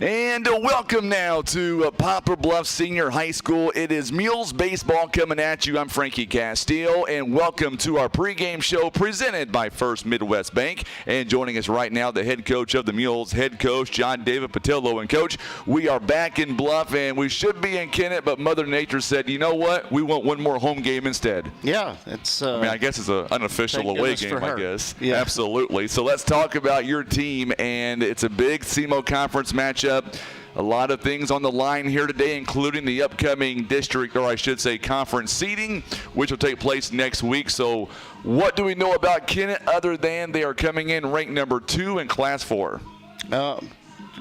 And welcome now to Poplar Bluff Senior High School. It is Mules baseball coming at you. I'm Frankie Castile, and welcome to our pregame show presented by First Midwest Bank. And joining us right now, the head coach of the Mules, head coach John David Patillo. And coach, we are back in Bluff, and we should be in Kennett, but Mother Nature said, you know what? We want one more home game instead. Yeah, it's. I guess it's an unofficial away game. I guess. Yeah. Absolutely. So let's talk about your team, and it's a big SEMO Conference matchup. A lot of things on the line here today, including the upcoming district, or I should say conference seeding, which will take place next week. So what do we know about Kennett other than they are coming in ranked number 2 in Class 4?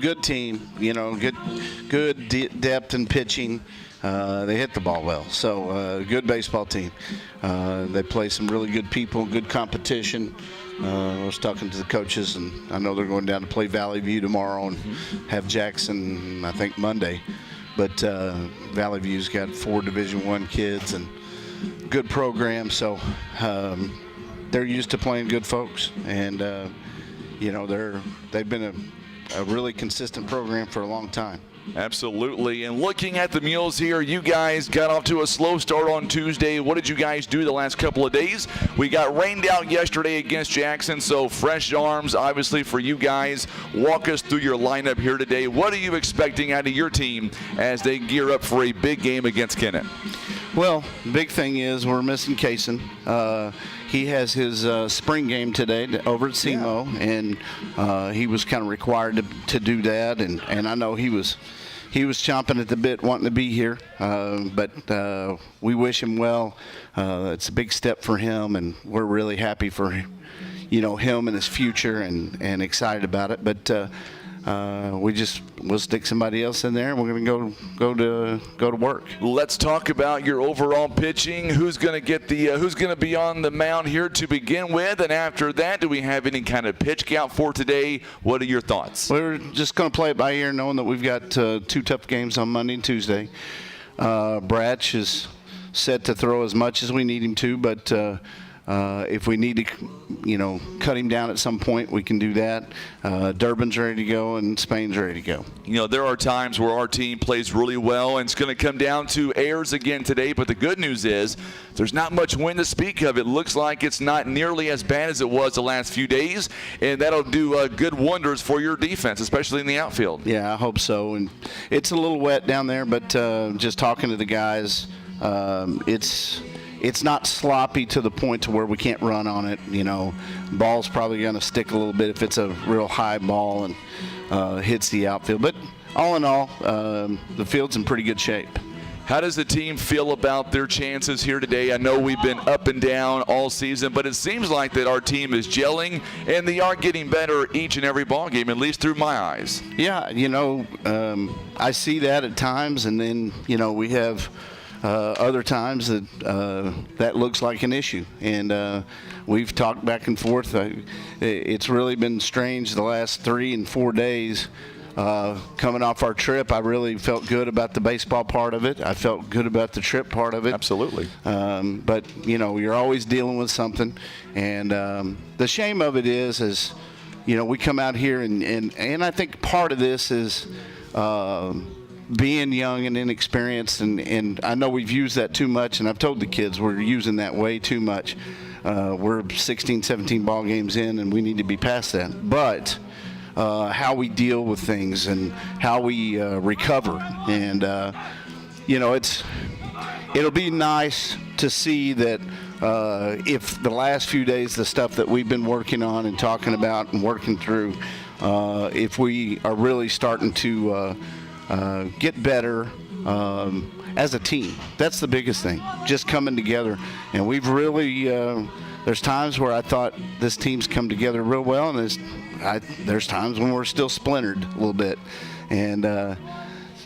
Good team, good depth in pitching. They hit the ball well, so good baseball team. They play some really good people, good competition. I was talking to the coaches, and I know they're going down to play Valley View tomorrow and have Jackson, I think, Monday. But Valley View's got 4 Division I kids and good program, so they're used to playing good folks. And, they've been a really consistent program for a long time. Absolutely. And looking at the Mules here, you guys got off to a slow start on Tuesday. What did you guys do the last couple of days? We got rained out yesterday against Jackson, so fresh arms, obviously, for you guys. Walk us through your lineup here today. What are you expecting out of your team as they gear up for a big game against Kennett? Well, the big thing is we're missing Kaysen. He has his spring game today over at SEMO, and he was kind of required to do that. And I know he was chomping at the bit wanting to be here, but we wish him well. It's a big step for him, and we're really happy for him and his future, and excited about it. But we'll stick somebody else in there, and we're going to go to work. Let's talk about your overall pitching. Who's going to be on the mound here to begin with, and after that, do we have any kind of pitch count for today? What are your thoughts? We're just going to play it by ear, knowing that we've got 2 tough games on Monday and Tuesday. Bratch is set to throw as much as we need him to, but if we need to, cut him down at some point, we can do that. Durbin's ready to go, and Spain's ready to go. There are times where our team plays really well, and it's going to come down to errors again today. But the good news is there's not much wind to speak of. It looks like it's not nearly as bad as it was the last few days, and that'll do good wonders for your defense, especially in the outfield. Yeah, I hope so. And it's a little wet down there, but just talking to the guys, it's not sloppy to the point to where we can't run on it. Ball's probably going to stick a little bit if it's a real high ball and hits the outfield. But all in all, the field's in pretty good shape. How does the team feel about their chances here today? I know we've been up and down all season, but it seems like that our team is gelling, and they are getting better each and every ball game, at least through my eyes. Yeah, I see that at times, and then, we have other times that looks like an issue, and we've talked back and forth. It's really been strange the last 3 and 4 days. Coming off our trip, I really felt good about the baseball part of it. I felt good about the trip part of it. Absolutely. But you're always dealing with something, and the shame of it is we come out here and I think part of this is being young and inexperienced, and I know we've used that too much, and I've told the kids we're using that way too much. We're 16, 17 ball games in, and we need to be past that. But how we deal with things and how we recover, and it'll be nice to see that if the last few days, the stuff that we've been working on and talking about and working through, if we are really starting to get better as a team. That's the biggest thing, just coming together. And we've really, there's times where I thought this team's come together real well, and there's times when we're still splintered a little bit. And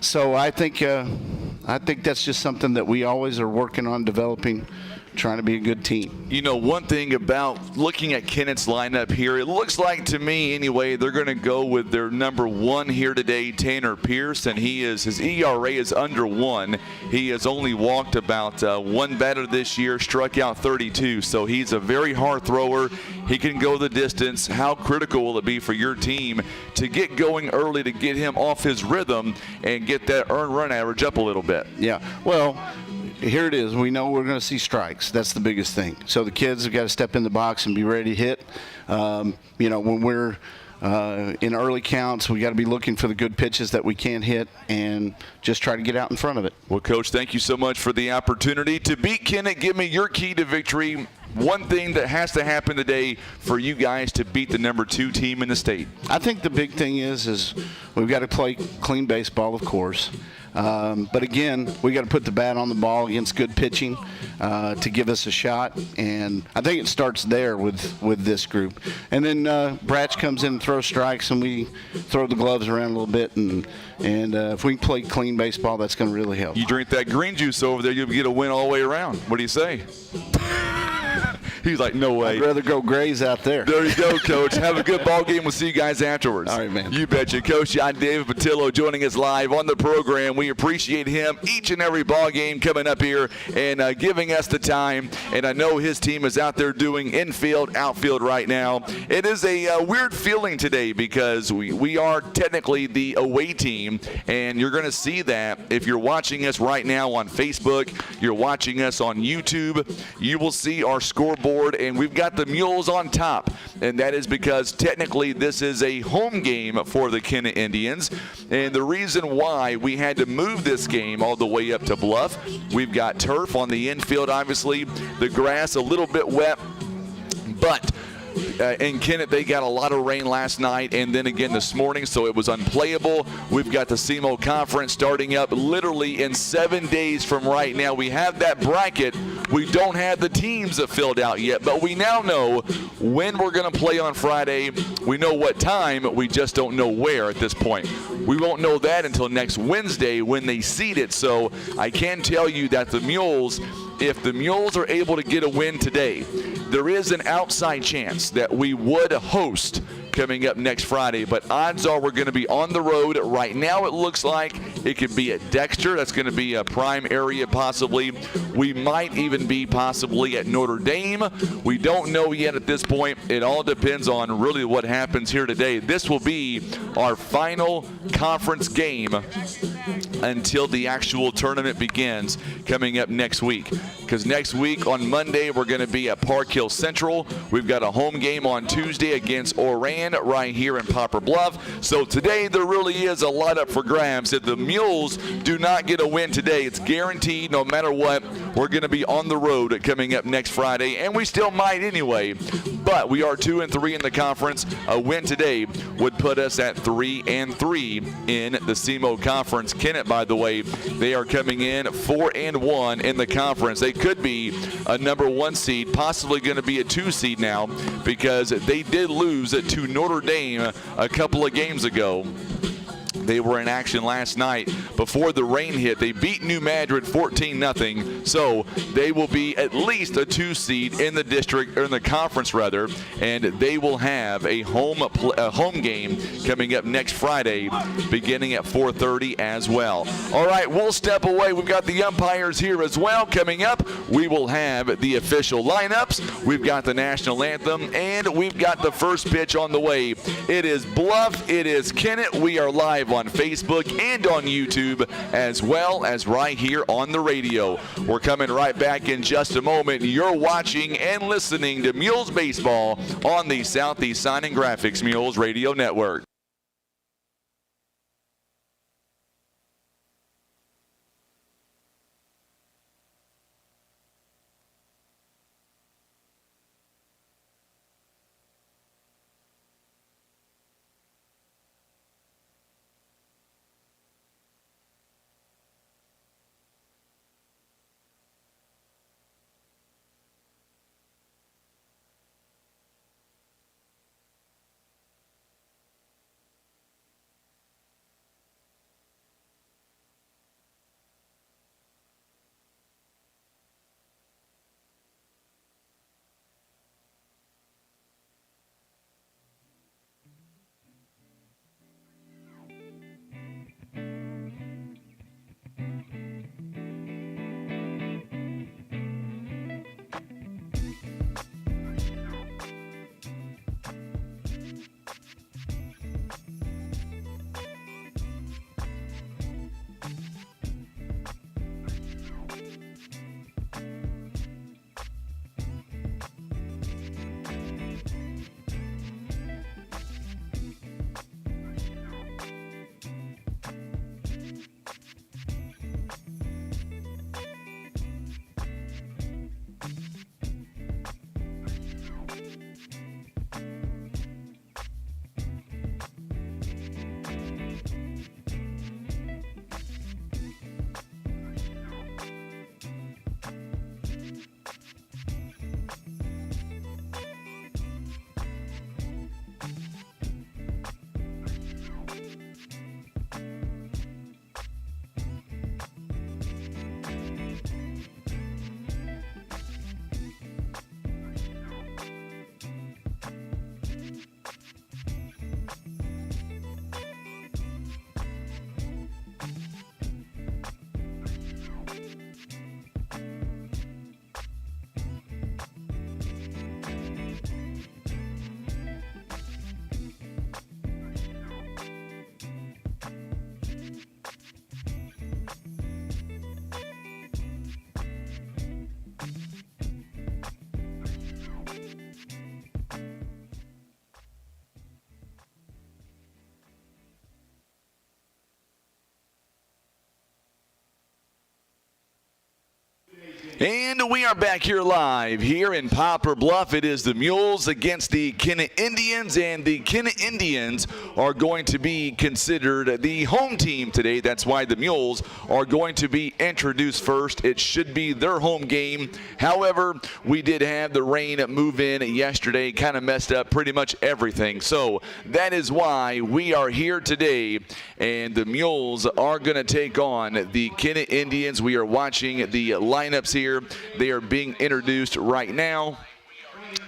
so I think that's just something that we always are working on developing trying to be a good team. You know, one thing about looking at Kennett's lineup here, it looks like to me anyway, they're going to go with their number 1 here today, Tanner Pierce, and his ERA is under 1. He has only walked about 1 batter this year, struck out 32, so he's a very hard thrower. He can go the distance. How critical will it be for your team to get going early to get him off his rhythm and get that earned run average up a little bit? Yeah, well, here it is. We know we're going to see strikes. That's the biggest thing. So the kids have got to step in the box and be ready to hit. You know, when we're in early counts, we got to be looking for the good pitches that we can hit and just try to get out in front of it. Well, Coach, thank you so much for the opportunity to beat Kennett. Give me your key to victory. One thing that has to happen today for you guys to beat the number 2 team in the state. I think the big thing is we've got to play clean baseball, of course. But again, we got to put the bat on the ball against good pitching to give us a shot. And I think it starts there with this group. And then Bratch comes in and throws strikes, and we throw the gloves around a little bit. And if we can play clean baseball, that's going to really help. You drink that green juice over there, you'll get a win all the way around. What do you say? He's like, no way. I'd rather go graze out there. There you go, Coach. Have a good ball game. We'll see you guys afterwards. All right, man. You betcha. Coach John David Patillo joining us live on the program. We appreciate him each and every ball game coming up here and giving us the time. And I know his team is out there doing infield, outfield right now. It is a weird feeling today because we are technically the away team, and you're going to see that if you're watching us right now on Facebook, you're watching us on YouTube, you will see our scoreboard. And we've got the Mules on top, and that is because technically this is a home game for the Kennett Indians. And the reason why we had to move this game all the way up to Bluff, we've got turf on the infield, obviously, the grass a little bit wet, but in Kennett, they got a lot of rain last night and then again this morning, so it was unplayable. We've got the SEMO Conference starting up literally in 7 days from right now. We have that bracket. We don't have the teams that filled out yet, but we now know when we're going to play on Friday. We know what time. We just don't know where at this point. We won't know that until next Wednesday when they seed it. So I can tell you that the Mules, if the Mules are able to get a win today, there is an outside chance that we would host coming up next Friday, but odds are we're going to be on the road. Right now it looks like it could be at Dexter. That's going to be a prime area possibly. We might even be possibly at Notre Dame. We don't know yet at this point. It all depends on really what happens here today. This will be our final conference game until the actual tournament begins coming up next week. Because next week on Monday we're going to be at Park Hill Central. We've got a home game on Tuesday against Oran right here in Poplar Bluff. So today there really is a lot up for grabs. If the Mules do not get a win today, it's guaranteed no matter what, we're going to be on the road coming up next Friday, and we still might anyway. But we are 2-3 in the conference. A win today would put us at 3-3 in the SEMO Conference. Kennett, by the way, they are coming in 4-1 in the conference. They could be a number 1 seed, possibly going to be a 2 seed now because they did lose to Notre Dame a couple of games ago. They were in action last night before the rain hit. They beat New Madrid 14-0, so they will be at least a 2 seed in the district, or in the conference rather, and they will have a home game coming up next Friday beginning at 4:30 as well. All right, we'll step away. We've got the umpires here as well. Coming up, we will have the official lineups. We've got the national anthem, and we've got the first pitch on the way. It is Bluff. It is Kennett. We are live on Facebook and on YouTube, as well as right here on the radio. We're coming right back in just a moment. You're watching and listening to Mules Baseball on the Southeast Sign and Graphics Mules Radio Network. And we are back here live here in Poplar Bluff. It is the Mules against the Kennett Indians, and the Kennett Indians are going to be considered the home team today. That's why the Mules are going to be introduced first. It should be their home game. However, we did have the rain move in yesterday, kind of messed up pretty much everything. So that is why we are here today, and the Mules are going to take on the Kennett Indians. We are watching the lineups here. They are being introduced right now,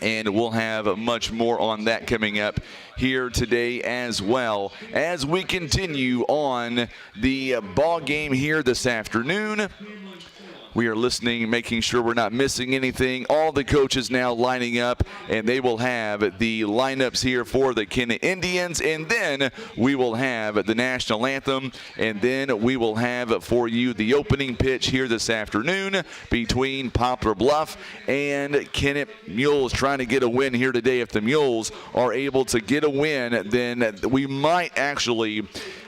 and we'll have much more on that coming up here today as well as we continue on the ball game here this afternoon. We are listening, making sure we're not missing anything. All the coaches now lining up, and they will have the lineups here for the Kennett Indians, and then we will have the national anthem, and then we will have for you the opening pitch here this afternoon between Poplar Bluff and Kennett. Mules trying to get a win here today. If the Mules are able to get a win, then we might actually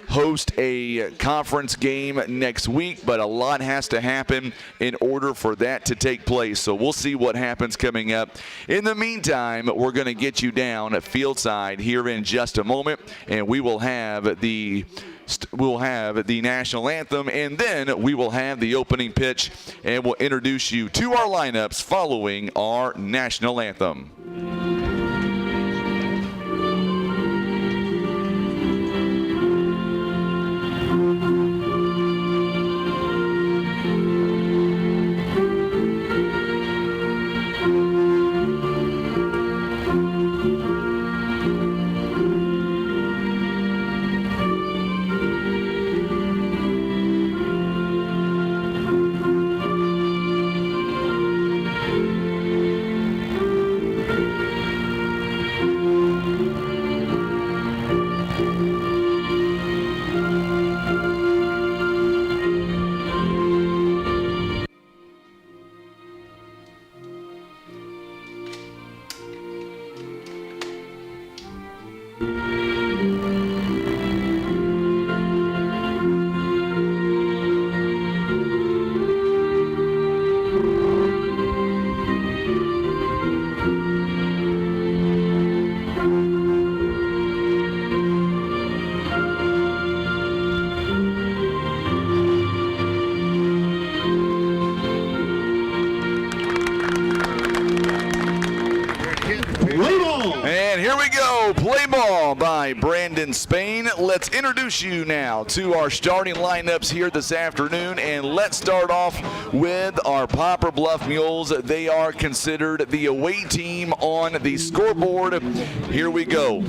host a conference game next week, but a lot has to happen in order for that to take place. So we'll see what happens coming up. In the meantime, we're going to get you down at field side here in just a moment, and we will have the national anthem, and then we will have the opening pitch, and we'll introduce you to our lineups following our national anthem. Spain. Let's introduce you now to our starting lineups here this afternoon, and let's start off with our Poplar Bluff Mules. They are considered the away team on the scoreboard. Here we go.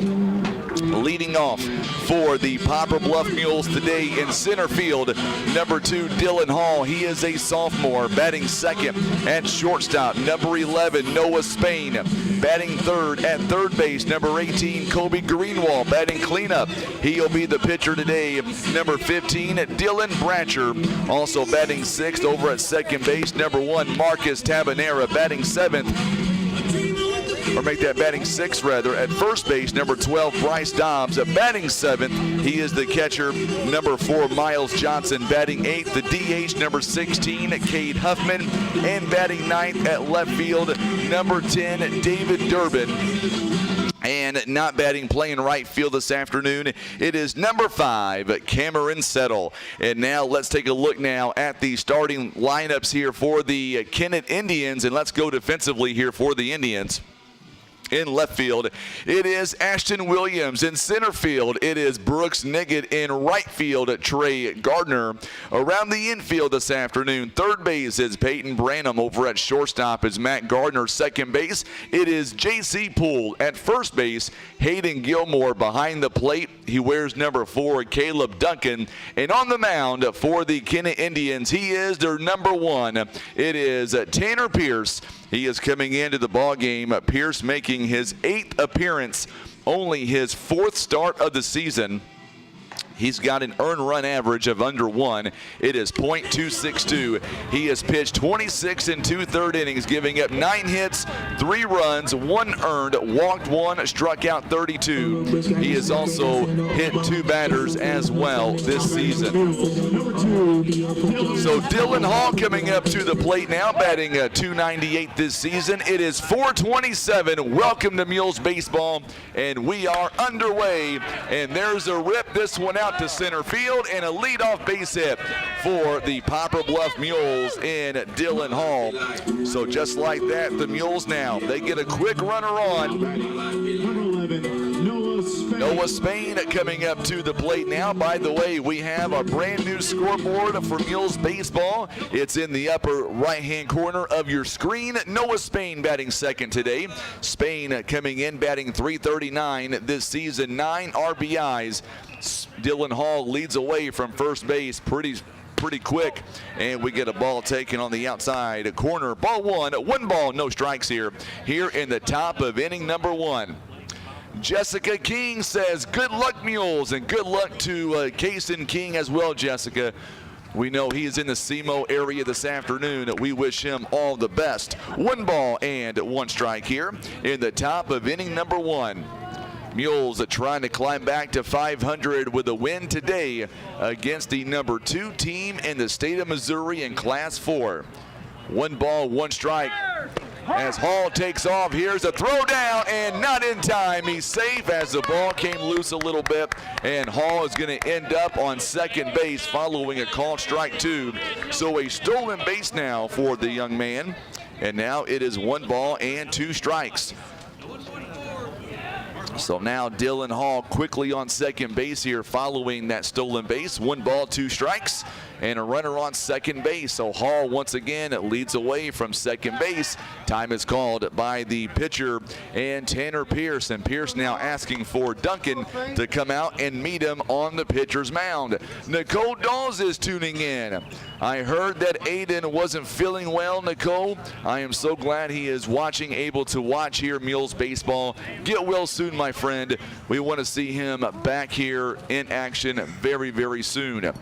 Leading off for the Poplar Bluff Mules today in center field, number 2, Dylan Hall. He is a sophomore. Batting second at shortstop, number 11, Noah Spain. Batting third at third base, number 18, Kobe Greenwald. Batting cleanup, he'll be the pitcher today, number 15, Dylan Bratcher. Also batting sixth over at second base, number 1, Marcus Tabanera. Batting seventh, or make that batting sixth rather, at first base, number 12, Bryce Dobbs. Batting seventh, he is the catcher, number 4, Miles Johnson. Batting eighth, the DH, number 16, Cade Huffman. And batting ninth at left field, number 10, David Durbin. And not batting, playing right field this afternoon, it is number 5, Cameron Settle. And now let's take a look now at the starting lineups here for the Kennett Indians, and let's go defensively here for the Indians. In left field, it is Ashton Williams. In center field, it is Brooks Niggett. In right field, Trey Gardner. Around the infield this afternoon, third base is Peyton Branham. Over at shortstop is Matt Gardner. Second base, it is J.C. Poole. At first base, Hayden Gilmore. Behind the plate, he wears number 4, Caleb Duncan. And on the mound for the Kennett Indians, he is their number 1. It is Tanner Pierce. He is coming into the ball game. Pierce making his 8th appearance, only his 4th start of the season. He's got an earned run average of under 1. It is .262. He has pitched 26 and 2/3 innings, giving up 9 hits, 3 runs, 1 earned, walked 1, struck out 32. He has also hit 2 batters as well this season. So Dylan Hall coming up to the plate now, batting .298 this season. It is 4:27. Welcome to Mules Baseball, and we are underway. And there's a rip. This one out to center field, and a leadoff base hit for the Poplar Bluff Mules in Dylan Hall. So just like that, the Mules now, they get a quick runner on. Noah Spain coming up to the plate now. By the way, we have a brand new scoreboard for Mules Baseball. It's in the upper right-hand corner of your screen. Noah Spain batting second today. Spain coming in batting .339 this season, 9 RBIs. Dylan Hall leads away from first base pretty quick, and we get a ball taken on the outside corner. Ball 1 ball, no strikes here in the top of inning number 1. Jessica King says, good luck, Mules, and good luck to Kaysen King as well, Jessica. We know he is in the SEMO area this afternoon. We wish him all the best. 1 ball and 1 strike here in the top of inning number 1. Mules are trying to climb back to 500 with a win today against the number 2 team in the state of Missouri in Class 4. 1 ball, 1 strike. As Hall takes off, here's a throw down, and not in time. He's safe as the ball came loose a little bit, and Hall is going to end up on second base following a called strike 2. So a stolen base now for the young man, and now it is 1 ball and 2 strikes. So now Dylan Hall quickly on second base here following that stolen base. 1 ball, 2 strikes, and a runner on second base. So Hall once again leads away from second base. Time is called by the pitcher and Tanner Pierce. And Pierce now asking for Duncan to come out and meet him on the pitcher's mound. Nicole Dawes is tuning in. I heard that Aiden wasn't feeling well, Nicole. I am so glad he is able to watch here Mules Baseball. Get well soon, my friend. We want to see him back here in action very, very soon.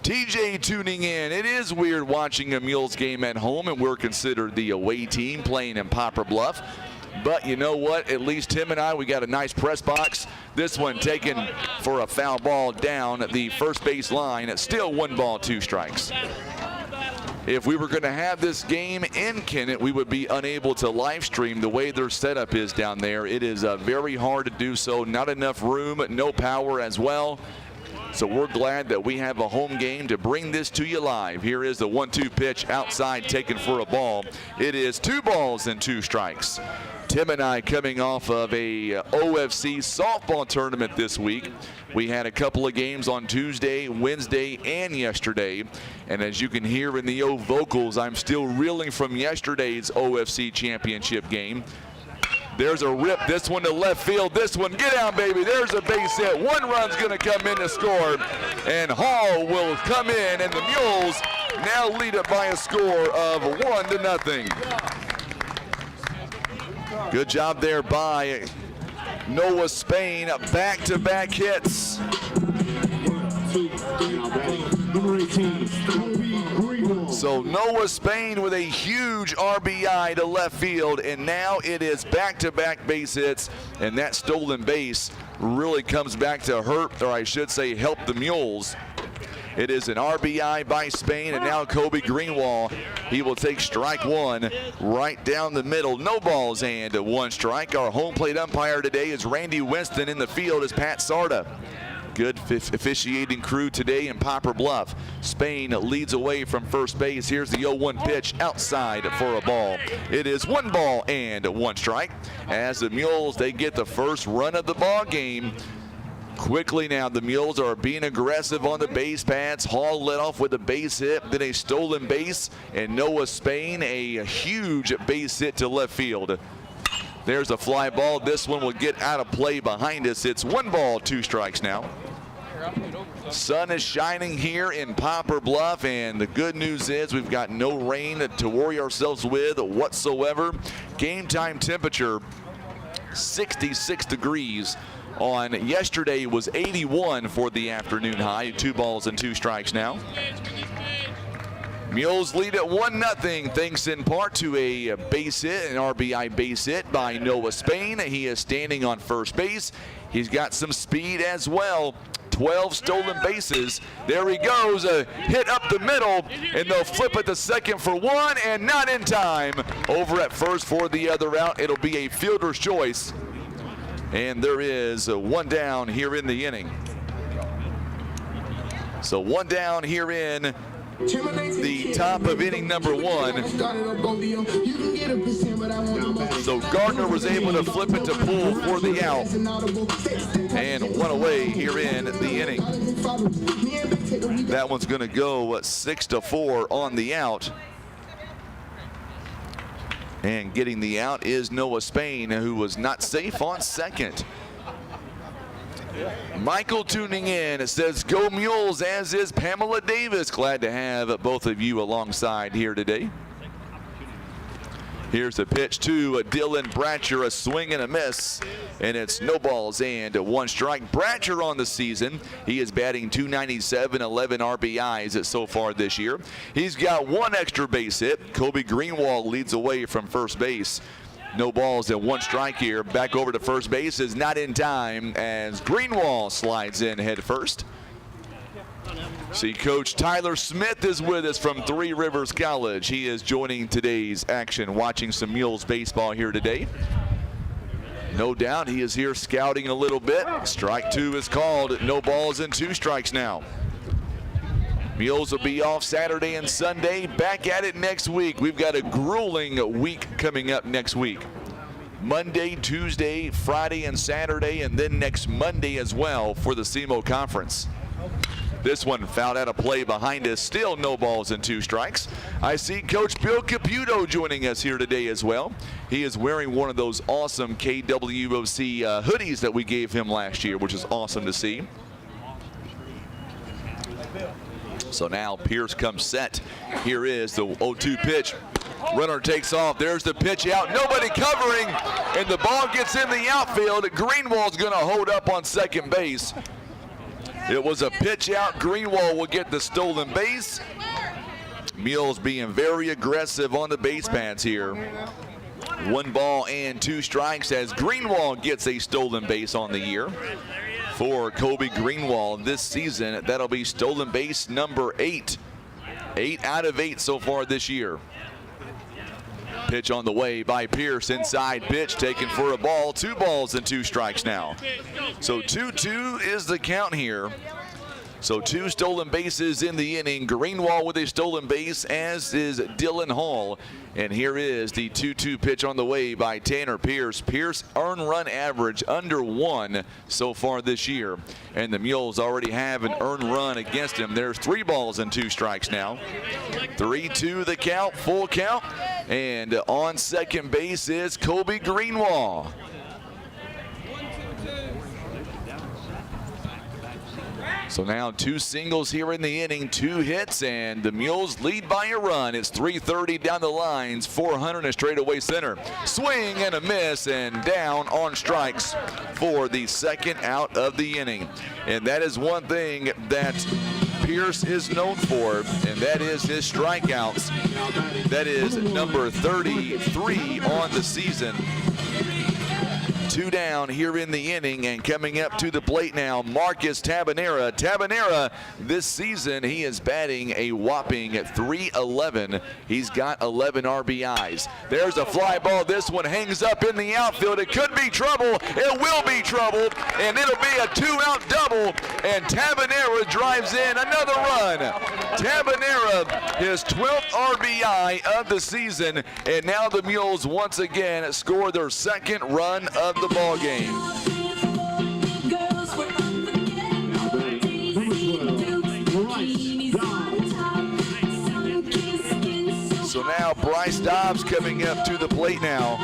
TJ tuning in. It is weird watching a Mules game at home, and we're considered the away team playing in Poplar Bluff. But you know what? At least Tim and we got a nice press box. This one taken for a foul ball down the first base line. It's still 1 ball, 2 strikes. If we were going to have this game in Kennett, we would be unable to live stream the way their setup is down there. It is very hard to do so. Not enough room, no power as well. So we're glad that we have a home game to bring this to you live. Here is the 1-2 pitch outside taken for a ball. It is 2 balls and 2 strikes. Tim and I coming off of a OFC softball tournament this week. We had a couple of games on Tuesday, Wednesday, and yesterday. And as you can hear in the vocals, I'm still reeling from yesterday's OFC championship game. There's a rip, this one to left field, this one, get down, baby, there's a base hit. 1 run's gonna come in to score, and Hall will come in, and the Mules now lead it by a score of 1-0. Good job there by Noah Spain, back-to-back hits. So Noah Spain with a huge RBI to left field, and now it is back-to-back base hits, and that stolen base really comes back to hurt, or I should say help the Mules. It is an RBI by Spain, and now Kobe Greenwald, he will take strike 1 right down the middle. No balls and 1 strike. Our home plate umpire today is Randy Winston. In the field is Pat Sarda. Good officiating crew today in Poplar Bluff. Spain leads away from first base. Here's the 0-1 pitch outside for a ball. It is 1 ball and 1 strike. As the Mules, they get the first run of the ball game. Quickly now, the Mules are being aggressive on the base paths. Hall led off with a base hit, then a stolen base, and Noah Spain a huge base hit to left field. There's a fly ball. This one will get out of play behind us. It's 1 ball, 2 strikes now. Sun is shining here in Poplar Bluff, and the good news is we've got no rain to worry ourselves with whatsoever. Game time temperature 66 degrees on yesterday was 81 for the afternoon high. 2 balls and 2 strikes now. Mules lead at 1-0 thanks in part to a base hit, an RBI base hit by Noah Spain. He is standing on first base. He's got some speed as well. 12 stolen bases. There he goes, a hit up the middle, and they'll flip it to second for 1, and not in time. Over at first for the other out. It'll be a fielder's choice. And there is 1 down here in the inning. So 1 down here in the top of inning number 1. So Gardner was able to flip it to Poole for the out, and 1 away here in the inning. That one's going to go 6-4 on the out. And getting the out is Noah Spain, who was not safe on second. Michael tuning in. It says go Mules, as is Pamela Davis. Glad to have both of you alongside here today. Here's a pitch to Dylan Bratcher, a swing and a miss, and it's no balls and 1 strike. Bratcher on the season, he is batting .297, 11 RBIs so far this year. He's got 1 extra base hit. Kobe Greenwald leads away from first base. No balls and 1 strike here. Back over to first base is not in time as Greenwald slides in head first. See, Coach Tyler Smith is with us from Three Rivers College. He is joining today's action, watching some Mules baseball here today. No doubt he is here scouting a little bit. Strike 2 is called. No balls and 2 strikes now. Mules will be off Saturday and Sunday. Back at it next week. We've got a grueling week coming up next week. Monday, Tuesday, Friday, and Saturday, and then next Monday as well for the SEMO Conference. This one fouled out of play behind us. Still no balls and 2 strikes. I see Coach Bill Caputo joining us here today as well. He is wearing one of those awesome KWOC hoodies that we gave him last year, which is awesome to see. So now Pierce comes set. Here is the 0-2 pitch. Runner takes off. There's the pitch out. Nobody covering, and the ball gets in the outfield. Greenwald's going to hold up on second base. It was a pitch out. Greenwald will get the stolen base. Mules being very aggressive on the base pads here. 1 ball and 2 strikes as Greenwald gets a stolen base on the year. For Kobe Greenwald this season, that'll be stolen base number 8. 8 out of 8 so far this year. Pitch on the way by Pierce. Inside pitch taken for a ball. 2 balls and 2 strikes now. So 2-2 is the count here. So 2 stolen bases in the inning. Greenwald with a stolen base, as is Dylan Hall. And here is the 2-2 pitch on the way by Tanner Pierce. Pierce earned run average under 1 so far this year. And the Mules already have an earned run against him. There's 3 balls and 2 strikes now. 3-2 the count, full count. And on second base is Kobe Greenwald. So now 2 singles here in the inning, 2 hits, and the Mules lead by a run. It's 330 down the lines, 400 and straightaway center. Swing and a miss, and down on strikes for the second out of the inning. And that is one thing that Pierce is known for, and that is his strikeouts. That is number 33 on the season. 2 down here in the inning, and coming up to the plate now, Marcus Tabanera. Tabanera, this season, he is batting a whopping .311. He's got 11 RBIs. There's a fly ball. This one hangs up in the outfield. It could be trouble. It will be trouble, and it'll be a 2-out double, and Tabanera drives in another run. Tabanera, his 12th RBI of the season, and now the Mules once again score their 2nd run of the ball game. So now Bryce Dobbs coming up to the plate now.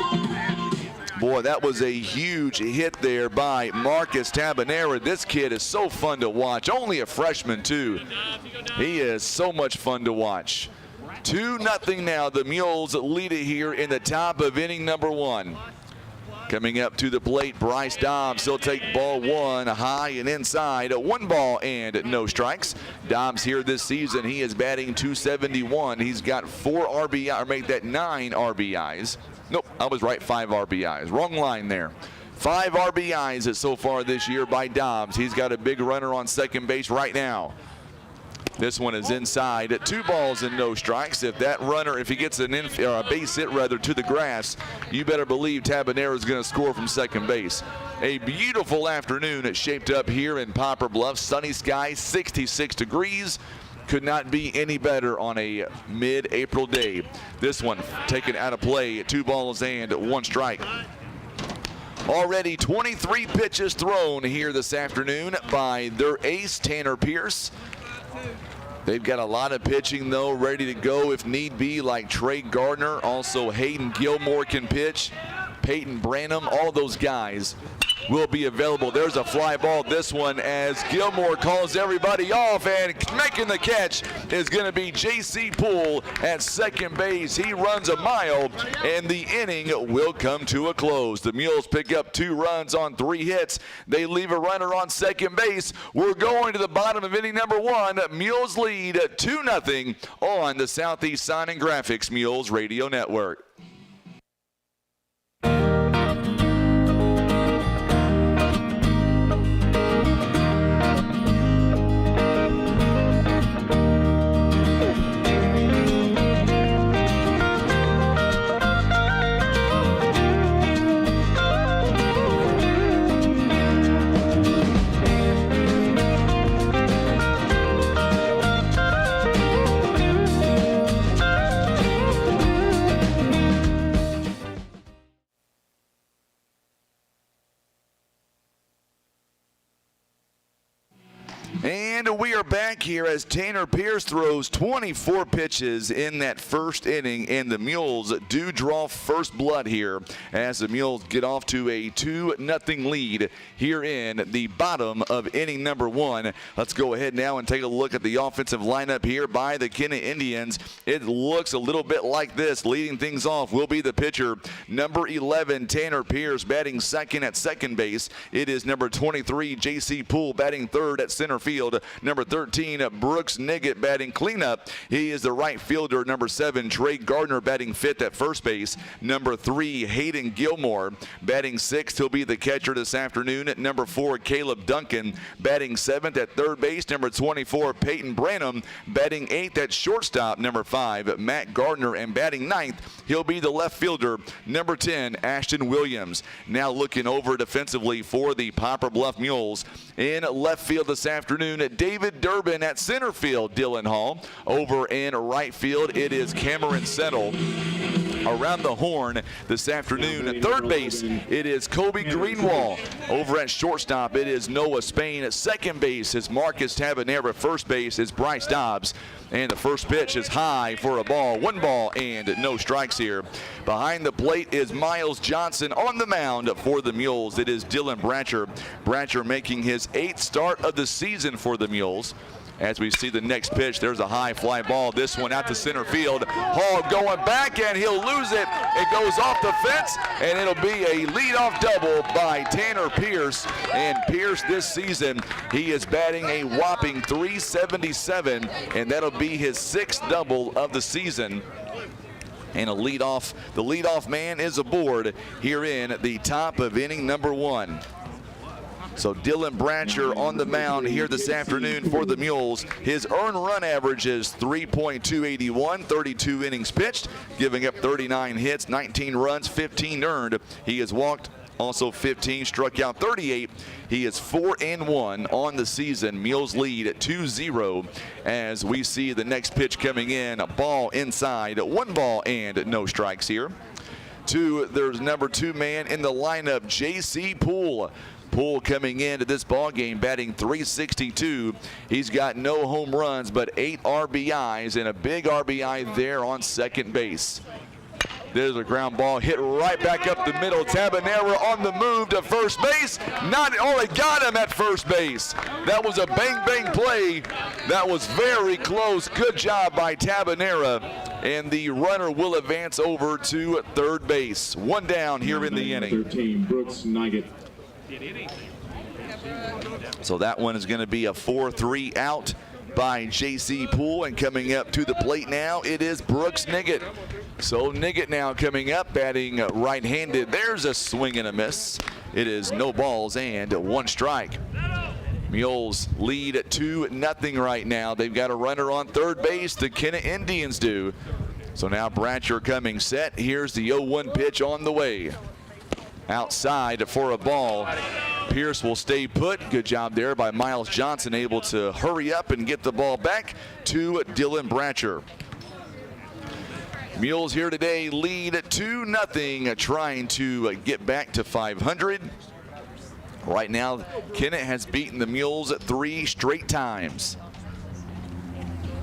Boy, that was a huge hit there by Marcus Tabanera. This kid is so fun to watch. Only a freshman, too. He is so much fun to watch. 2-0 now. The Mules lead it here in the top of inning number 1. Coming up to the plate, Bryce Dobbs. He'll take ball one high and inside. 1 ball and no strikes. Dobbs here this season, he is batting .271. He's got 4 RBI, or make that 9 RBIs. Nope, I was right, 5 RBIs. Wrong line there. 5 RBIs so far this year by Dobbs. He's got a big runner on second base right now. This one is inside at 2 balls and no strikes. If that runner, if he gets a base hit rather to the grass, you better believe Tabanera is going to score from second base. A beautiful afternoon it's shaped up here in Poplar Bluff. Sunny sky, 66 degrees. Could not be any better on a mid-April day. This one taken out of play at 2 balls and 1 strike. Already 23 pitches thrown here this afternoon by their ace, Tanner Pierce. They've got a lot of pitching, though, ready to go if need be, like Trey Gardner. Also, Hayden Gilmore can pitch. Peyton Branham, all those guys will be available. There's a fly ball. This one as Gilmore calls everybody off, and making the catch is going to be J.C. Poole at second base. He runs a mile, and the inning will come to a close. The Mules pick up 2 runs on 3 hits. They leave a runner on second base. We're going to the bottom of inning number 1. Mules lead 2-0 on the Southeast Sign and Graphics Mules Radio Network. And we are back here as Tanner Pierce throws 24 pitches in that first inning, and the Mules do draw first blood here as the Mules get off to a 2-0 lead here in the bottom of inning number 1. Let's go ahead now and take a look at the offensive lineup here by the Kennett Indians. It looks a little bit like this. Leading things off will be the pitcher, number 11, Tanner Pierce, batting second at second base. It is number 23, J.C. Poole, batting third at center field. Number 13, Brooks Niggett, batting cleanup. He is the right fielder. Number 7, Trey Gardner, batting fifth at first base. Number 3, Hayden Gilmore, batting sixth. He'll be the catcher this afternoon. At number 4, Caleb Duncan, batting seventh at third base. Number 24, Peyton Branham, batting eighth at shortstop. Number 5, Matt Gardner, and batting ninth, he'll be the left fielder. Number 10, Ashton Williams. Now looking over defensively for the Poplar Bluff Mules. In left field this afternoon, David Durbin. At center field, Dylan Hall. Over in right field, it is Cameron Settle. Around the horn this afternoon at third base, it is Kobe Greenwald. Over at shortstop, it is Noah Spain. At second base is Marcus Tabanera. First base is Bryce Dobbs. And the first pitch is high for a ball. 1 ball and no strikes here. Behind the plate is Miles Johnson. On the mound for the Mules, it is Dylan Bratcher. Bratcher making his 8th start of the season for the Mules. As we see the next pitch, there's a high fly ball. This one out to center field. Hall going back, and he'll lose it. It goes off the fence, and it'll be a leadoff double by Tanner Pierce. And Pierce this season, he is batting a whopping .377, and that'll be his 6th double of the season. And the leadoff man is aboard here in the top of inning number 1. So Dylan Bratcher on the mound here this afternoon for the Mules. His earned run average is 3.281, 32 innings pitched, giving up 39 hits, 19 runs, 15 earned. He has walked also 15, struck out 38. He is 4-1 on the season. Mules lead at 2-0 as we see the next pitch coming in. A ball inside, 1 ball and no strikes here. There's number 2 man in the lineup, J.C. Poole. Poole coming into this ball game batting .362. He's got no home runs but 8 RBIs and a big RBI there on second base. There's a ground ball hit right back up the middle. Tabanera on the move to first base. They got him at first base. That was a bang play. That was very close. Good job by Tabanera. And the runner will advance over to third base. One down here in the inning. 13, Brooks Nugget. So that one is going to be a 4-3 out by J.C. Poole, and coming up to the plate now, it is Brooks Niggett. So Niggett now coming up, batting right-handed. There's a swing and a miss. It is no balls and 1 strike. Mules lead at 2-0 right now. They've got a runner on third base. The Kennett Indians do. So now Bratcher coming set. Here's the 0-1 pitch on the way. Outside for a ball. Pierce will stay put. Good job there by Miles Johnson, able to hurry up and get the ball back to Dylan Bratcher. Mules here today lead 2-0, trying to get back to 500. Right now, Kennett has beaten the Mules 3 straight times.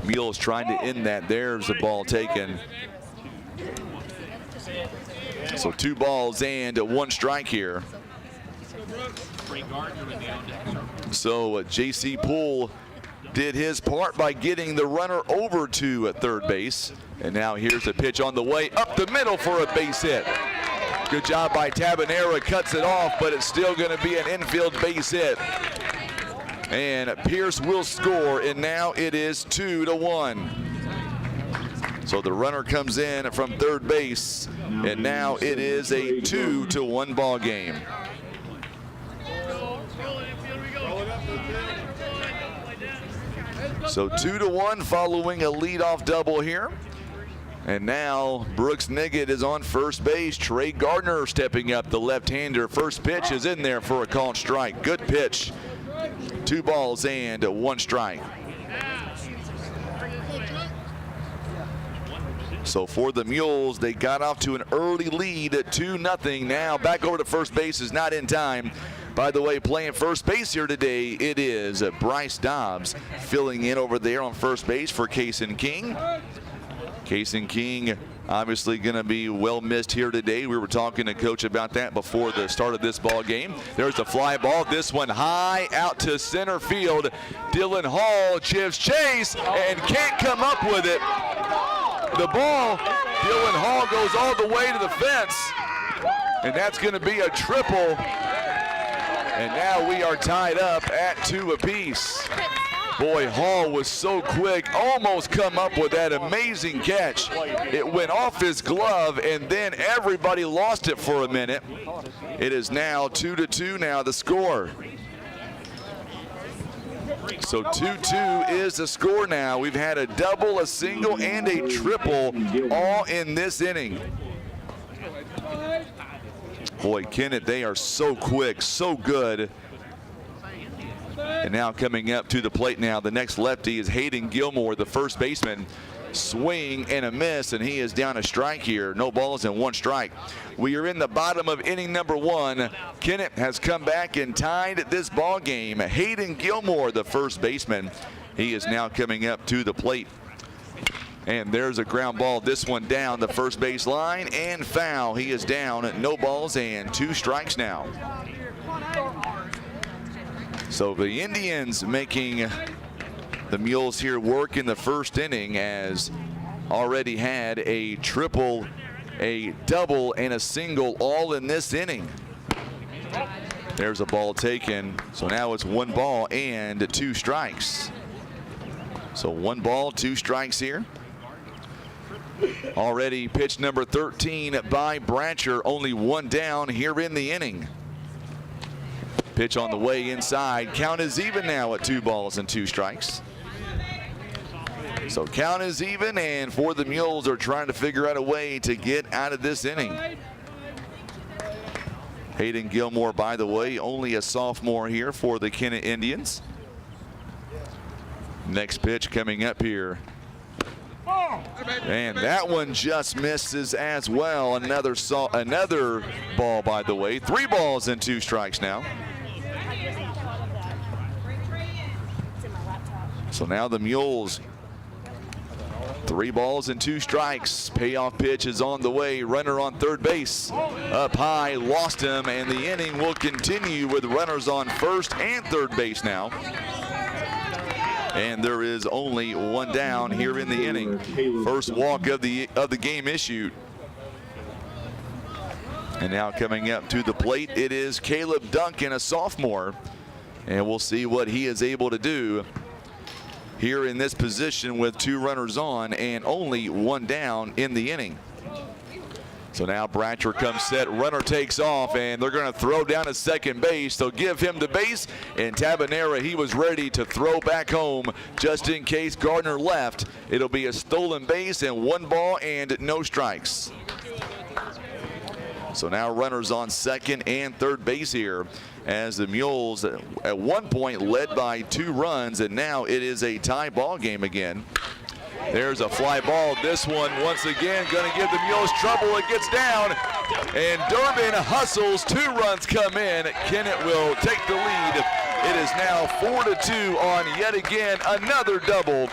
Mules trying to end that. There's the ball taken. So 2 balls and 1 strike here. So J.C. Poole did his part by getting the runner over to third base. And now here's the pitch on the way up the middle for a base hit. Good job by Tabanera, cuts it off, but it's still going to be an infield base hit. And Pierce will score, and now it is 2-1. So the runner comes in from third base, and now it is a 2-1 ball game. So 2-1 following a leadoff double here. And now Brooks Niggett is on first base. Trey Gardner stepping up, the left-hander. First pitch is in there for a called strike. Good pitch. 2 balls and 1 strike. So for the Mules, they got off to an early lead at 2-0. Now back over to first base is not in time. By the way, playing first base here today, it is Bryce Dobbs filling in over there on first base for Kaysen King. Kaysen King obviously going to be well missed here today. We were talking to Coach about that before the start of this ball game. There's the fly ball. This one high out to center field. Dylan Hall gives chase and can't come up with it. The ball, Dylan Hall goes all the way to the fence, and that's going to be a triple. And now we are tied up at 2 apiece. Boy, Hall was so quick, almost come up with that amazing catch. It went off his glove, and then everybody lost it for a minute. It is now 2-2 now, the score. So 2-2 is the score now. We've had a double, a single, and a triple all in this inning. Boy, Kennett, they are so quick, so good. And now coming up to the plate now, the next lefty is Hayden Gilmore, the first baseman. Swing and a miss, and he is down a strike here. No balls and 1 strike. We are in the bottom of inning number 1. Kennett has come back and tied this ball game. Hayden Gilmore, the first baseman, he is now coming up to the plate. And there's a ground ball. This one down the first base line and foul. He is down. No balls and 2 strikes now. So the Indians making the Mules here work in the first inning, as already had a triple, a double, and a single all in this inning. There's a ball taken. So now it's 1 ball and 2 strikes. So 1 ball, 2 strikes here. Already pitch number 13 by Bratcher, only 1 down here in the inning. Pitch on the way inside. Count is even now at 2 balls and 2 strikes. So count is even, and for the Mules are trying to figure out a way to get out of this inning. Hayden Gilmore, by the way, only a sophomore here for the Kennett Indians. Next pitch coming up here. And that one just misses as well. Another ball, by the way. 3 balls and 2 strikes now. So now the Mules 3 balls and 2 strikes. Payoff pitch is on the way. Runner on third base. Up high, lost him, and the inning will continue with runners on first and third base now. And there is only 1 down here in the inning. First walk of the game issued. And now coming up to the plate, it is Caleb Duncan, a sophomore. And we'll see what he is able to do here in this position with 2 runners on and only 1 down in the inning. So now Bratcher comes set, runner takes off, and they're going to throw down to second base. They'll give him the base, and Tabanera, he was ready to throw back home just in case Gardner left. It'll be a stolen base and 1 ball and no strikes. So now runners on second and third base here, as the Mules at one point led by 2 runs, and now it is a tie ball game again. There's a fly ball. This one once again going to give the Mules trouble. It gets down, and Durbin hustles. 2 runs come in. Kennett will take the lead. It is now 4-2 on yet again another double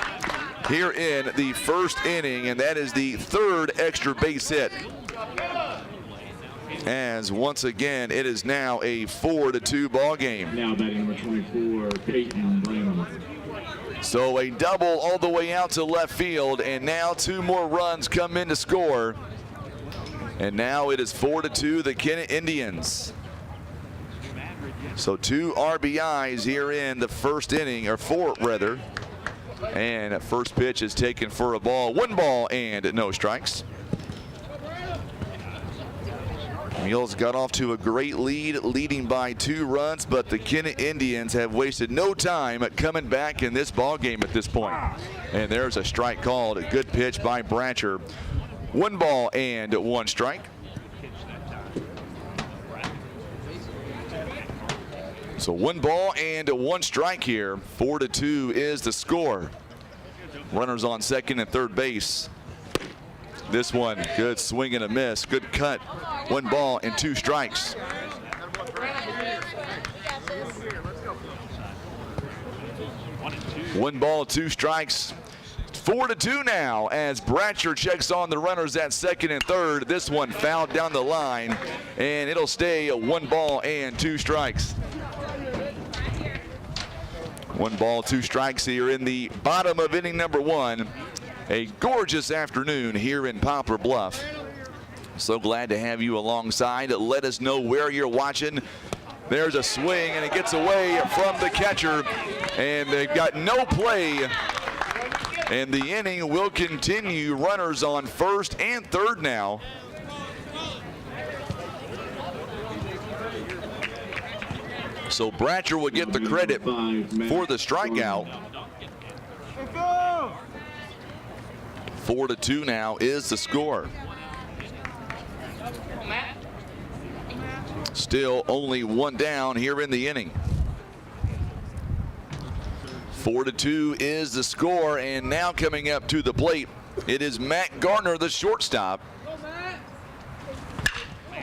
here in the first inning, and that is the 3rd extra base hit. As once again, it is now a 4-2 ball game. Now batting number 24, Peyton Brown. So a double all the way out to left field, and now 2 more runs come in to score. And now it is 4-2 the Kennett Indians. So 2 RBIs here in the first inning, or 4 rather. And that first pitch is taken for a ball. 1 ball and no strikes. Mules got off to a great lead, leading by 2 runs, but the Kennett Indians have wasted no time coming back in this ball game at this point. And there's a strike called. A good pitch by Bratcher. 1 ball and 1 strike. So 1 ball and 1 strike here. 4-2 is the score. Runners on second and third base. This one, good swing and a miss. Good cut. 1 ball and 2 strikes. One ball, 2 strikes. 4-2 now as Bratcher checks on the runners at second and third. This one fouled down the line, and it'll stay a 1 ball and 2 strikes. 1 ball, 2 strikes here in the bottom of inning number 1. A gorgeous afternoon here in Poplar Bluff. So glad to have you alongside. Let us know where you're watching. There's a swing, and it gets away from the catcher, and they've got no play. And the inning will continue. Runners on first and third now. So Bratcher will get the credit for the strikeout. 4-2 now is the score. Still only 1 down here in the inning. 4-2 is the score, and now coming up to the plate, it is Matt Gardner, the shortstop.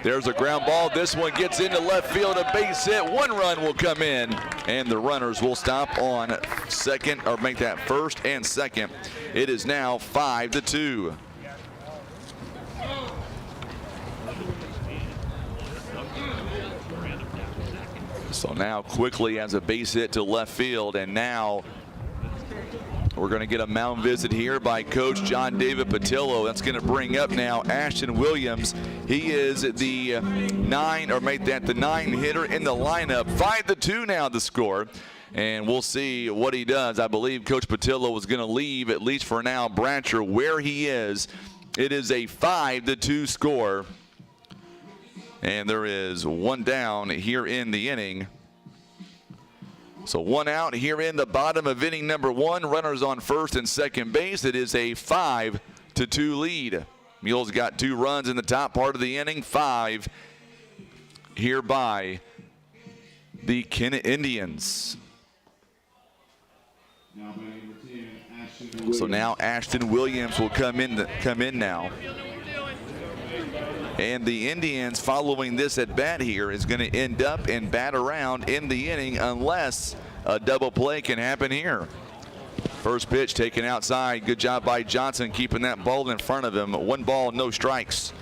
There's a ground ball. This one gets into left field, a base hit. 1 run will come in, and the runners will stop on second, or make that first and second. It is now 5-2. So now quickly as a base hit to left field, and now we're going to get a mound visit here by Coach John David Patillo. That's going to bring up now Ashton Williams. He is the 9 hitter in the lineup. 5-2 now the score, and we'll see what he does. I believe Coach Patillo was going to leave, at least for now, Bratcher where he is. It is a 5-2 score, and there is 1 down here in the inning. So 1 out here in the bottom of inning number 1. Runners on first and second base. It is a 5-2 lead. Mules got 2 runs in the top part of the inning. 5 here by the Kennett Indians. So now Ashton Williams will come in now. And the Indians, following this at bat here, is going to end up and bat around in the inning unless a double play can happen here. First pitch taken outside. Good job by Johnson keeping that ball in front of him. 1 ball, no strikes.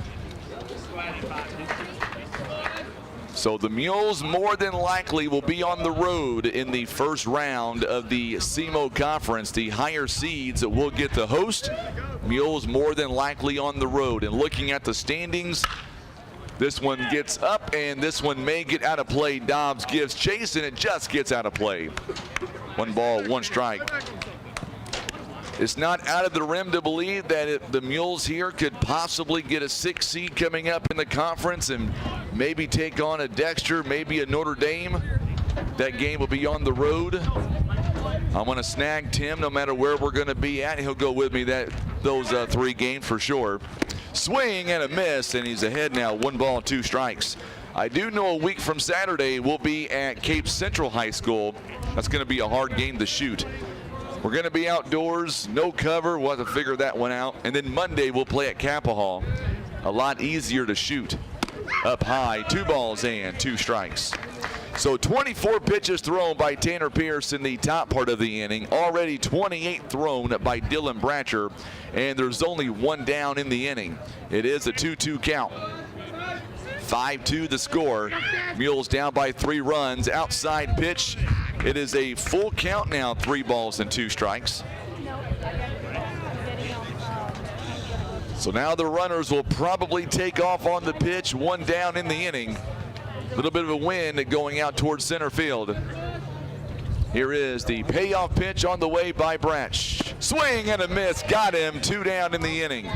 So the Mules more than likely will be on the road in the first round of the SEMO Conference. The higher seeds will get the host. Mules more than likely on the road. And looking at the standings, this one gets up and this one may get out of play. Dobbs gives chase and it just gets out of play. 1 ball, 1 strike. It's not out of the rim to believe that the Mules here could possibly get a 6 seed coming up in the conference and maybe take on a Dexter, maybe a Notre Dame. That game will be on the road. I want to snag Tim no matter where we're going to be at. He'll go with me those 3 games for sure. Swing and a miss, and he's ahead now. 1 ball, 2 strikes. I do know a week from Saturday we'll be at Cape Central High School. That's going to be a hard game to shoot. We're going to be outdoors, no cover. We'll have to figure that one out. And then Monday we'll play at Capahall. A lot easier to shoot. Up high, 2 balls and 2 strikes. So 24 pitches thrown by Tanner Pierce in the top part of the inning. Already 28 thrown by Dylan Bratcher. And there's only 1 down in the inning. It is a 2-2 count. 5-2 the score. Mules down by 3 runs. Outside pitch. It is a full count now, 3 balls and 2 strikes. So now the runners will probably take off on the pitch. 1 down in the inning. A little bit of a wind going out towards center field. Here is the payoff pitch on the way by Branch. Swing and a miss. Got him. 2 down in the inning.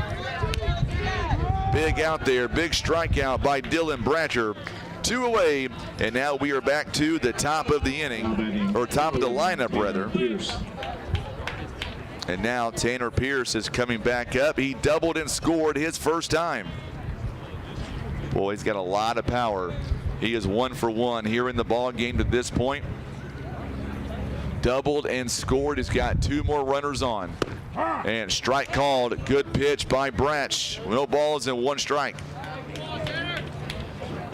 Big out there. Big strikeout by Dylan Bratcher. 2 away, and now we are back to the top of the inning, or top of the lineup rather. And now Tanner Pierce is coming back up. He doubled and scored his first time. Boy, he's got a lot of power. He is 1 for 1 here in the ball game to this point. Doubled and scored. He's got 2 more runners on. And strike called. Good pitch by Branch. No balls and 1 strike.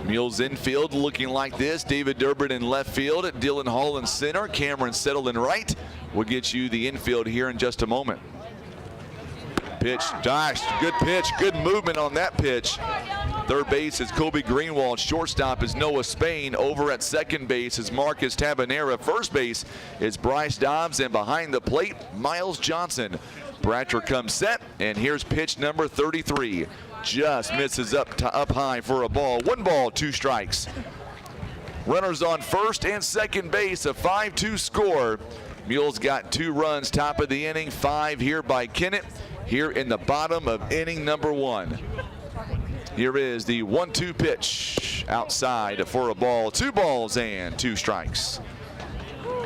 Mules infield looking like this. David Durbin in left field. Dylan Hall in center. Cameron Settle in right. We'll get you the infield here in just a moment. Pitch. Gosh, good pitch. Good movement on that pitch. Third base is Kobe Greenwald. Shortstop is Noah Spain. Over at second base is Marcus Tabanera. First base is Bryce Dobbs. And behind the plate, Miles Johnson. Bratcher comes set. And here's pitch number 33. Just misses up high for a ball. 1 ball, 2 strikes. Runners on first and second base. A 5-2 score. Mules got 2 runs top of the inning. 5 here by Kennett. Here in the bottom of inning number 1. Here is the 1-2 pitch outside for a ball. 2 balls and 2 strikes.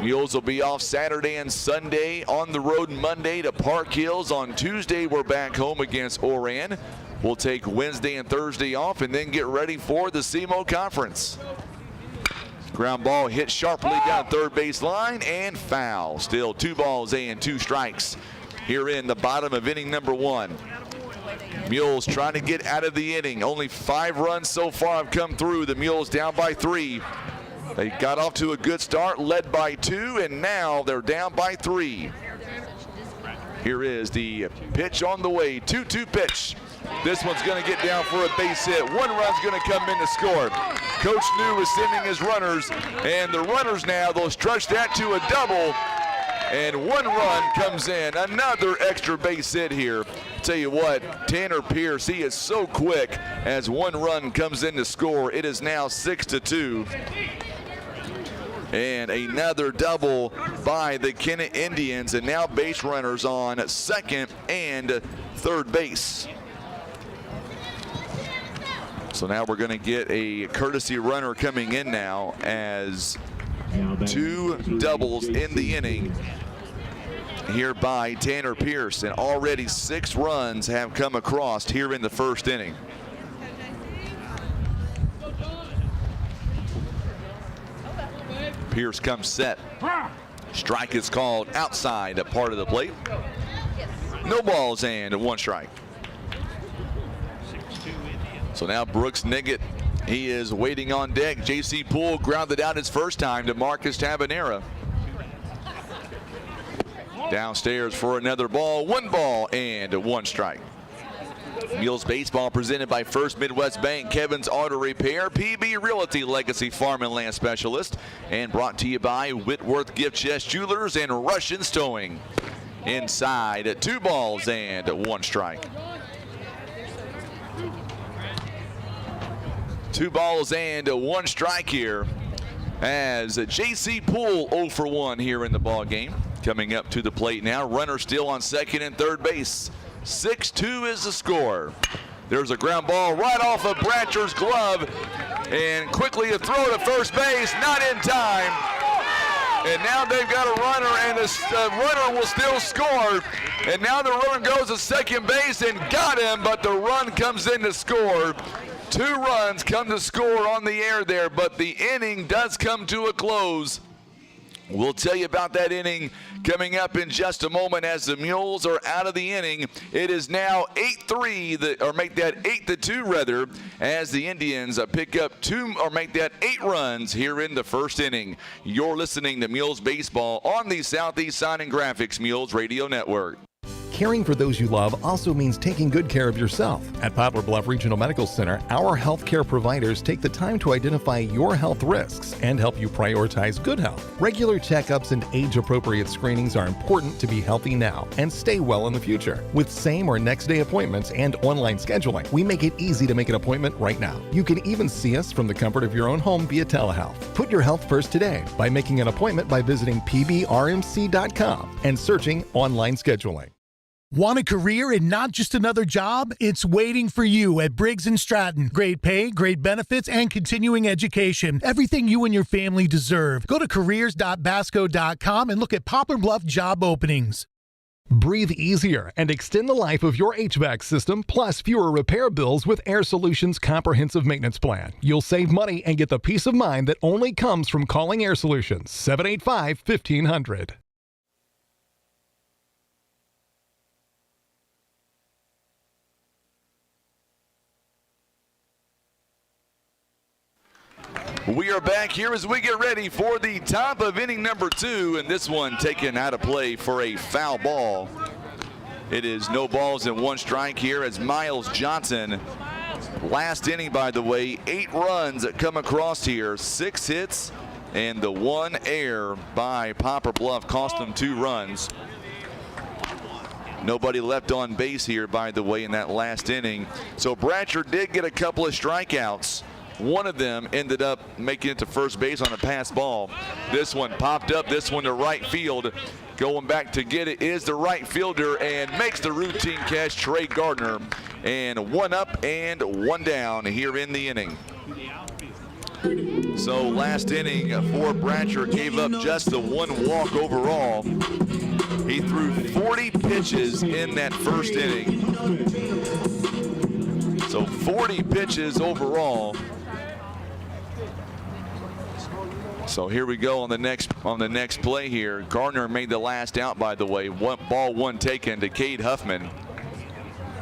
Mules will be off Saturday and Sunday. On the road Monday to Park Hills. On Tuesday we're back home against Oran. We'll take Wednesday and Thursday off and then get ready for the SEMO Conference. Ground ball hit sharply down third base line and foul. Still 2 balls and 2 strikes here in the bottom of inning number 1. Mules trying to get out of the inning. Only 5 runs so far have come through. The Mules down by 3. They got off to a good start, led by 2, and now they're down by 3. Here is the pitch on the way. 2-2 pitch. This one's going to get down for a base hit. 1 run's going to come in to score. Coach New is sending his runners, and the runners now, they'll stretch that to a double, and 1 run comes in. Another extra base hit here. Tell you what, Tanner Pierce, he is so quick as 1 run comes in to score. It is now 6-2. And another double by the Kennett Indians, and now base runners on second and third base. So now we're going to get a courtesy runner coming in now as 2 doubles in the inning here by Tanner Pierce, and already 6 runs have come across here in the first inning. Pierce comes set. Strike is called outside a part of the plate. No balls and 1 strike. So now Brooks Niggett, he is waiting on deck. J.C. Poole grounded out his first time to Marcus Tabanera. Downstairs for another ball, 1 ball and 1 strike. Mules baseball presented by First Midwest Bank, Kevin's Auto Repair, PB Realty, Legacy Farm and Land Specialist, and brought to you by Whitworth Gift Chest Jewelers and Russian Stowing. Inside, 2 balls and 1 strike. 2 balls and 1 strike here as J.C. Poole 0 for 1 here in the ball game. Coming up to the plate now, runner still on second and third base. 6-2 is the score. There's a ground ball right off of Bratcher's glove, and quickly a throw to first base, not in time. And now they've got a runner, and the runner will still score. And now the runner goes to second base and got him, but the run comes in to score. 2 runs come to score on the air there, but the inning does come to a close. We'll tell you about that inning coming up in just a moment as the Mules are out of the inning. It is now 8-3, or make that 8-2 rather, as the Indians pick up 2, or make that 8 runs here in the first inning. You're listening to Mules Baseball on the Southeast Sign and Graphics Mules Radio Network. Caring for those you love also means taking good care of yourself. At Poplar Bluff Regional Medical Center, our healthcare providers take the time to identify your health risks and help you prioritize good health. Regular checkups and age-appropriate screenings are important to be healthy now and stay well in the future. With same or next day appointments and online scheduling, we make it easy to make an appointment right now. You can even see us from the comfort of your own home via telehealth. Put your health first today by making an appointment by visiting pbrmc.com and searching online scheduling. Want a career and not just another job? It's waiting for you at Briggs & Stratton. Great pay, great benefits, and continuing education. Everything you and your family deserve. Go to careers.basco.com and look at Poplar Bluff job openings. Breathe easier and extend the life of your HVAC system, plus fewer repair bills with Air Solutions Comprehensive Maintenance Plan. You'll save money and get the peace of mind that only comes from calling Air Solutions. 785-1500. We are back here as we get ready for the top of inning number 2, and this one taken out of play for a foul ball. It is no balls and 1 strike here as Miles Johnson, last inning by the way, 8 runs that come across here, 6 hits, and the 1 error by Poplar Bluff cost them 2 runs. Nobody left on base here by the way in that last inning. So Bratcher did get a couple of strikeouts. One of them ended up making it to first base on a pass ball. This one popped up, this one to right field. Going back to get it is the right fielder and makes the routine catch, Trey Gardner. And 1 up and 1 down here in the inning. So last inning for Bratcher gave up just the 1 walk overall. He threw 40 pitches in that first inning. So 40 pitches overall. So here we go on the next play here. Gardner made the last out by the way. 1 ball, 1 taken to Cade Huffman.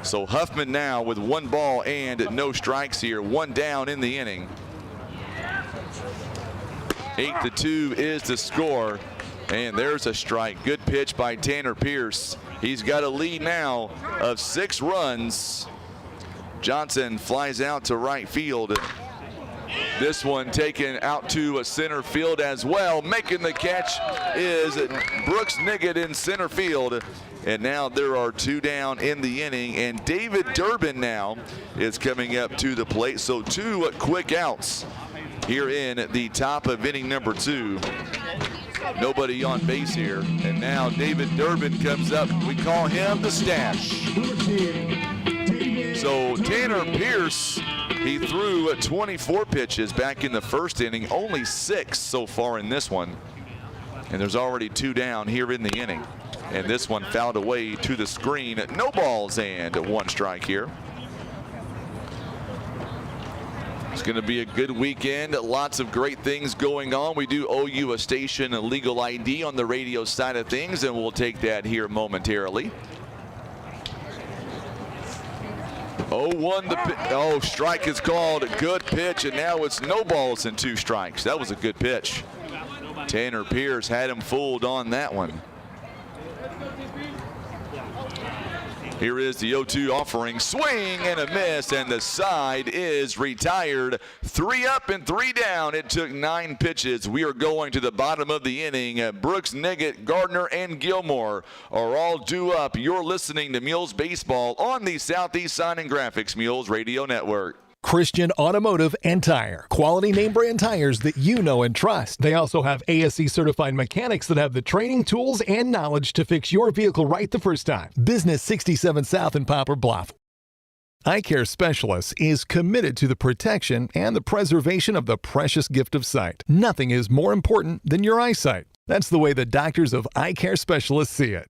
So Huffman now with 1 ball and no strikes here. 1 down in the inning. 8-2 is the score. And there's a strike. Good pitch by Tanner Pierce. He's got a lead now of 6 runs. Johnson flies out to right field. This one taken out to center field as well. Making the catch is Brooks Niggett in center field. And now there are 2 down in the inning. And David Durbin now is coming up to the plate. So 2 quick outs here in the top of inning number 2. Nobody on base here. And now David Durbin comes up. We call him the stash. So Tanner Pierce, he threw 24 pitches back in the first inning, only 6 so far in this one. And there's already 2 down here in the inning. And this one fouled away to the screen. No balls and 1 strike here. It's going to be a good weekend. Lots of great things going on. We do owe you a station legal ID on the radio side of things, and we'll take that here momentarily. 0-1, strike is called. Good pitch, and now it's no balls and 2 strikes. That was a good pitch. Tanner Pierce had him fooled on that one. Here is the 0-2 offering. Swing and a miss, and the side is retired. 3 up and 3 down. It took 9 pitches. We are going to the bottom of the inning. Brooks, Niggett, Gardner, and Gilmore are all due up. You're listening to Mules Baseball on the Southeast Sign and Graphics Mules Radio Network. Christian Automotive and Tire. Quality name brand tires that you know and trust. They also have ASE certified mechanics that have the training, tools, and knowledge to fix your vehicle right the first time. Business 67 South in Poplar Bluff. Eye Care Specialists is committed to the protection and the preservation of the precious gift of sight. Nothing is more important than your eyesight. That's the way the doctors of Eye Care Specialists see it.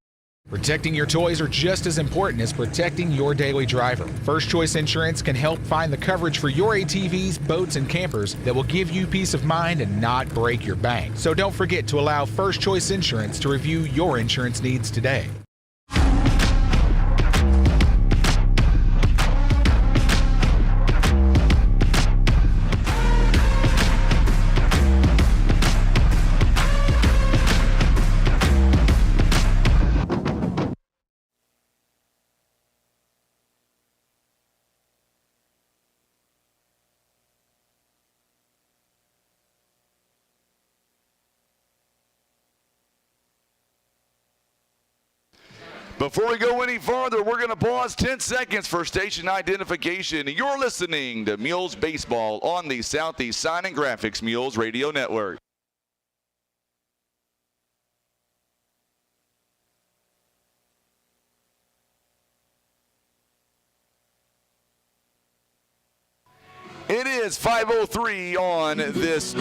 Protecting your toys are just as important as protecting your daily driver. First Choice Insurance can help find the coverage for your ATVs, boats, and campers that will give you peace of mind and not break your bank. So don't forget to allow First Choice Insurance to review your insurance needs today. Before we go any farther, we're going to pause 10 seconds for station identification. You're listening to Mules Baseball on the Southeast Sign and Graphics Mules Radio Network. It is 5:03 on this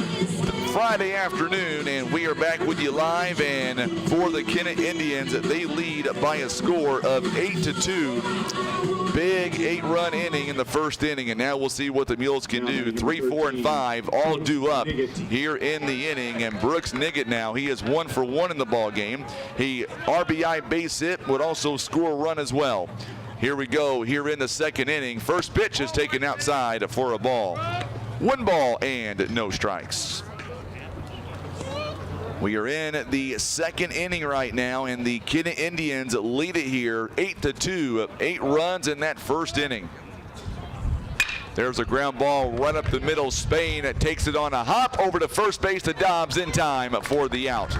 Friday afternoon, and we are back with you live. And for the Kennett Indians, they lead by a score of 8-2. Big 8-run inning in the first inning, and now we'll see what the Mules can do. 3, 4, and 5 all due up here in the inning. And Brooks Niggett now, he is 1 for 1 in the ball game. He RBI base hit, would also score a run as well. Here we go here in the second inning. First pitch is taken outside for a ball. 1 ball and no strikes. We are in the second inning right now, and the Kennett Indians lead it here 8-2. 8 runs in that first inning. There's a ground ball right up the middle. Spain takes it on a hop over to first base to Dobbs in time for the out.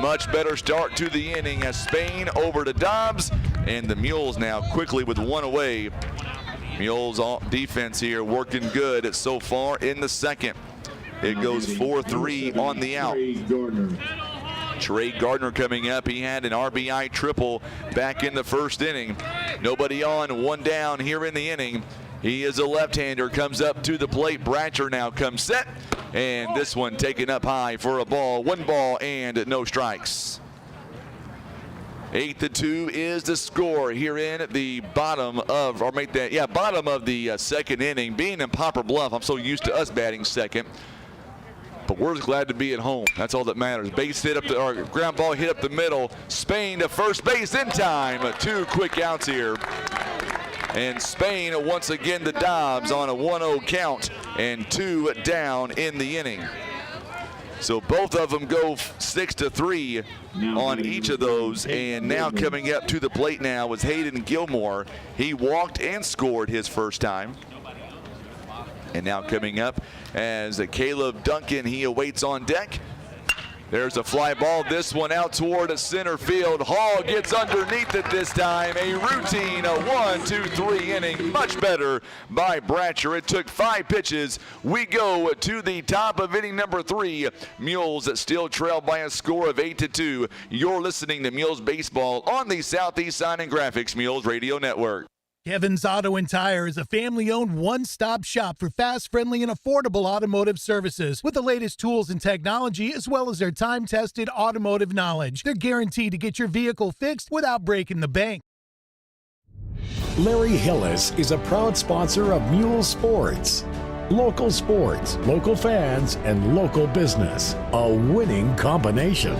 Much better start to the inning as Spain over to Dobbs, and the Mules now quickly with 1 away. Mules defense here working good so far in the second. It goes 4-3 on the out. Trey Gardner coming up. He had an RBI triple back in the first inning. Nobody on, 1 down here in the inning. He is a left-hander, comes up to the plate. Bratcher now comes set, and this one taken up high for a ball. 1 ball and no strikes. 8-2 is the score here in the bottom of, bottom of the second inning. Being in Poplar Bluff, I'm so used to us batting second, but we're just glad to be at home. That's all that matters. Base hit up or ground ball hit up the middle. Spain to first base in time. 2 quick outs here. And Spain once again to Dobbs on a 1-0 count, and 2 down in the inning. So both of them go 6-3 on each of those. And now coming up to the plate now is Hayden Gilmore. He walked and scored his first time. And now coming up as Caleb Duncan, he awaits on deck. There's a fly ball, this one out toward center field. Hall gets underneath it this time. A routine, a 1-2-3 inning, much better by Bratcher. It took 5 pitches. We go to the top of inning number 3. Mules still trail by a score of 8-2. You're listening to Mules Baseball on the Southeast Sign and Graphics Mules Radio Network. Kevin's Auto and Tire is a family-owned one-stop shop for fast, friendly, and affordable automotive services with the latest tools and technology, as well as their time-tested automotive knowledge. They're guaranteed to get your vehicle fixed without breaking the bank. Larry Hillis is a proud sponsor of Mule Sports. Local sports, local fans, and local business. A winning combination.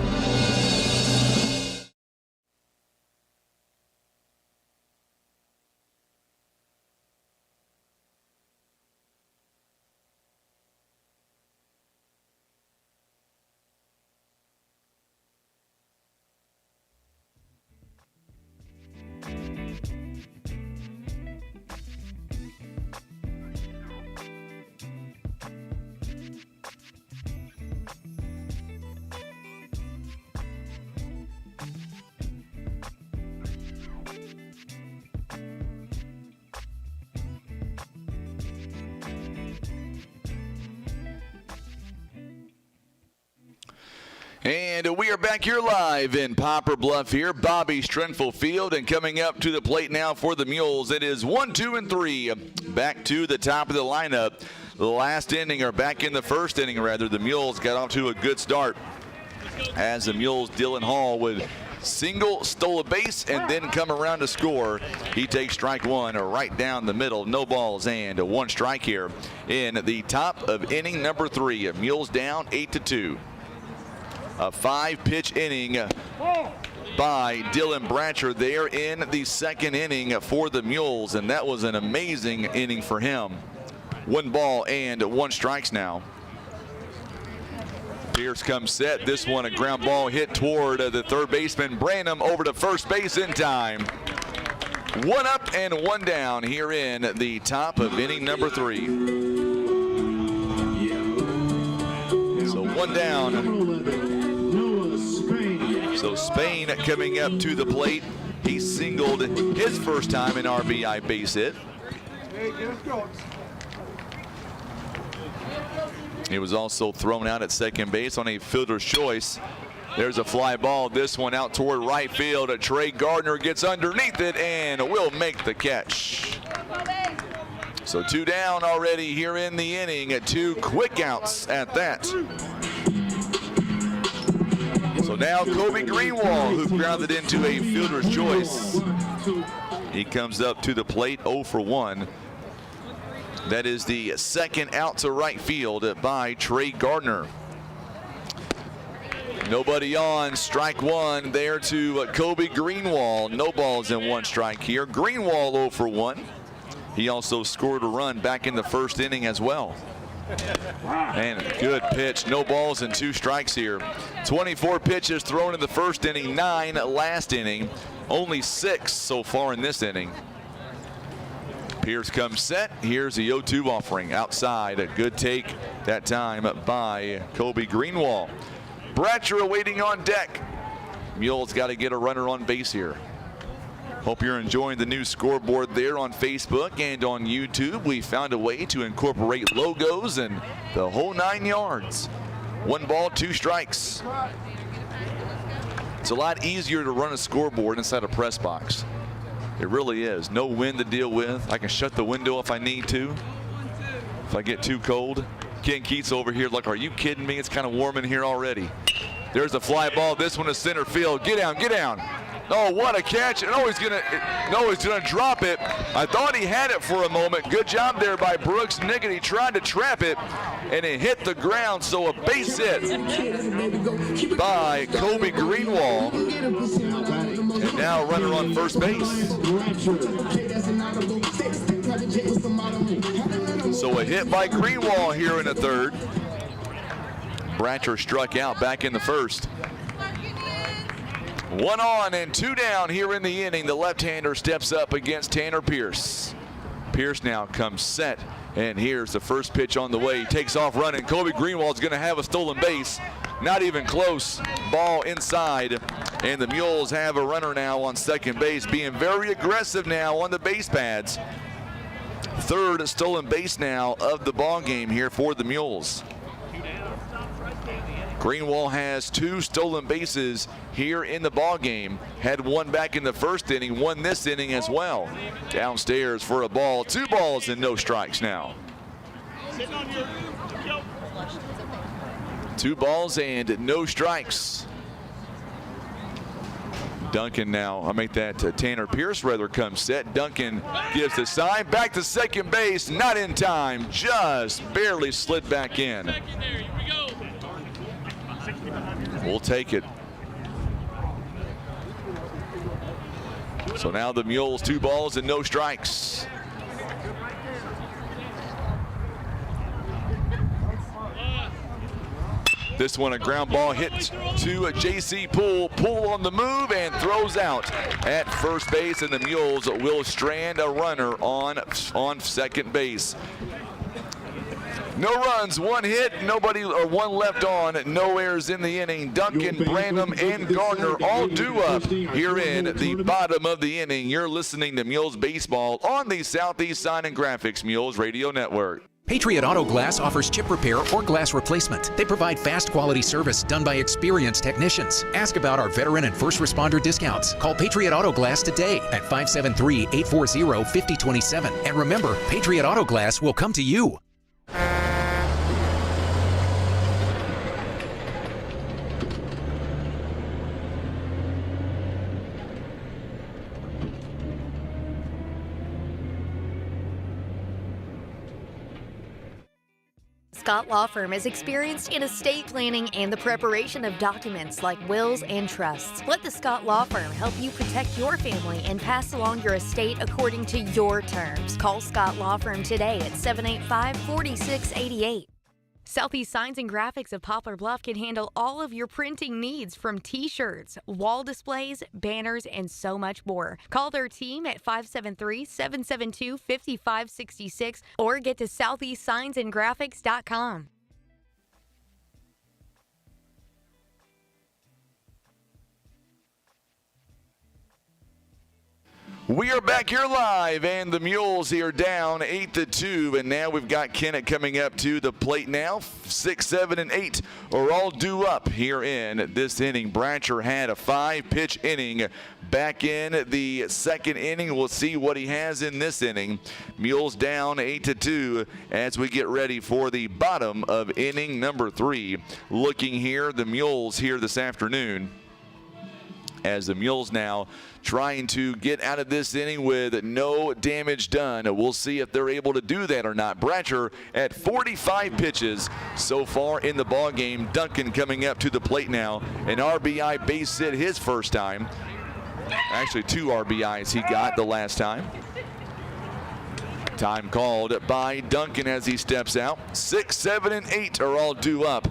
And we are back here live in Poplar Bluff here, Bobby Strenfel Field, and coming up to the plate now for the Mules, it is 1, 2, and 3. Back to the top of the lineup. The last inning, or back in the first inning rather, the Mules got off to a good start as the Mules, Dylan Hall would single, stole a base, and then come around to score. He takes strike one right down the middle. No balls and one strike here in the top of inning number 3. Mules down 8-2. A 5-pitch inning by Dylan Bratcher there in the second inning for the Mules, and that was an amazing inning for him. 1 ball and 1 strikes now. Pierce comes set. This one a ground ball hit toward the third baseman Branham over to first base in time. 1 up and 1 down here in the top of inning number 3. So 1 down. So Spain coming up to the plate. He singled his first time in RBI base hit. He was also thrown out at second base on a fielder's choice. There's a fly ball. This one out toward right field. Trey Gardner gets underneath it and will make the catch. So 2 down already here in the inning. 2 quick outs at that. So now Kobe Greenwald, who grounded into a fielder's choice. He comes up to the plate 0 for 1. That is the second out to right field by Trey Gardner. Nobody on. Strike 1 there to Kobe Greenwald. No balls and 1 strike here. Greenwald 0 for 1. He also scored a run back in the first inning as well. And a good pitch. No balls and 2 strikes here. 24 pitches thrown in the first inning, 9 last inning. Only 6 so far in this inning. Pierce comes set. Here's the 0-2 offering outside. A good take that time by Kobe Greenwald. Bratcher awaiting on deck. Mules got to get a runner on base here. Hope you're enjoying the new scoreboard there on Facebook and on YouTube. We found a way to incorporate logos and the whole 9 yards. 1 ball, 2 strikes. It's a lot easier to run a scoreboard inside a press box. It really is. No wind to deal with. I can shut the window if I need to. If I get too cold. Ken Keats over here like, are you kidding me? It's kind of warm in here already. There's a fly ball. This one is center field. Get down, get down. Oh, what a catch. And he's gonna drop it. I thought he had it for a moment. Good job there by Brooks Nickett. He tried to trap it, and it hit the ground. So a base hit by Kobe Greenwald. And now a runner on first base. So a hit by Greenwald here in the third. Bratcher struck out back in the first. 1 on and 2 down here in the inning. The left-hander steps up against Tanner Pierce. Pierce now comes set, and here's the first pitch on the way. He takes off running. Kobe Greenwald's going to have a stolen base. Not even close. Ball inside, and the Mules have a runner now on second base, being very aggressive now on the base pads. Third stolen base now of the ball game here for the Mules. Greenwald has 2 stolen bases here in the ball game. Had 1 back in the first inning, 1 this inning as well. Downstairs for a ball. 2 balls and no strikes now. 2 balls and no strikes. Duncan now, I make that Tanner Pierce rather comes set. Duncan gives the sign. Back to second base. Not in time. Just barely slid back in. We'll take it. So now the Mules 2 balls and no strikes. This one a ground ball hit to J.C. Poole. Poole on the move and throws out at first base, and the Mules will strand a runner on second base. No runs, 1 hit, nobody or 1 left on, no errors in the inning. Duncan, Branham, and Gardner all due up here in the bottom of the inning. You're listening to Mules Baseball on the Southeast Sign and Graphics Mules Radio Network. Patriot Auto Glass offers chip repair or glass replacement. They provide fast quality service done by experienced technicians. Ask about our veteran and first responder discounts. Call Patriot Auto Glass today at 573-840-5027. And remember, Patriot Auto Glass will come to you. Scott Law Firm is experienced in estate planning and the preparation of documents like wills and trusts. Let the Scott Law Firm help you protect your family and pass along your estate according to your terms. Call Scott Law Firm today at 785-4688. Southeast Signs and Graphics of Poplar Bluff can handle all of your printing needs, from t-shirts, wall displays, banners, and so much more. Call their team at 573-772-5566 or get to southeastsignsandgraphics.com. We are back here live, and the Mules here down 8-2, and now we've got Kennett coming up to the plate now. 6, 7, and 8 are all due up here in this inning. Brancher had a 5-pitch inning back in the second inning. We'll see what he has in this inning. Mules down 8-2 as we get ready for the bottom of inning number 3. Looking here, the Mules here this afternoon, as the Mules now trying to get out of this inning with no damage done. We'll see if they're able to do that or not. Brancher at 45 pitches so far in the ball game. Duncan coming up to the plate now. An RBI base hit his first time. Actually, 2 RBIs he got the last time. Time called by Duncan as he steps out. 6, 7, and 8 are all due up.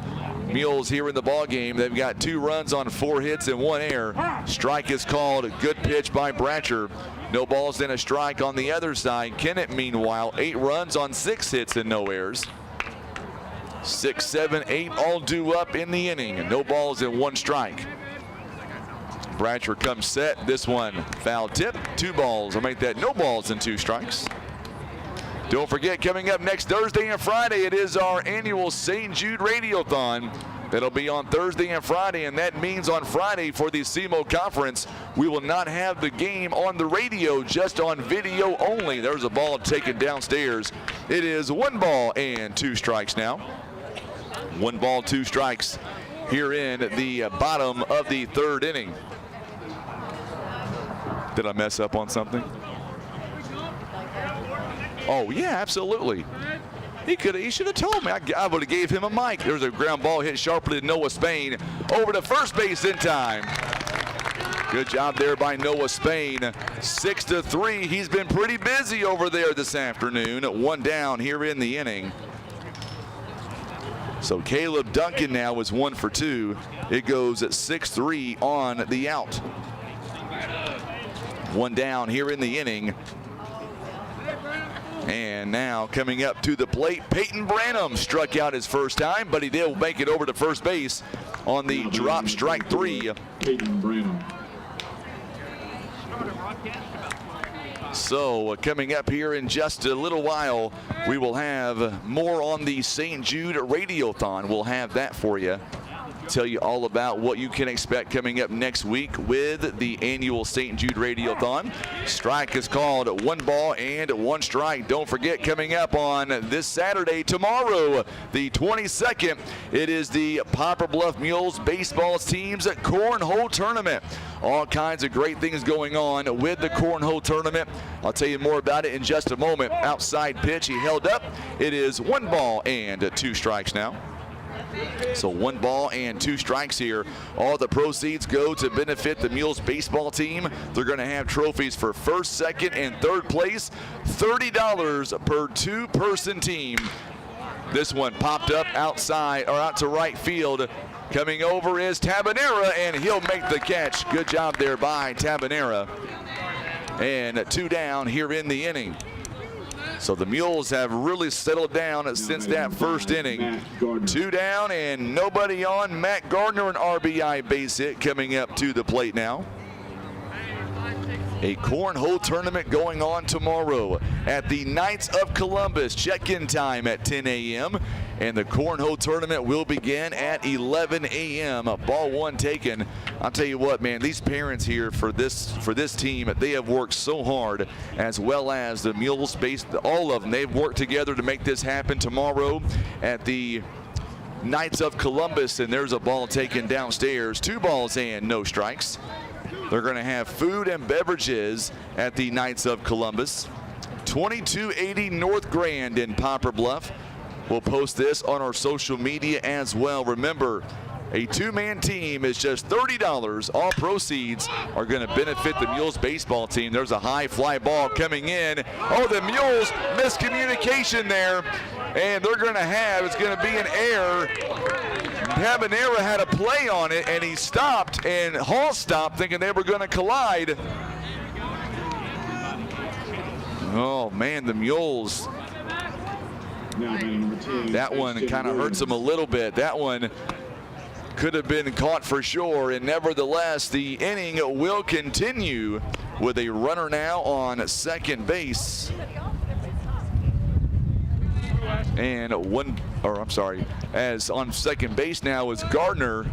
Mules here in the ball game. They've got 2 runs on 4 hits and 1 error. Strike is called. A good pitch by Brancher. No balls and a strike on the other side. Kennett, meanwhile, 8 runs on 6 hits and no errors. 6, 7, 8 all due up in the inning. No balls and 1 strike. Brancher comes set. This one foul tip. 2 balls. I'll make that no balls and 2 strikes. Don't forget, coming up next Thursday and Friday, it is our annual St. Jude Radiothon. That'll be on Thursday and Friday, and that means on Friday for the SEMO Conference, we will not have the game on the radio, just on video only. There's a ball taken downstairs. It is 1 ball and 2 strikes now. 1 ball, 2 strikes here in the bottom of the 3rd inning. Did I mess up on something? Oh, yeah, absolutely. He should have told me. I would have gave him a mic. There's a ground ball hit sharply to Noah Spain over to first base in time. Good job there by Noah Spain. 6-3. He's been pretty busy over there this afternoon. 1 down here in the inning. So Caleb Duncan now is 1 for 2. It goes at 6-3 on the out. 1 down here in the inning. And now coming up to the plate, Peyton Branham struck out his first time, but he did make it over to first base on the drop strike 3. Peyton Branham. So coming up here in just a little while, we will have more on the St. Jude Radiothon. We'll have that for you. Tell you all about what you can expect coming up next week with the annual St. Jude Radiothon. Strike is called. 1 ball and 1 strike. Don't forget, coming up on this Saturday, tomorrow, the 22nd, it is the Poplar Bluff Mules baseball team's cornhole tournament. All kinds of great things going on with the cornhole tournament. I'll tell you more about it in just a moment. Outside pitch, he held up. It is 1 ball and 2 strikes now. So 1 ball and 2 strikes here. All the proceeds go to benefit the Mules baseball team. They're going to have trophies for 1st, 2nd, and 3rd place. $30 per 2-person team. This one popped up outside, or out to right field. Coming over is Tabanera, and he'll make the catch. Good job there by Tabanera. And 2 down here in the inning. So the Mules have really settled down since that first inning. 2 down and nobody on. Matt Gardner, an RBI base hit, coming up to the plate now. a cornhole tournament going on tomorrow at the Knights of Columbus. Check-in time at 10 a.m. and the cornhole tournament will begin at 11 a.m. Ball one taken. I'll tell you what, man, these parents here for this team, they have worked so hard, as well as the Mules base, all of them. They've worked together to make this happen tomorrow at the Knights of Columbus, and there's a ball taken downstairs. 2 balls and no strikes. They're going to have food and beverages at the Knights of Columbus. 2280 North Grand in Poplar Bluff. We'll post this on our social media as well. Remember, a 2-man team is just $30. All proceeds are going to benefit the Mules baseball team. There's a high fly ball coming in. Oh, the Mules miscommunication there. And they're going to have, it's going to be an error. Habanera had a play on it, and he stopped, and Hall stopped thinking they were going to collide. Oh, man, the Mules. That one kind of hurts them a little bit. That one could have been caught for sure, and nevertheless, the inning will continue with a runner now on second base. And as on second base now is Gardner.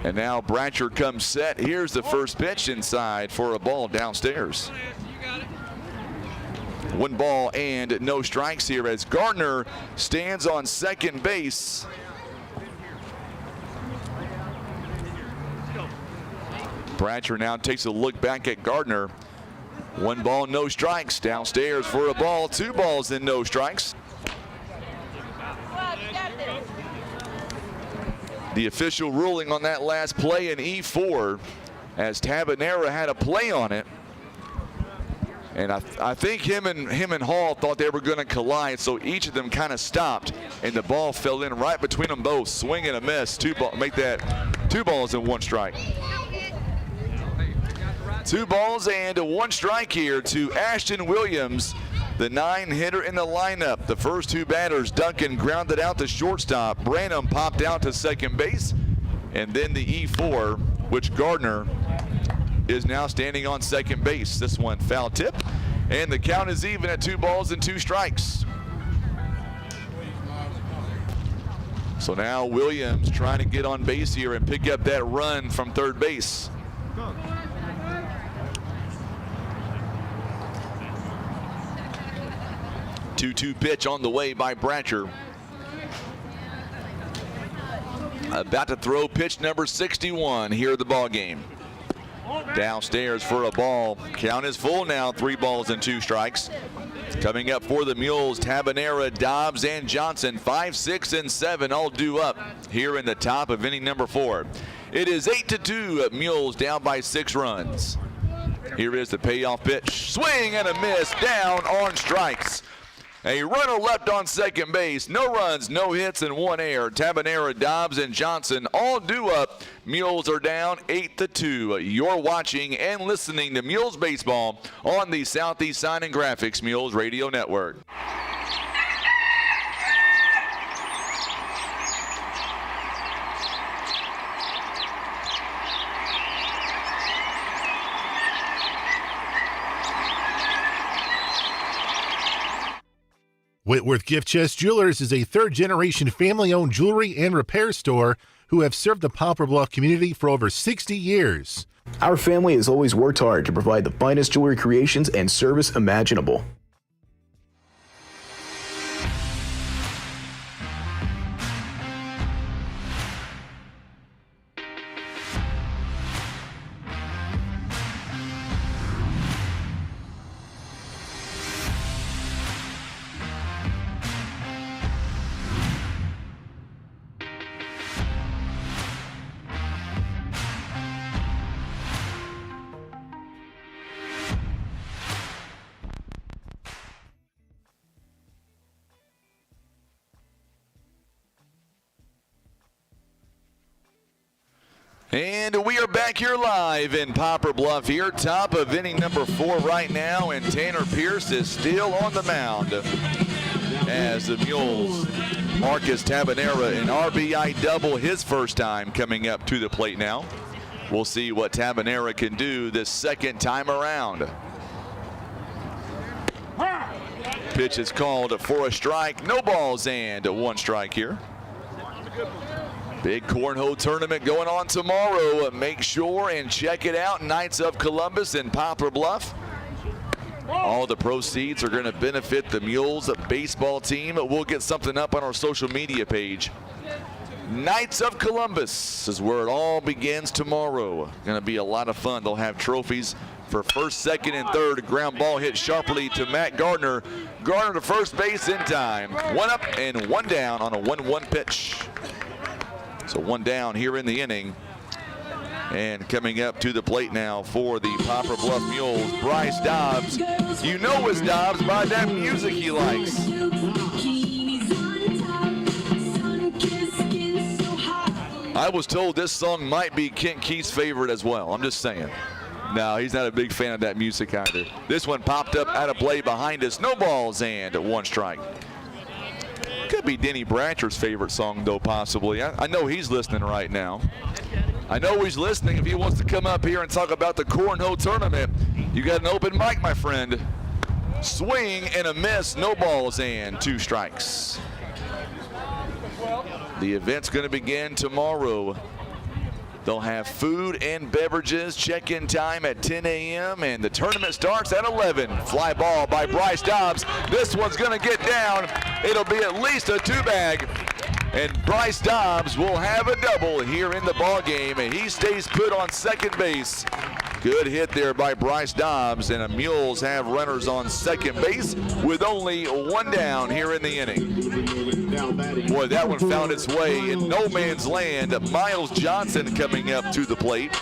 And now Bratcher comes set. Here's the first pitch inside for a ball downstairs. 1 ball and no strikes here as Gardner stands on second base. Bratcher now takes a look back at Gardner. 1 ball, no strikes. Downstairs for a ball. 2 balls and no strikes. The official ruling on that last play in E4, as Tabanera had a play on it. And I think him and Hall thought they were going to collide, so each of them kind of stopped, and the ball fell in right between them both. Swing and a miss. 2 balls and 1 strike. 2 balls and 1 strike here to Ashton Williams, the 9-hitter in the lineup. The first 2 batters, Duncan grounded out to shortstop. Branham popped out to second base. And then the E4, which Gardner is now standing on second base. This one foul tip, and the count is even at 2 balls and 2 strikes. So now Williams trying to get on base here and pick up that run from third base. Two pitch on the way by Bratcher. About to throw pitch number 61 here at the ball game. Downstairs for a ball. Count is full now. 3 balls and 2 strikes. Coming up for the Mules, Tabanera, Dobbs, and Johnson. 5, 6, and 7 all due up here in the top of inning number 4. It is 8-2. Mules down by 6 runs. Here is the payoff pitch. Swing and a miss. Down on strikes. A runner left on second base. No runs, no hits, and 1 error. Tabanera, Dobbs, and Johnson all due up. Mules are down 8-2. You're watching and listening to Mules Baseball on the Southeast Sign and Graphics Mules Radio Network. Whitworth Gift Chest Jewelers is a third-generation family-owned jewelry and repair store who have served the Poplar Bluff community for over 60 years. Our family has always worked hard to provide the finest jewelry creations and service imaginable. And we are back here live in Poplar Bluff here, top of inning number 4 right now, and Tanner Pierce is still on the mound as the Mules. Marcus Tabanera, an RBI double, his first time coming up to the plate now. We'll see what Tabanera can do this second time around. Pitch is called for a strike. No balls and 1 strike here. Big cornhole tournament going on tomorrow. Make sure and check it out. Knights of Columbus and Poplar Bluff. All the proceeds are going to benefit the Mules baseball team. We'll get something up on our social media page. Knights of Columbus is where it all begins tomorrow. Going to be a lot of fun. They'll have trophies for first, second, and third. Ground ball hit sharply to Matt Gardner. Gardner to first base in time. 1 up and 1 down on a 1-1 pitch. So 1 down here in the inning. And coming up to the plate now for the Poplar Bluff Mules, Bryce Dobbs. You know it's Dobbs by that music he likes. I was told this song might be Kent Keith's favorite as well. I'm just saying. No, he's not a big fan of that music either. This one popped up out of play behind us. No balls and 1 strike. Could be Denny Bratcher's favorite song, though, possibly. I know he's listening right now. I know he's listening. If he wants to come up here and talk about the cornhole tournament, you got an open mic, my friend. Swing and a miss. No balls and 2 strikes. The event's going to begin tomorrow. They'll have food and beverages. Check-in time at 10 a.m. and the tournament starts at 11. Fly ball by Bryce Dobbs. This one's going to get down. It'll be at least a 2-bag. And Bryce Dobbs will have a double here in the ball game, and he stays put on second base. Good hit there by Bryce Dobbs, and the Mules have runners on second base with only 1 down here in the inning. Boy, that one found its way in no man's land. Miles Johnson coming up to the plate.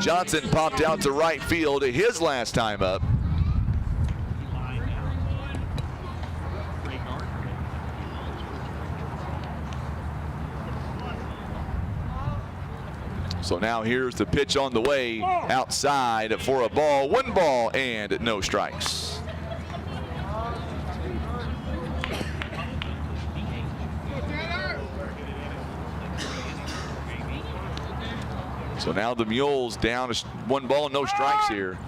Johnson popped out to right field his last time up. So now here's the pitch on the way outside for a ball. 1 ball and no strikes. So now the Mules down 1 ball, no strikes here.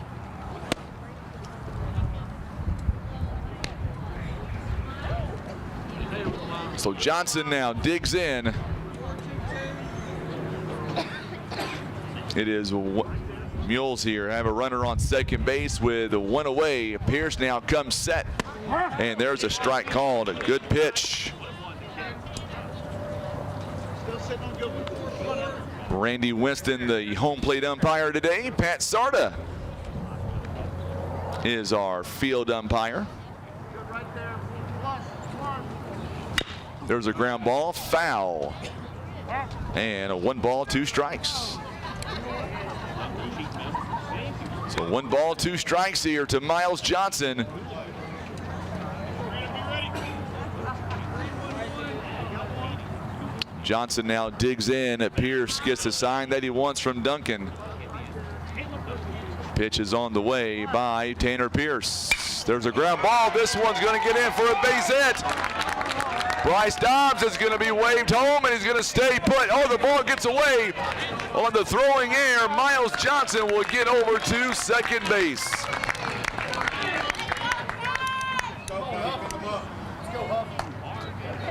So Johnson now digs in. It is Mules here have a runner on second base with 1 away. Pierce now comes set, and there's a strike called. A good pitch. Randy Winston, the home plate umpire today. Pat Sarda is our field umpire. There's a ground ball, foul, and a 1 ball, 2 strikes. So 1 ball, 2 strikes here to Miles Johnson. Johnson now digs in. Pierce gets the sign that he wants from Duncan. Pitch is on the way by Tanner Pierce. There's a ground ball. This one's going to get in for a base hit. Bryce Dobbs is going to be waved home, and he's going to stay put. Oh, the ball gets away on the throwing air. Miles Johnson will get over to second base.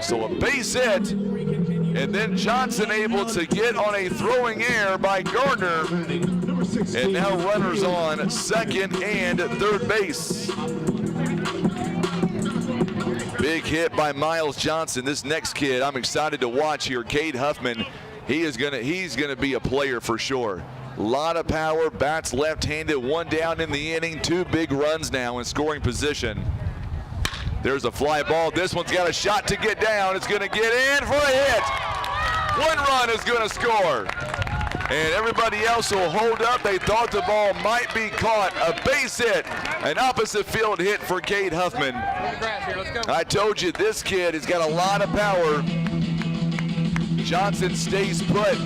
So a base hit, and then Johnson able to get on a throwing air by Gardner. And now runners on second and third base. Big hit by Miles Johnson. This next kid I'm excited to watch here, Cade Huffman. He's gonna be a player for sure. A lot of power, bats left-handed, 1 down in the inning, 2 big runs now in scoring position. There's a fly ball. This one's got a shot to get down. It's gonna get in for a hit. 1 run is gonna score. And everybody else will hold up. They thought the ball might be caught. A base hit, an opposite field hit for Cade Huffman. I told you this kid has got a lot of power. Johnson stays put.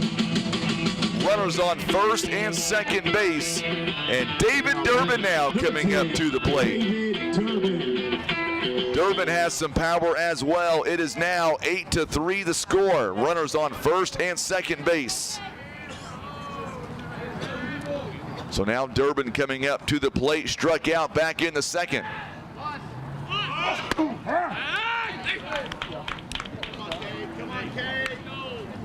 Runners on first and second base. And David Durbin now coming up to the plate. Durbin has some power as well. It is now 8-3 the score. Runners on first and second base. So now Durbin coming up to the plate, struck out back in the second.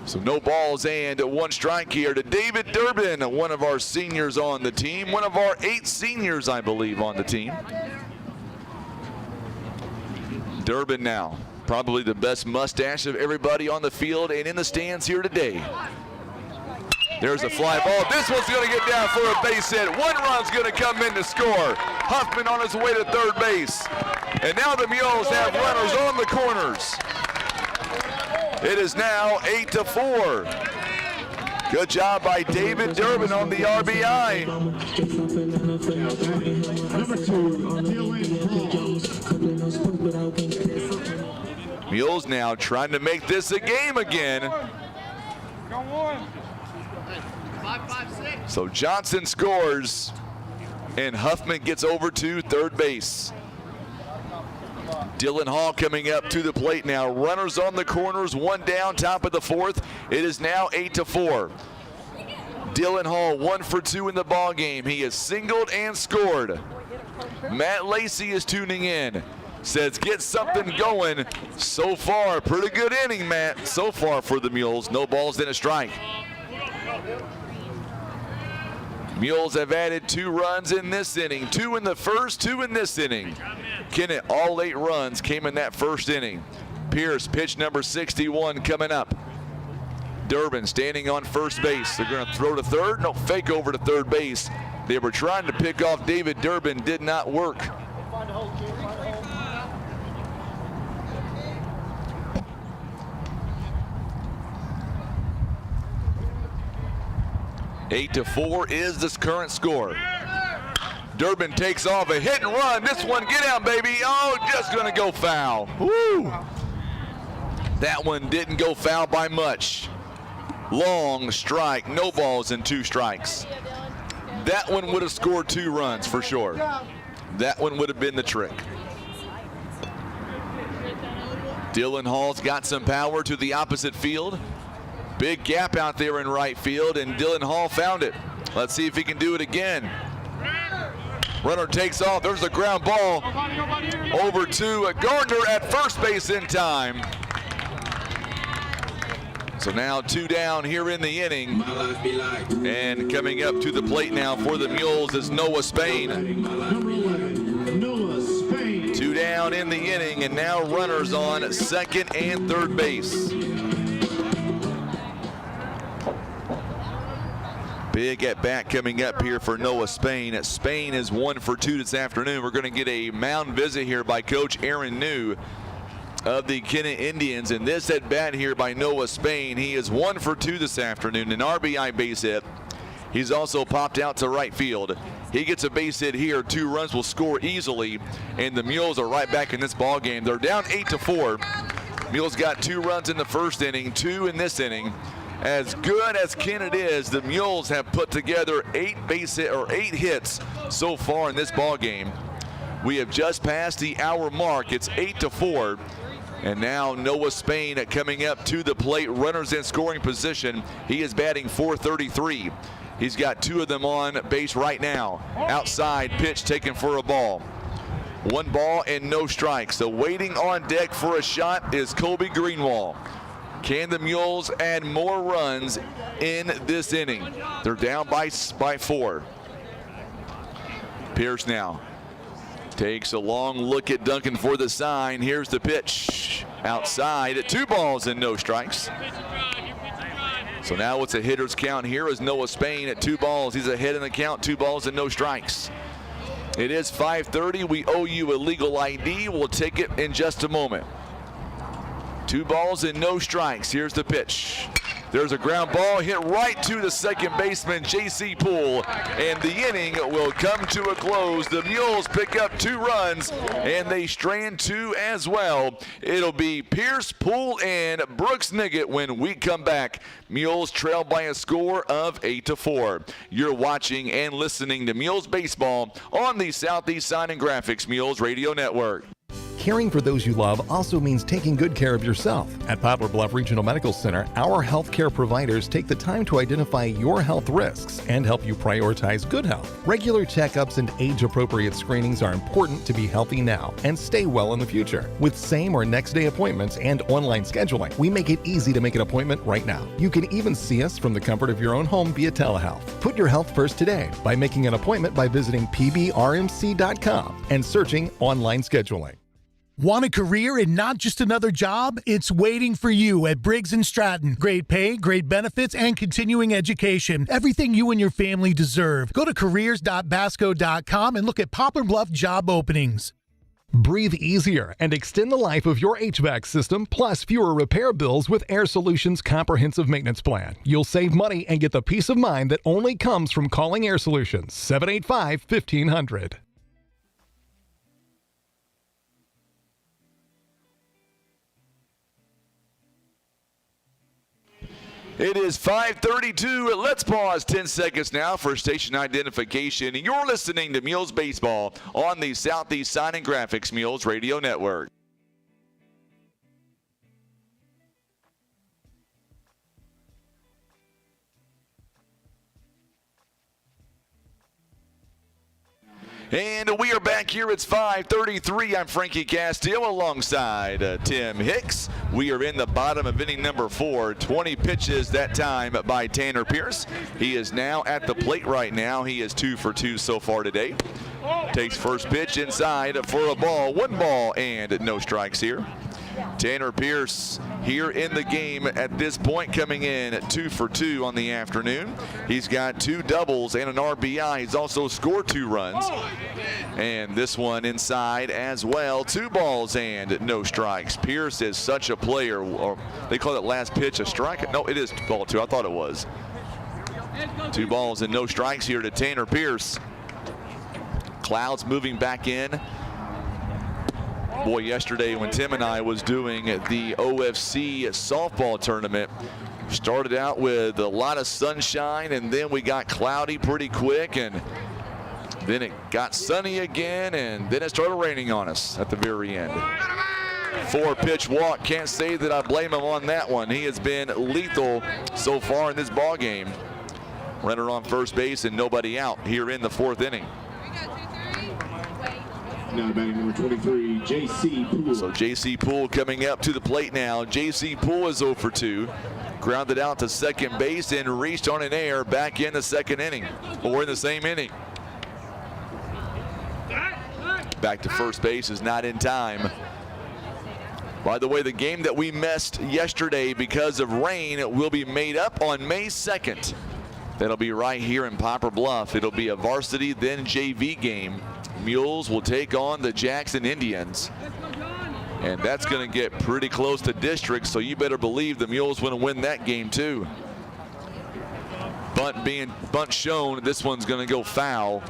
So no balls and 1 strike here to David Durbin, one of our seniors on the team, one of our 8 seniors, I believe, on the team. Durbin now, probably the best mustache of everybody on the field and in the stands here today. There's a fly ball. This one's going to get down for a base hit. 1 run's going to come in to score. Huffman on his way to third base. And now the Mules have runners on the corners. It is now 8-4. Good job by David Durbin on the RBI. Mules now trying to make this a game again. So Johnson scores, and Huffman gets over to third base. Dylan Hall coming up to the plate now. Runners on the corners, 1 down, top of the 4th. It is now 8-4. Dylan Hall 1 for 2 in the ball game. He has singled and scored. Matt Lacey is tuning in. Says get something going. So far, pretty good inning, Matt. So far for the Mules. No balls and a strike. Mules have added 2 runs in this inning. 2 in the first, 2 in this inning. Kennett, all 8 runs came in that first inning. Pierce, pitch number 61 coming up. Durbin standing on first base. They're going to throw to third. No, fake over to third base. They were trying to pick off David Durbin. Did not work. 8-4 is this current score. Durbin takes off a hit and run. This one, get out, baby. Oh, just going to go foul. Woo! That one didn't go foul by much. Long strike, no balls and 2 strikes. That one would have scored 2 runs for sure. That one would have been the trick. Dylan Hall's got some power to the opposite field. Big gap out there in right field, and Dylan Hall found it. Let's see if he can do it again. Runner takes off. There's a ground ball over to Gardner at first base in time. So now 2 down here in the inning. And coming up to the plate now for the Mules is Noah Spain. 2 down in the inning, and now runners on second and third base. Big at bat coming up here for Noah Spain. Spain is 1 for 2 this afternoon. We're going to get a mound visit here by Coach Aaron New of the Kennett Indians. And this at bat here by Noah Spain. He is 1 for 2 this afternoon, an RBI base hit. He's also popped out to right field. He gets a base hit here. 2 runs will score easily, and the Mules are right back in this ball game. They're down 8-4. Mules got 2 runs in the first inning, 2 in this inning. As good as Kennett is, the Mules have put together 8 hits so far in this ball game. We have just passed the hour mark. It's 8-4. And now Noah Spain coming up to the plate, runners in scoring position. He is batting .433. He's got 2 of them on base right now. Outside pitch taken for a ball. 1 ball and no strikes. So waiting on deck for a shot is Colby Greenwald. Can the Mules add more runs in this inning? They're down by 4. Pierce now takes a long look at Duncan for the sign. Here's the pitch. Outside at 2 balls and no strikes. So now it's a hitter's count here as Noah Spain at 2 balls. He's ahead in the count, 2 balls and no strikes. It is 5:30. We owe you a legal ID. We'll take it in just a moment. 2 balls and no strikes. Here's the pitch. There's a ground ball hit right to the second baseman, J.C. Poole, and the inning will come to a close. The Mules pick up 2 runs, and they strand 2 as well. It'll be Pierce, Poole, and Brooks Niggett when we come back. Mules trail by a score of 8-4. You're watching and listening to Mules Baseball on the Southeast Sign and Graphics Mules Radio Network. Caring for those you love also means taking good care of yourself. At Poplar Bluff Regional Medical Center, our healthcare providers take the time to identify your health risks and help you prioritize good health. Regular checkups and age-appropriate screenings are important to be healthy now and stay well in the future. With same or next day appointments and online scheduling, we make it easy to make an appointment right now. You can even see us from the comfort of your own home via telehealth. Put your health first today by making an appointment by visiting pbrmc.com and searching online scheduling. Want a career and not just another job? It's waiting for you at Briggs & Stratton. Great pay, great benefits, and continuing education. Everything you and your family deserve. Go to careers.basco.com and look at Poplar Bluff job openings. Breathe easier and extend the life of your HVAC system, plus fewer repair bills with Air Solutions Comprehensive Maintenance Plan. You'll save money and get the peace of mind that only comes from calling Air Solutions. 785-1500. It is 5:32. Let's pause 10 seconds now for station identification. You're listening to Mules Baseball on the Southeast Sign and Graphics Mules Radio Network. And we are back here. It's 5:33. I'm Frankie Castile alongside Tim Hicks. We are in the bottom of inning number 4. 20 pitches that time by Tanner Pierce. He is now at the plate right now. He is 2 for 2 so far today. Takes first pitch inside for a ball. 1 ball and no strikes here. Tanner Pierce here in the game at this point, coming in at 2 for 2 on the afternoon. He's got 2 doubles and an RBI. He's also scored 2 runs. And this one inside as well. 2 balls and no strikes. Pierce is such a player. Or they call it last pitch a strike. No, it is ball 2. I thought it was. 2 balls and no strikes here to Tanner Pierce. Clouds moving back in. Boy, yesterday when Tim and I was doing the OFC softball tournament, started out with a lot of sunshine, and then we got cloudy pretty quick, and then it got sunny again, and then it started raining on us at the very end. 4-pitch walk. Can't say that I blame him on that one. He has been lethal so far in this ball game. Runner on first base and nobody out here in the 4th inning. Now batting number 23, J.C. Poole. So J.C. Poole coming up to the plate now. J.C. Poole is 0 for 2. Grounded out to second base and reached on an air back in the 2nd inning, or in the same inning. Back to first base is not in time. By the way, the game that we missed yesterday because of rain will be made up on May 2nd. That'll be right here in Poplar Bluff. It'll be a varsity then JV game. Mules will take on the Jackson Indians. And that's going to get pretty close to district, so you better believe the Mules want to win that game too. Bunt shown, this one's going to go foul.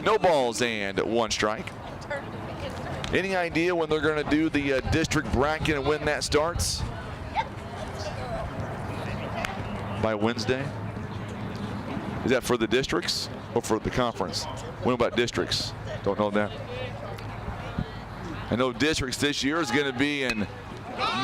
No balls and 1 strike. Any idea when they're going to do the district bracket and when that starts? By Wednesday? Is that for the districts or for the conference? What about districts? Don't know that. I know districts this year is going to be in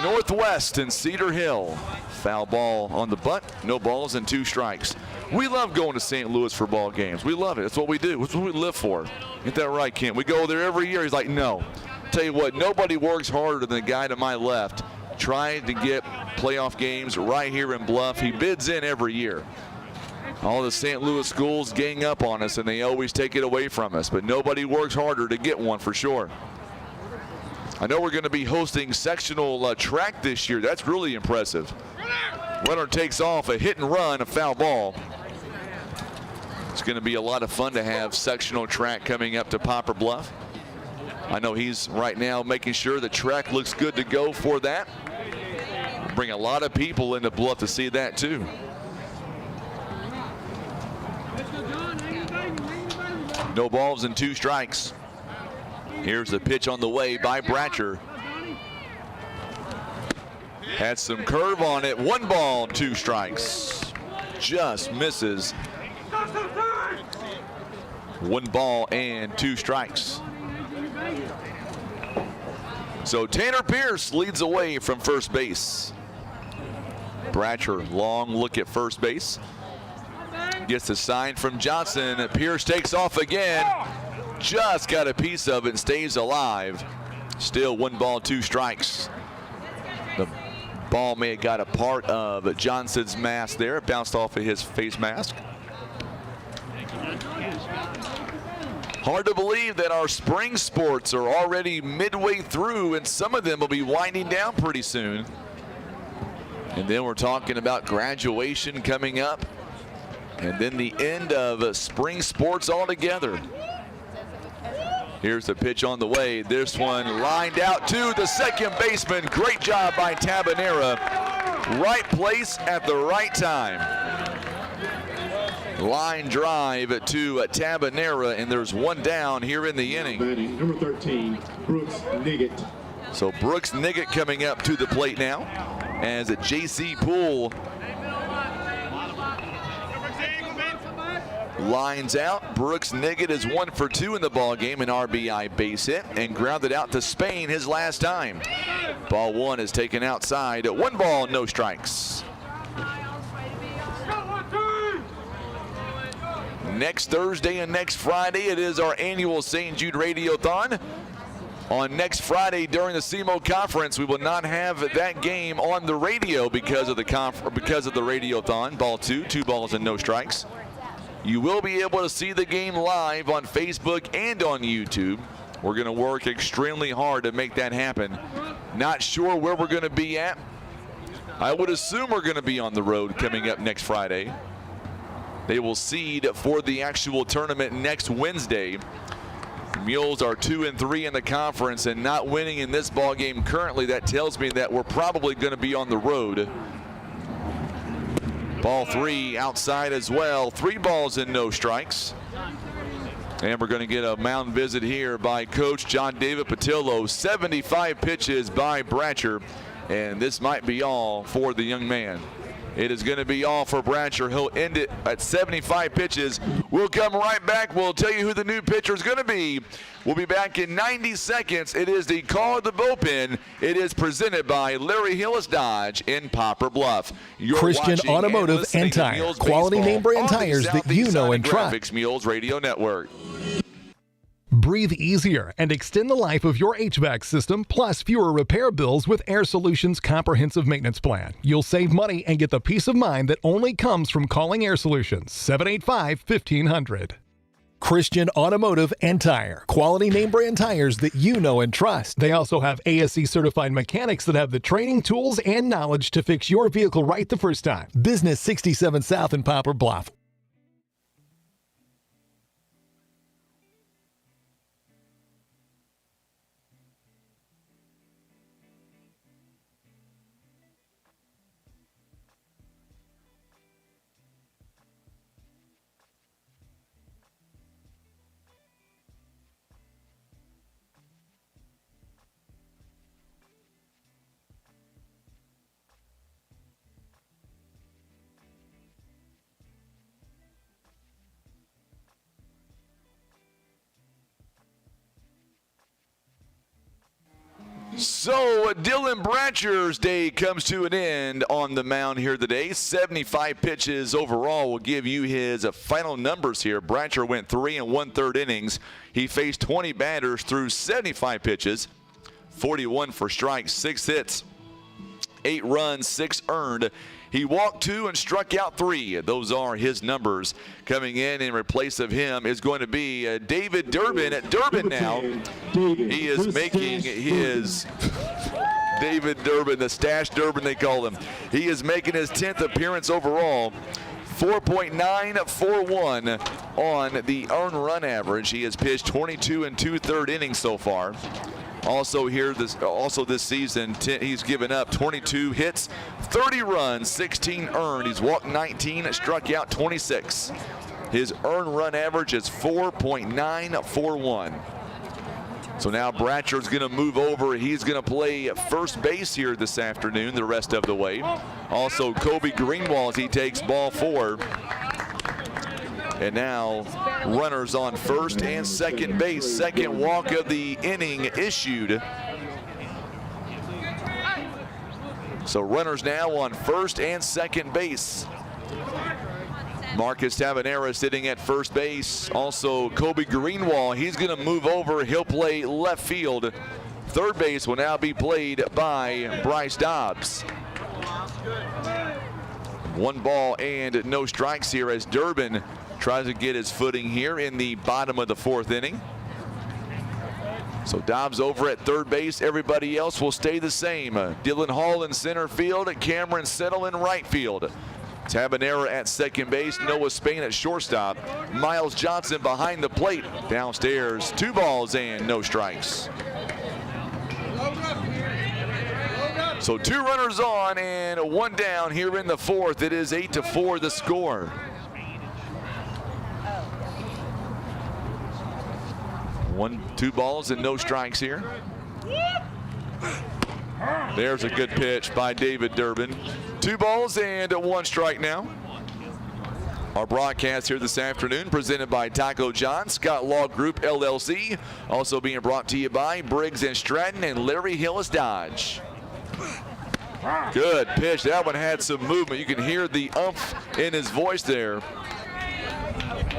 Northwest and Cedar Hill. Foul ball on the butt, no balls and 2 strikes. We love going to St. Louis for ball games. We love it. That's what we do. That's what we live for. Get that right, Kent. We go there every year. He's like, no. Tell you what, nobody works harder than the guy to my left trying to get playoff games right here in Bluff. He bids in every year. All the St. Louis schools gang up on us, and they always take it away from us. But nobody works harder to get one for sure. I know we're going to be hosting sectional track this year. That's really impressive. Runner takes off, a hit and run, a foul ball. It's going to be a lot of fun to have sectional track coming up to Poplar Bluff. I know he's right now making sure the track looks good to go for that. We'll bring a lot of people into Bluff to see that too. No balls and 2 strikes. Here's the pitch on the way by Bratcher. Had some curve on it. 1 ball, 2 strikes. Just misses. 1 ball and 2 strikes. So Tanner Pierce leads away from first base. Bratcher, long look at first base. Gets a sign from Johnson. Pierce takes off again. Just got a piece of it and stays alive. Still 1 ball, 2 strikes. The ball may have got a part of Johnson's mask there. It bounced off of his face mask. Hard to believe that our spring sports are already midway through, and some of them will be winding down pretty soon. And then we're talking about graduation coming up, and then the end of spring sports altogether. Here's the pitch on the way. This one lined out to the second baseman. Great job by Tabanera. Right place at the right time. Line drive to Tabanera, and there's 1 down here in the inning. Batting number 13, Brooks Niggett. So Brooks Niggett coming up to the plate now as J.C. Poole lines out. Brooks Niggett is 1 for 2 in the ball game, an RBI base hit, and grounded out to Spain his last time. Ball 1 is taken outside. 1 ball, no strikes. Next Thursday and next Friday, it is our annual St. Jude Radiothon. On next Friday during the SEMO Conference, we will not have that game on the radio because of the Radiothon. Ball 2, 2 balls and no strikes. You will be able to see the game live on Facebook and on YouTube. We're going to work extremely hard to make that happen. Not sure where we're going to be at. I would assume we're going to be on the road coming up next Friday. They will seed for the actual tournament next Wednesday. Mules are 2-3 in the conference, and not winning in this ball game currently, that tells me that we're probably going to be on the road. Ball 3 outside as well. 3 balls and no strikes. And we're going to get a mound visit here by Coach John David Patillo. 75 pitches by Bratcher, and this might be all for the young man. It is going to be all for Bratcher. He'll end it at 75 pitches. We'll come right back. We'll tell you who the new pitcher is going to be. We'll be back in 90 seconds. It is the call of the bullpen. It is presented by Larry Hillis Dodge in Poplar Bluff. You're Christian Automotive and Tire. Quality name brand tires that you know and trust. Mules Radio Network. Breathe easier and extend the life of your HVAC system, plus fewer repair bills with Air Solutions Comprehensive Maintenance Plan. You'll save money and get the peace of mind that only comes from calling Air Solutions. 785-1500. Christian Automotive and Tire. Quality name brand tires that you know and trust. They also have ASE certified mechanics that have the training, tools, and knowledge to fix your vehicle right the first time. Business 67 South in Poplar Bluff. So Dylan Bratcher's day comes to an end on the mound here today. 75 pitches overall will give you his final numbers here. Bratcher went 3 1/3 innings. He faced 20 batters through 75 pitches, 41 for strikes, 6 hits, 8 runs, 6 earned. He walked 2 and struck out 3. Those are his numbers. Coming in replace of him is going to be David Durbin. At Durbin now, he is making his David Durbin, the stash Durbin they call him. He is making his 10th appearance overall. 4.941 on the earned run average. He has pitched 22 2/3 innings so far. Also this season, he's given up 22 hits, 30 runs, 16 earned. He's walked 19, struck out 26. His earned run average is 4.941. So now Bratcher's going to move over. He's going to play first base here this afternoon the rest of the way. Also Kobe Greenwald, he takes ball 4. And now runners on first and second base. Second walk of the inning issued So runners now on first and second base. Marcus Tabanera sitting at first base. Also Kobe Greenwald, he's going to move over. He'll play left field. Third base will now be played by Bryce Dobbs. 1 ball and no strikes here as Durbin tries to get his footing here in the bottom of the 4th inning. So Dobbs over at third base. Everybody else will stay the same. Dylan Hall in center field. Cameron Settle in right field. Tabanera at second base. Noah Spain at shortstop. Miles Johnson behind the plate. Downstairs, 2 balls and no strikes. So 2 runners on and 1 down here in the 4th. It is 8-4 the score. Two balls and no strikes here. There's a good pitch by David Durbin. 2 balls and 1 strike now. Our broadcast here this afternoon presented by Taco John, Scott Law Group LLC. Also being brought to you by Briggs & Stratton and Larry Hillis Dodge. Good pitch. That one had some movement. You can hear the umph in his voice there.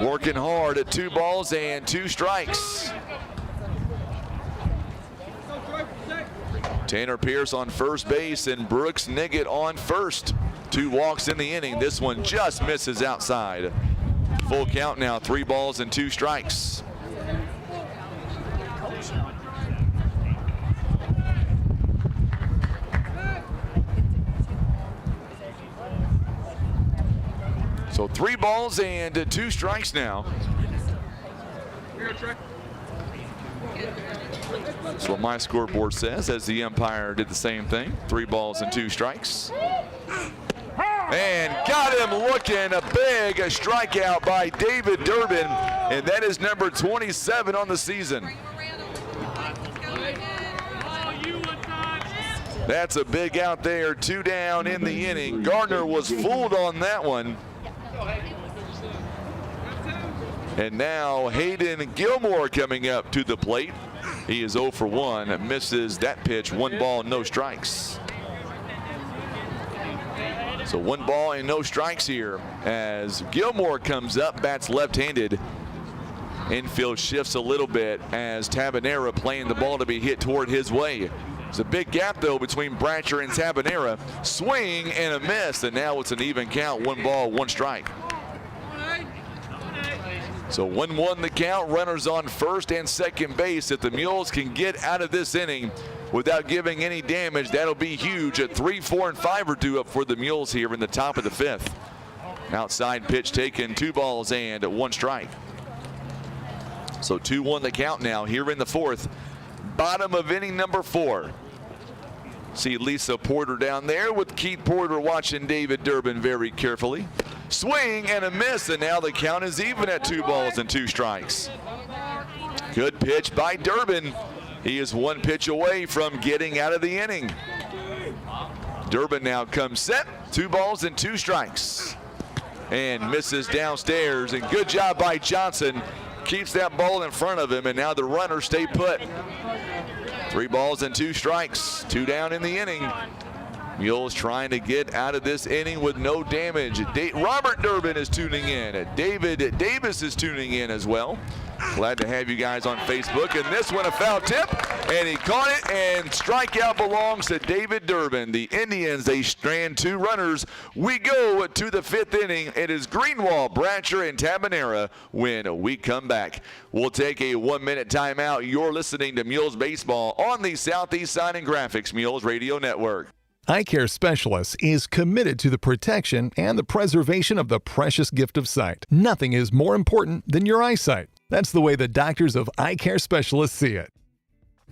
Working hard at 2 balls and 2 strikes. Tanner Pierce on first base and Brooks Niggett on first. 2 walks in the inning. This one just misses outside. Full count now, 3 balls and 2 strikes. So 3 balls and 2 strikes now. That's what my scoreboard says, as the umpire did the same thing. 3 balls and 2 strikes. And got him looking. A big strikeout by David Durbin, and that is number 27 on the season. That's a big out there. 2 down in the inning. Gardner was fooled on that one. And now Hayden Gilmore coming up to the plate. He is 0 for 1, misses that pitch. 1 ball, no strikes. So 1 ball and no strikes here as Gilmore comes up, bats left-handed. Infield shifts a little bit as Tabanera playing the ball to be hit toward his way. There's a big gap though between Bratcher and Tabanera. Swing and a miss, and now it's an even count. 1 ball, 1 strike. So 1-1 the count. Runners on first and second base. If the Mules can get out of this inning without giving any damage, that'll be huge. At 3, 4, and 5 are due up for the Mules here in the top of the 5th. Outside pitch taken. 2 balls and 1 strike. So 2-1 the count now here in the 4th. Bottom of inning number 4. See Lisa Porter down there with Keith Porter watching David Durbin very carefully. Swing and a miss, and now the count is even at 2 balls and 2 strikes. Good pitch by Durbin. He is 1 pitch away from getting out of the inning. Durbin now comes set. 2 balls and 2 strikes. And misses downstairs, and good job by Johnson. Keeps that ball in front of him, and now the runners stay put. 3 balls and 2 strikes. 2 down in the inning. Mules trying to get out of this inning with no damage. Robert Durbin is tuning in. David Davis is tuning in as well. Glad to have you guys on Facebook. And this one a foul tip, and he caught it, and strikeout belongs to David Durbin. The Indians, they strand 2 runners. We go to the 5th inning. It is Greenwald, Bratcher, and Tabanera when we come back. We'll take a 1-minute timeout. You're listening to Mules Baseball on the Southeast Sign and Graphics Mules Radio Network. Eye Care Specialists is committed to the protection and the preservation of the precious gift of sight. Nothing is more important than your eyesight. That's the way the doctors of Eye Care Specialists see it.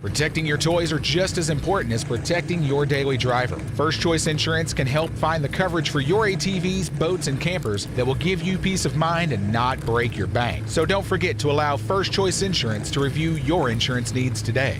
Protecting your toys are just as important as protecting your daily driver. First Choice Insurance can help find the coverage for your ATVs, boats, and campers that will give you peace of mind and not break your bank. So don't forget to allow First Choice Insurance to review your insurance needs today.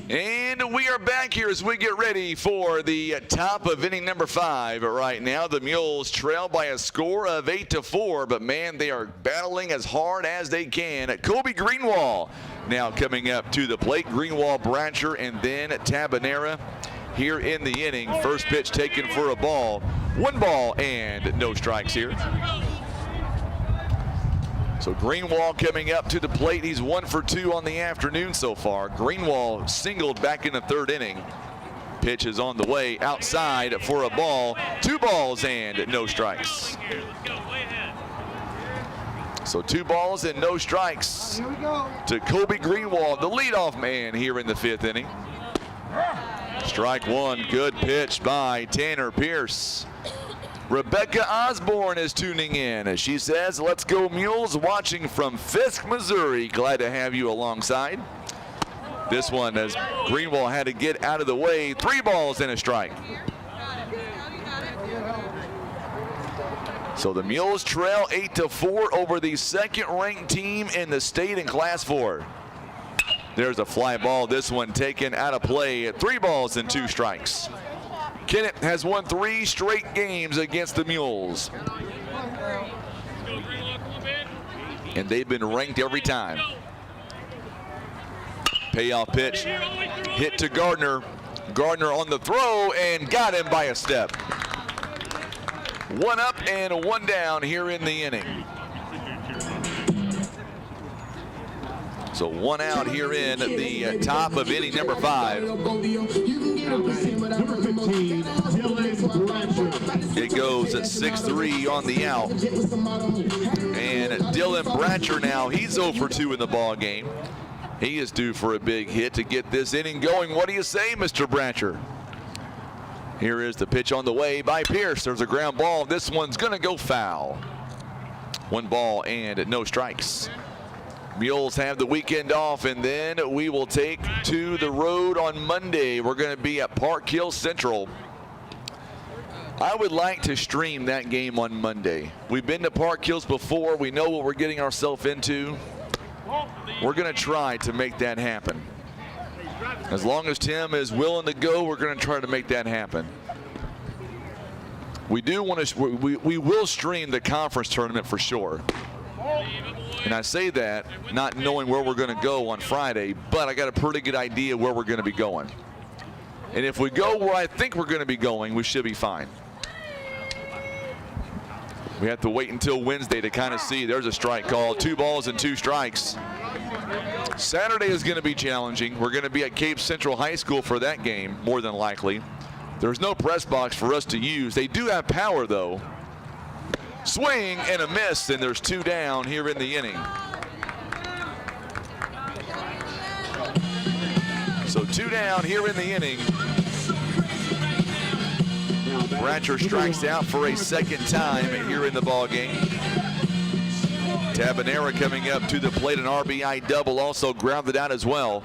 And we are back here as we get ready for the top of inning number 5. Right now, the Mules trail by a score of 8-4, but man, they are battling as hard as they can. Kobe Greenwall now coming up to the plate. Greenwall, Bratcher, and then Tabanera here in the inning. First pitch taken for a ball. 1 ball and no strikes here. So Greenwall coming up to the plate. He's 1 for 2 on the afternoon so far. Greenwall singled back in the 3rd inning. Pitch is on the way outside for a ball. 2 balls and no strikes. So 2 balls and no strikes to Kobe Greenwall, the leadoff man here in the 5th inning. Strike 1, good pitch by Tanner Pierce. Rebecca Osborne is tuning in. She says, "Let's go Mules," watching from Fisk, Missouri. Glad to have you alongside. This one as Greenwall had to get out of the way. 3 balls and a strike. So the Mules trail 8-4 over the 2nd-ranked team in the state in Class 4. There's a fly ball. This one taken out of play. 3 balls and 2 strikes. Kennett has won 3 straight games against the Mules. And they've been ranked every time. Payoff pitch. Hit to Gardner. Gardner on the throw and got him by a step. 1 up and 1 down here in the inning. So 1 out here in the top of inning number 5. It goes at 6-3 on the out. And Dylan Bratcher now, he's 0 for 2 in the ball game. He is due for a big hit to get this inning going. What do you say, Mr. Bratcher? Here is the pitch on the way by Pierce. There's a ground ball. This one's going to go foul. 1 ball and no strikes. Mules have the weekend off, and then we will take to the road on Monday. We're going to be at Park Hill Central. I would like to stream that game on Monday. We've been to Park Hills before. We know what we're getting ourselves into. We're going to try to make that happen. As long as Tim is willing to go, we're going to try to make that happen. We do want to. We will stream the conference tournament for sure. And I say that not knowing where we're going to go on Friday, but I got a pretty good idea where we're going to be going. And if we go where I think we're going to be going, we should be fine. We have to wait until Wednesday to kind of see. There's a strike call. 2 balls and 2 strikes. Saturday is going to be challenging. We're going to be at Cape Central High School for that game, more than likely. There's no press box for us to use. They do have power, though. Swing and a miss, and there's 2 down here in the inning. So 2 down here in the inning. Bratcher strikes out for a 2nd time here in the ball game. Tabanera coming up to the plate, an RBI double, also grounded out as well.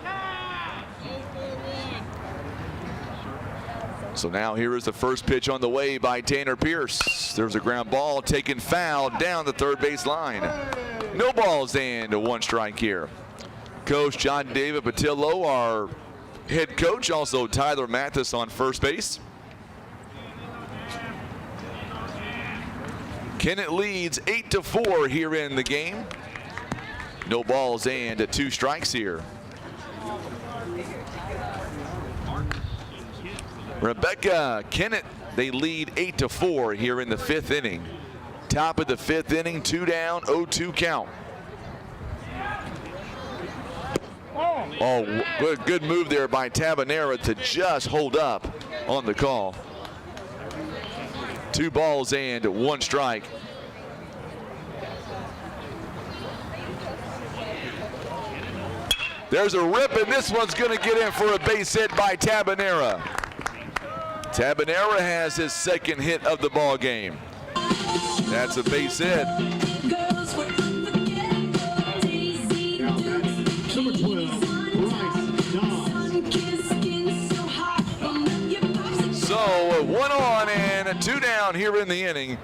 So now here is the first pitch on the way by Tanner Pierce. There's a ground ball taken foul down the 3rd base line. No balls and 1 strike here. Coach John David Patillo, our head coach, also Tyler Mathis on first base. Kennett leads 8-4 here in the game. No balls and 2 strikes here. Rebecca Kennett, they lead 8-4 here in the 5th inning. Top of the 5th inning, 2 down, 0-2 count. Oh, good move there by Tabanera to just hold up on the call. 2 balls and 1 strike. There's a rip, and this one's going to get in for a base hit by Tabanera. Tabanera has his 2nd hit of the ball game. That's a base hit. So 1 on and 2 down here in the inning.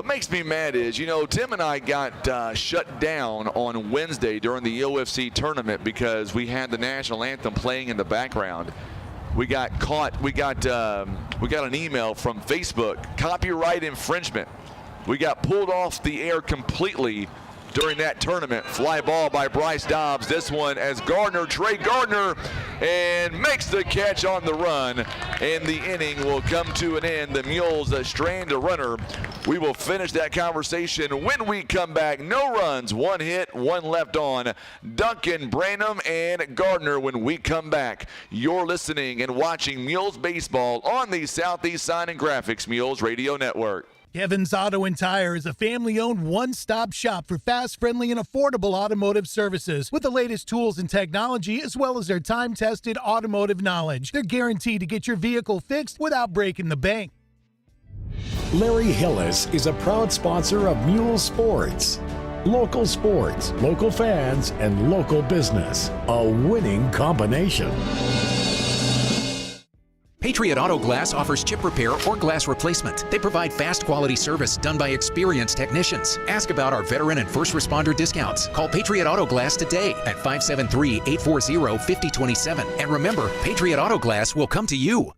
What makes me mad is, you know, Tim and I got shut down on Wednesday during the OFC tournament because we had the national anthem playing in the background. We got caught. We got an email from Facebook, copyright infringement. We got pulled off the air completely during that tournament. Fly ball by Bryce Dobbs. This one as Trey Gardner, and makes the catch on the run. And the inning will come to an end. The Mules strand a runner. We will finish that conversation when we come back. No runs, 1 hit, 1 left on. Duncan, Branham, and Gardner when we come back. You're listening and watching Mules Baseball on the Southeast Sign and Graphics Mules Radio Network. Kevin's Auto and Tire is a family-owned one-stop shop for fast, friendly, and affordable automotive services with the latest tools and technology, as well as their time-tested automotive knowledge. They're guaranteed to get your vehicle fixed without breaking the bank. Larry Hillis is a proud sponsor of Mule Sports. Local sports, local fans, and local business. A winning combination. Patriot Auto Glass offers chip repair or glass replacement. They provide fast quality service done by experienced technicians. Ask about our veteran and first responder discounts. Call Patriot Auto Glass today at 573-840-5027. And remember, Patriot Auto Glass will come to you.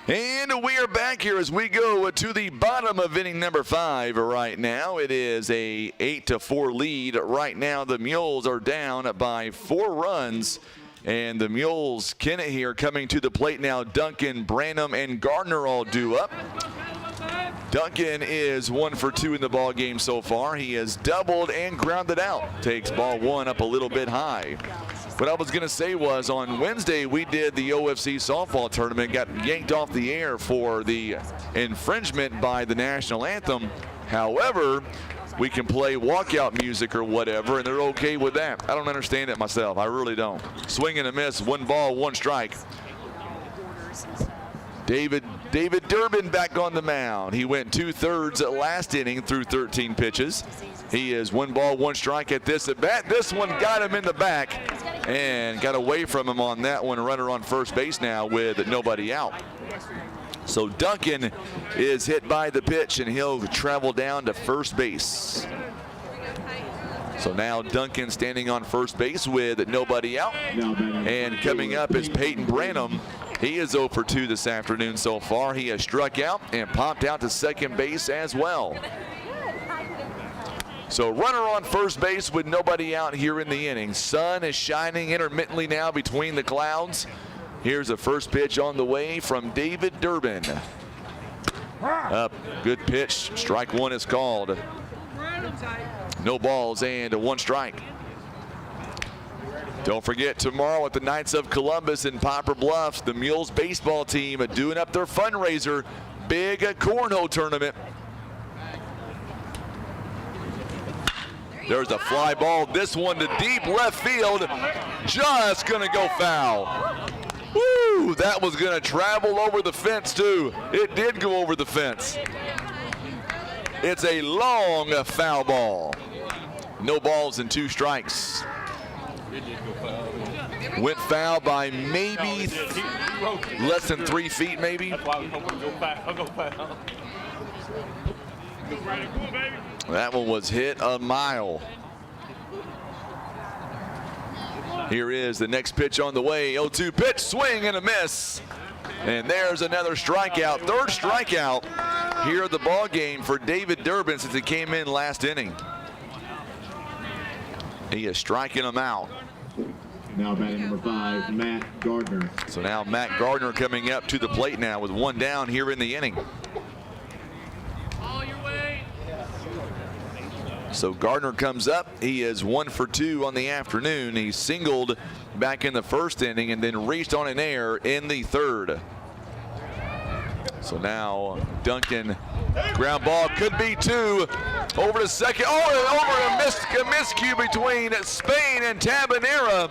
And we are back here as we go to the bottom of inning number 5 right now. It is a 8-4 lead right now. The Mules are down by 4 runs. And the Mules, Kennett here coming to the plate now. Duncan, Branham, and Gardner all due up. Duncan is 1 for 2 in the ball game so far. He has doubled and grounded out. Takes ball 1 up a little bit high. What I was going to say was on Wednesday we did the OFC softball tournament, got yanked off the air for the infringement by the national anthem. However, we can play walkout music or whatever, and they're okay with that. I don't understand it myself. I really don't. Swing and a miss, 1 ball, 1 strike. David Durbin back on the mound. He went 2/3 last inning through 13 pitches. He is 1 ball, 1 strike at this at bat. This one got him in the back and got away from him on that one. Runner on first base now with nobody out. So Duncan is hit by the pitch and he'll travel down to first base. So now Duncan standing on first base with nobody out. And coming up is Peyton Branham. He is 0 for 2 this afternoon so far. He has struck out and popped out to second base as well. So runner on first base with nobody out here in the inning. Sun is shining intermittently now between the clouds. Here's a first pitch on the way from David Durbin. Up, good pitch. Strike 1 is called. No balls and 1 strike. Don't forget, tomorrow at the Knights of Columbus in Poplar Bluff, the Mules baseball team are doing up their fundraiser, big cornhole tournament. There's a fly ball. This one to deep left field. Just going to go foul. Woo! That was going to travel over the fence, too. It did go over the fence. It's a long foul ball. No balls and 2 strikes. Went foul by maybe less than 3 feet, maybe. That one was hit a mile. Here is the next pitch on the way. 0-2 pitch, swing and a miss. And there's another strikeout, 3rd strikeout here at the ball game for David Durbin since he came in last inning. He is striking them out. Now batting number 5, Matt Gardner. So now Matt Gardner coming up to the plate now with 1 down here in the inning. So Gardner comes up. He is 1 for 2 on the afternoon. He singled back in the 1st inning and then reached on an error in the 3rd. So now Duncan, ground ball, could be 2. Over to second. Oh, over a miscue between Spain and Tabanera,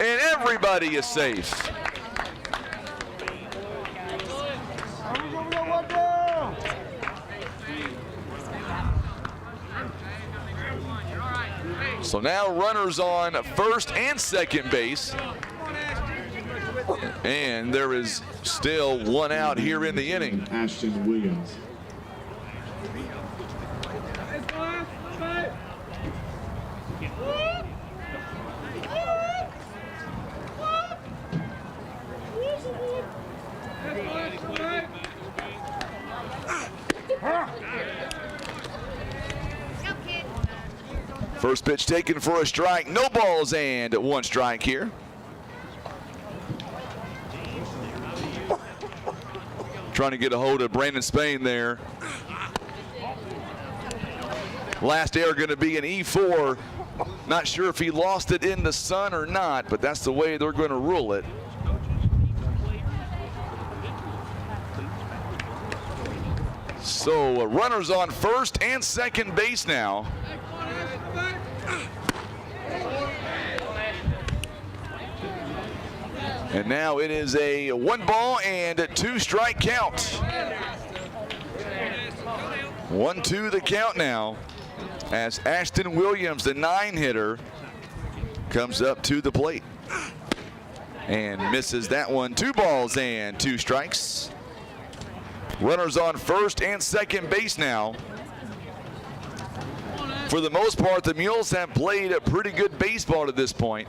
and everybody is safe. So now runners on first and second base. And there is still 1 out here in the inning. Ashton Williams. First pitch taken for a strike. No balls and 1 strike here. Trying to get a hold of Brandon Spain there. Last error going to be an E4. Not sure if he lost it in the sun or not, but that's the way they're going to rule it. So runners on first and second base now. And now it is a 1 ball and 2 strike count. 1-2 the count now as Ashton Williams, the 9-hitter, comes up to the plate and misses that one. 2 balls and 2 strikes. Runners on first and second base now. For the most part, the Mules have played a pretty good baseball to this point.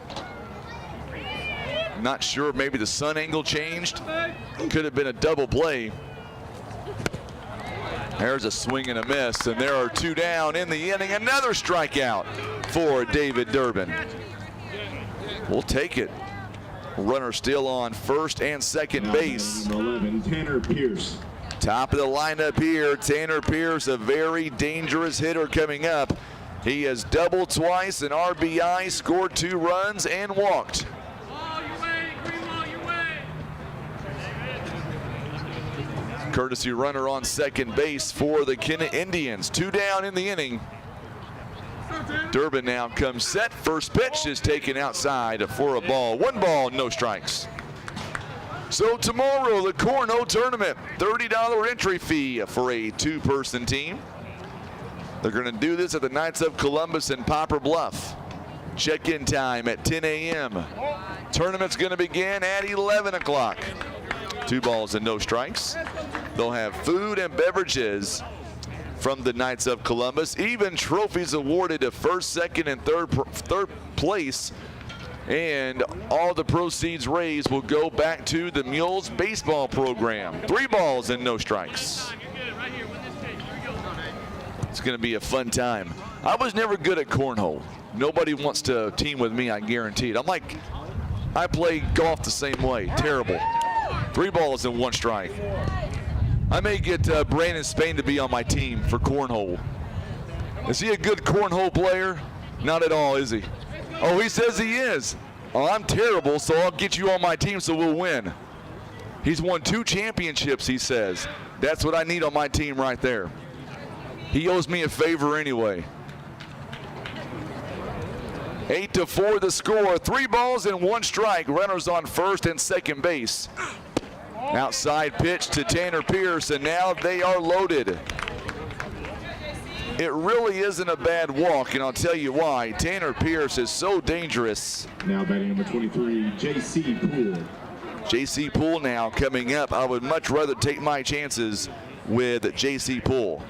Not sure, maybe the sun angle changed. Could have been a double play. There's a swing and a miss, and there are 2 down in the inning. Another strikeout for David Durbin. We'll take it. Runner still on first and second base. Number 11, Tanner Pierce. Top of the lineup here, Tanner Pierce, a very dangerous hitter coming up. He has doubled twice, an RBI, scored 2 runs, and walked. Courtesy runner on second base for the Kennett Indians. 2 down in the inning. Durbin now comes set. First pitch is taken outside for a ball. 1 ball, no strikes. So tomorrow, the Cornhole Tournament. $30 entry fee for a 2-person team. They're going to do this at the Knights of Columbus in Poplar Bluff. Check-in time at 10 a.m. Tournament's going to begin at 11 o'clock. 2 balls and no strikes. They'll have food and beverages from the Knights of Columbus. Even trophies awarded to first, second, and third place. And all the proceeds raised will go back to the Mules baseball program. 3 balls and no strikes. It's going to be a fun time. I was never good at cornhole. Nobody wants to team with me, I guarantee it. I play golf the same way. Terrible. 3 balls and 1 strike. I may get Brandon Spain to be on my team for cornhole. Is he a good cornhole player? Not at all, is he? Oh, he says he is. Oh, I'm terrible, so I'll get you on my team so we'll win. He's won 2 championships, he says. That's what I need on my team right there. He owes me a favor anyway. 8-4 the score. 3 balls and 1 strike. Runners on first and second base. Outside pitch to Tanner Pierce, and now they are loaded. It really isn't a bad walk, and I'll tell you why. Tanner Pierce is so dangerous. Now batting number 23, J.C. Poole. J.C. Poole now coming up. I would much rather take my chances with J.C. Poole.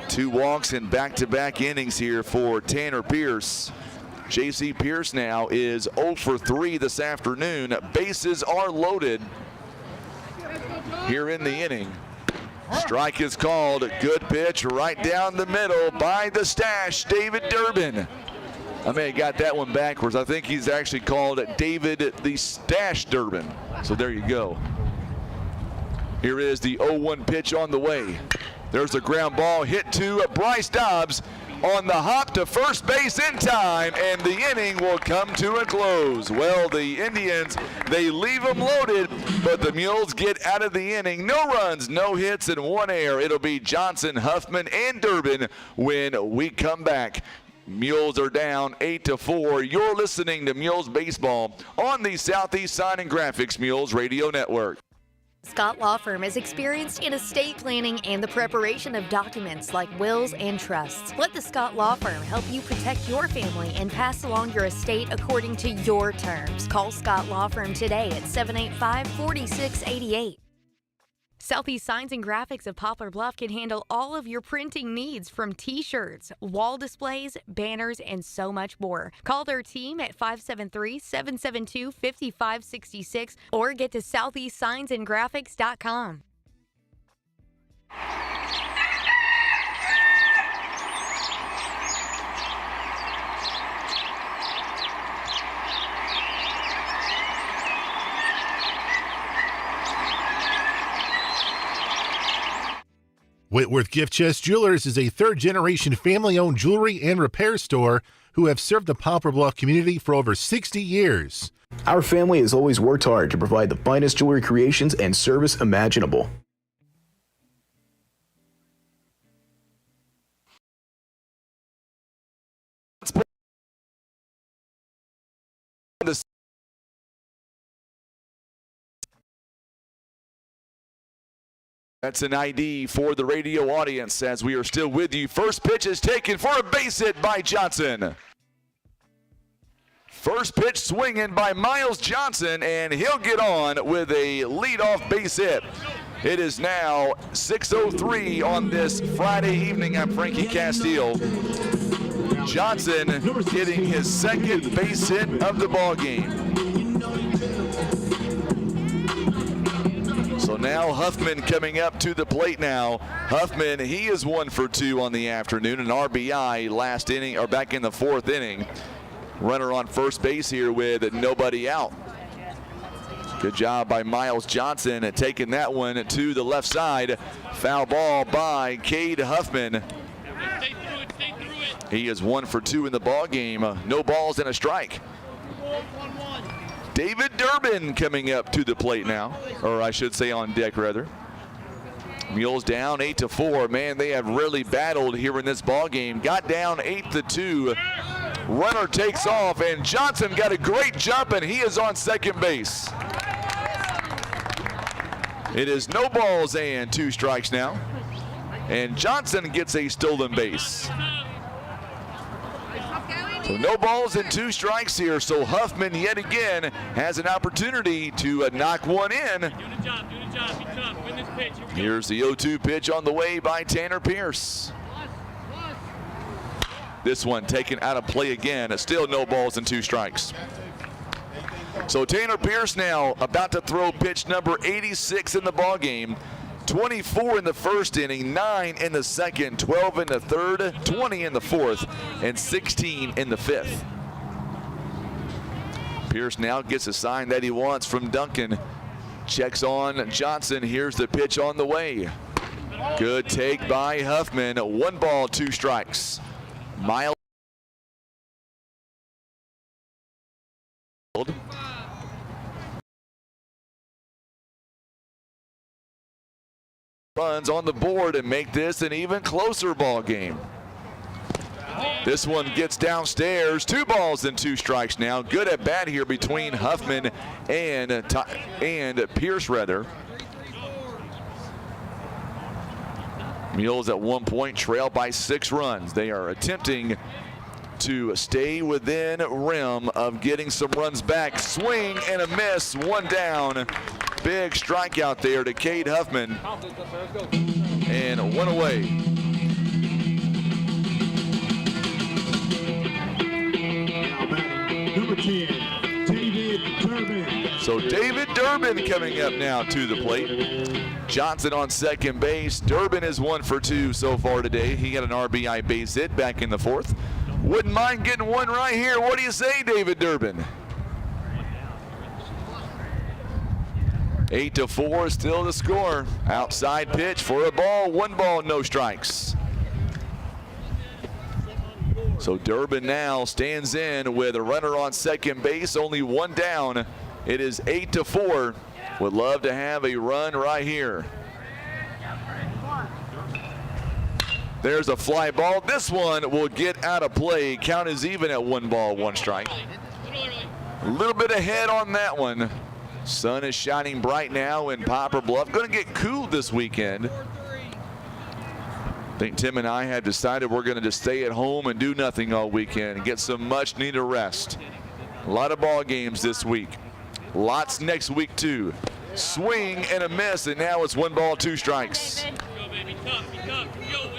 2 walks in back-to-back innings here for Tanner Pierce. J.C. Pierce now is 0 for 3 this afternoon. Bases are loaded here in the inning. Strike is called. Good pitch right down the middle by the stash, David Durbin. I may have got that one backwards. I think he's actually called David the Stash Durbin. So there you go. Here is the 0-1 pitch on the way. There's the ground ball hit to Bryce Dobbs on the hop to first base in time, and the inning will come to a close. Well, the Indians, they leave them loaded, but the Mules get out of the inning. No runs, no hits, and 1 error. It'll be Johnson, Huffman, and Durbin when we come back. Mules are down 8-4. You're listening to Mules Baseball on the Southeast Sign and Graphics Mules Radio Network. Scott Law Firm is experienced in estate planning and the preparation of documents like wills and trusts. Let the Scott Law Firm help you protect your family and pass along your estate according to your terms. Call Scott Law Firm today at 785-4688. Southeast Signs and Graphics of Poplar Bluff can handle all of your printing needs, from t-shirts, wall displays, banners, and so much more. Call their team at 573-772-5566 or get to southeastsignsandgraphics.com. Whitworth Gift Chest Jewelers is a third-generation family-owned jewelry and repair store who have served the Poplar Bluff community for over 60 years. Our family has always worked hard to provide the finest jewelry creations and service imaginable. That's an ID for the radio audience as we are still with you. First pitch is taken for a base hit by Johnson. First pitch swinging by Miles Johnson, and he'll get on with a leadoff base hit. It is now 6:03 on this Friday evening. I'm Frankie Castile. Johnson getting his second base hit of the ball game. So now Huffman coming up to the plate now. Huffman, he is 1 for 2 on the afternoon, an RBI last inning, or back in the 4th inning. Runner on first base here with nobody out. Good job by Miles Johnson at taking that one to the left side. Foul ball by Cade Huffman. He is 1 for 2 in the ball game. No balls and a strike. David Durbin coming up to the plate now, or I should say on deck rather. Mules down 8-4. Man, they have really battled here in this ball game. Got down 8-2. Runner takes off, and Johnson got a great jump, and he is on second base. It is no balls and 2 strikes now, and Johnson gets a stolen base. So no balls and 2 strikes here. So Huffman yet again has an opportunity to knock one in. Here's the 0-2 pitch on the way by Tanner Pierce. This one taken out of play again. Still no balls and 2 strikes. So Tanner Pierce now about to throw pitch number 86 in the ball game. 24 in the first inning, 9 in the second, 12 in the third, 20 in the fourth, and 16 in the fifth. Pierce now gets a sign that he wants from Duncan. Checks on Johnson. Here's the pitch on the way. Good take by Huffman. 1 ball, 2 strikes. Miles. Runs on the board and make this an even closer ball game. This one gets downstairs. 2 balls and 2 strikes now. Good at bat here between Huffman and Pierce rather. Mules at one point trail by 6 runs. They are attempting to stay within rim of getting some runs back. Swing and a miss. 1 down. Big strikeout there to Cade Huffman. And 1 away. Number 10, David Durbin. So David Durbin coming up now to the plate. Johnson on second base. Durbin is 1 for 2 so far today. He got an RBI base hit back in the 4th. Wouldn't mind getting one right here. What do you say, David Durbin? 8-4 still the score. Outside pitch for a ball. 1 ball, no strikes. So Durbin now stands in with a runner on second base, only one down. It is 8-4. Would love to have a run right here. There's a fly ball. This one will get out of play. Count is even at 1 ball, 1 strike. A little bit ahead on that one. Sun is shining bright now in Poplar Bluff. Going to get cool this weekend. I think Tim and I have decided we're going to just stay at home and do nothing all weekend and get some much needed rest. A lot of ball games this week. Lots next week too. Swing and a miss, and now it's 1 ball, 2 strikes.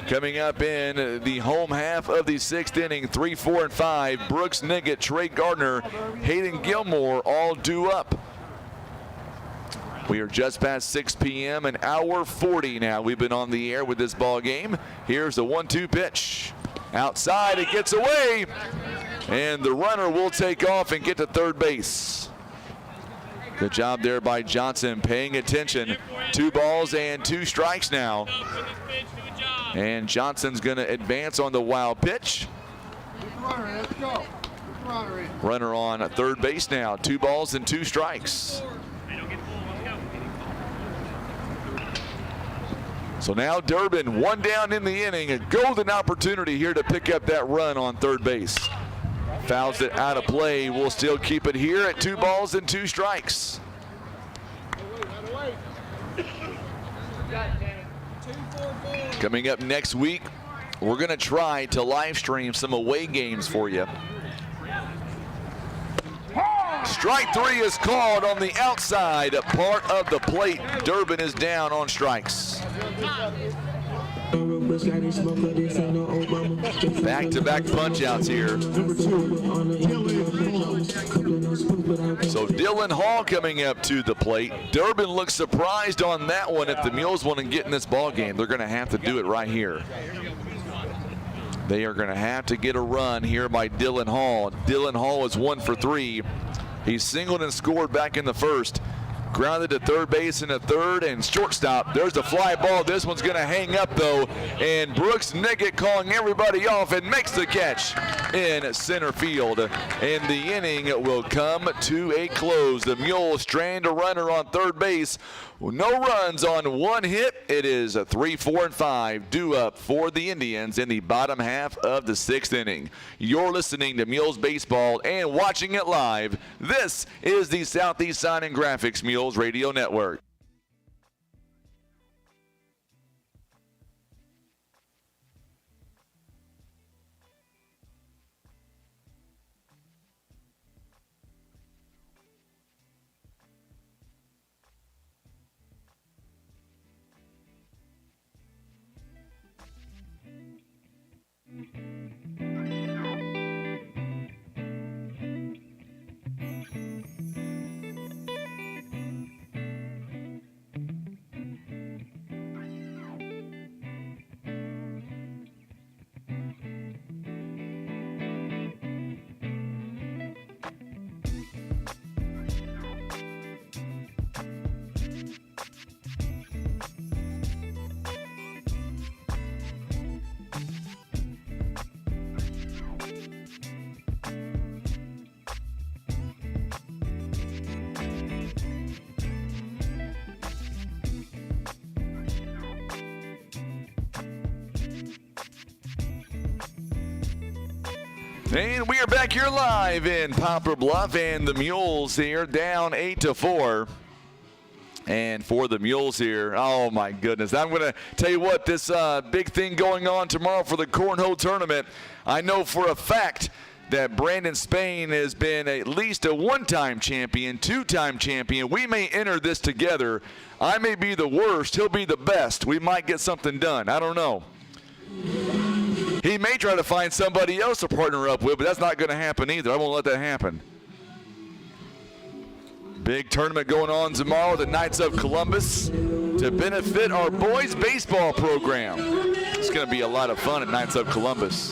Coming up in the home half of the 6th inning, 3, 4, and 5. Brooks Niggett, Trey Gardner, Hayden Gilmore all due up. We are just past 6 p.m. an hour 40 now. We've been on the air with this ball game. Here's the 1-2 pitch. Outside, it gets away, and the runner will take off and get to third base. Good job there by Johnson, paying attention. 2 balls and 2 strikes now. And Johnson's going to advance on the wild pitch. Runner on third base now. 2 balls and 2 strikes. So now Durbin, 1 down in the inning. A golden opportunity here to pick up that run on third base. Fouls it out of play. We'll still keep it here at 2 balls and 2 strikes. Coming up next week, we're going to try to live stream some away games for you. Strike 3 is called on the outside part of the plate. Durbin is down on strikes. Back-to-back punch-outs here. So Dylan Hall coming up to the plate. Durbin looks surprised on that one. If the Mules want to get in this ball game, they're going to have to do it right here. They are going to have to get a run here by Dylan Hall. Dylan Hall is 1 for 3. He singled and scored back in the first. Grounded to third base in the third and shortstop. There's the fly ball. This one's going to hang up though. And Brooks Niggett calling everybody off and makes the catch in center field. And the inning will come to a close. The Mules strand a runner on third base. No runs on 1 hit. It is a 3, 4, and 5 due up for the Indians in the bottom half of the 6th inning. You're listening to Mules Baseball and watching it live. This is the Southeast Sign and Graphics Mules Radio Network. And we are back here live in Poplar Bluff, and the Mules here down 8-4. And for the Mules here, oh my goodness, I'm going to tell you what, this big thing going on tomorrow for the Cornhole Tournament. I know for a fact that Brandon Spain has been at least a 1-time champion, 2-time champion. We may enter this together. I may be the worst. He'll be the best. We might get something done. I don't know. He may try to find somebody else to partner up with, but that's not going to happen either. I won't let that happen. Big tournament going on tomorrow with the Knights of Columbus to benefit our boys baseball program. It's going to be a lot of fun at Knights of Columbus.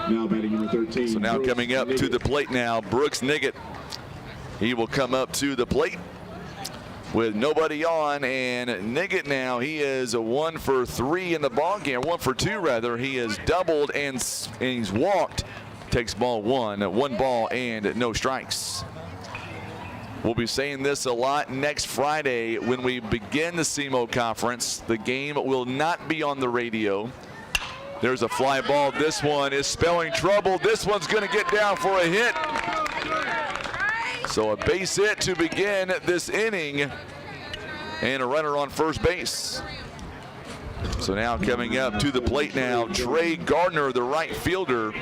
Now batting number 13. So now coming up to the plate now, Brooks Niggett. He will come up to the plate. with nobody on, and Niggett now, he is 1 for 3 in the ball game, 1 for 2 rather. He has doubled and he's walked. Takes ball 1 ball and no strikes. We'll be saying this a lot next Friday when we begin the SEMO Conference. The game will not be on the radio. There's a fly ball. This one is spelling trouble. This one's going to get down for a hit. So a base hit to begin this inning, and a runner on first base. So now coming up to the plate now, Trey Gardner, the right fielder.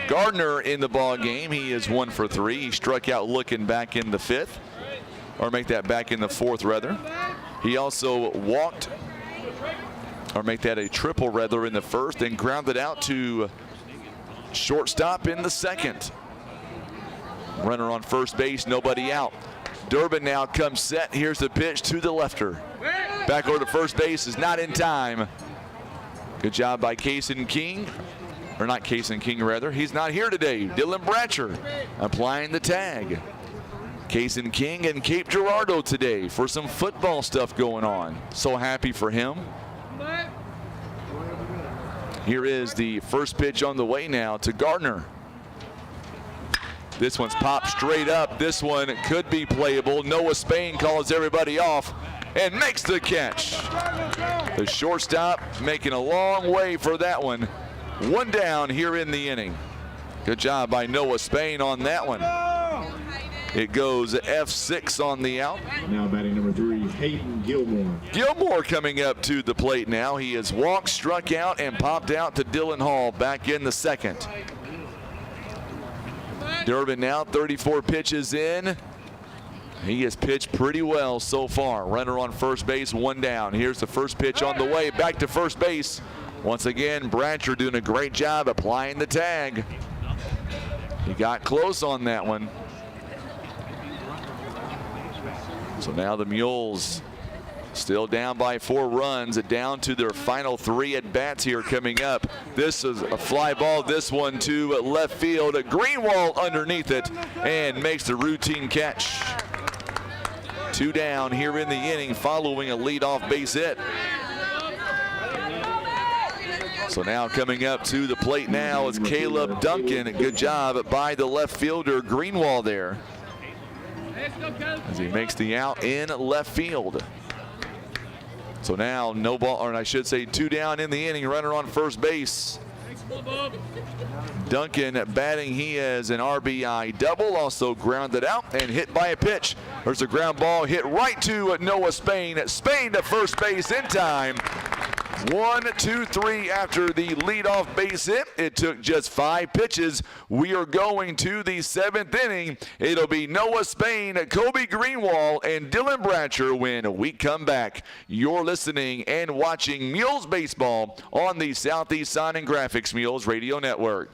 Gardner in the ball game, he is 1 for 3. He struck out looking back in the 5th, or make that back in the 4th rather. He also walked, or make that a triple rather, in the 1st, and grounded out to shortstop in the 2nd. Runner on first base, nobody out. Durbin now comes set. Here's the pitch to the lefter. Back over to first base is not in time. Good job by Kaysen King. Or not Kaysen King, rather. He's not here today. Dylan Bratcher applying the tag. Kaysen King in Cape Girardeau today for some football stuff going on. So happy for him. Here is the first pitch on the way now to Gardner. This one's popped straight up. This one could be playable. Noah Spain calls everybody off and makes the catch. The shortstop making a long way for that one. 1 down here in the inning. Good job by Noah Spain on that one. It goes F6 on the out. Now batting number 3, Hayden Gilmore. Gilmore coming up to the plate now. He has walked, struck out, and popped out to Dylan Hall back in the 2nd. Durbin now 34 pitches in. He has pitched pretty well so far. Runner on first base, 1 down. Here's the first pitch on the way. Back to first base. Once again, Bratcher doing a great job applying the tag. He got close on that one. So now the Mules still down by 4 runs, down to their final 3 at bats here coming up. This is a fly ball. This one to left field. Greenwald underneath it and makes the routine catch. 2 down here in the inning following a leadoff base hit. So now coming up to the plate now is Caleb Duncan. Good job by the left fielder Greenwald there as he makes the out in left field. So now no ball, or I should say 2 down in the inning, runner on first base. Duncan batting, he has an RBI double, also grounded out and hit by a pitch. There's a ground ball hit right to Noah Spain. Spain to first base in time. 1, 2, 3 after the leadoff base hit. It took just 5 pitches. We are going to the 7th inning. It'll be Noah Spain, Kobe Greenwald, and Dylan Bratcher when we come back. You're listening and watching Mules Baseball on the Southeast Sign and Graphics Mules Radio Network.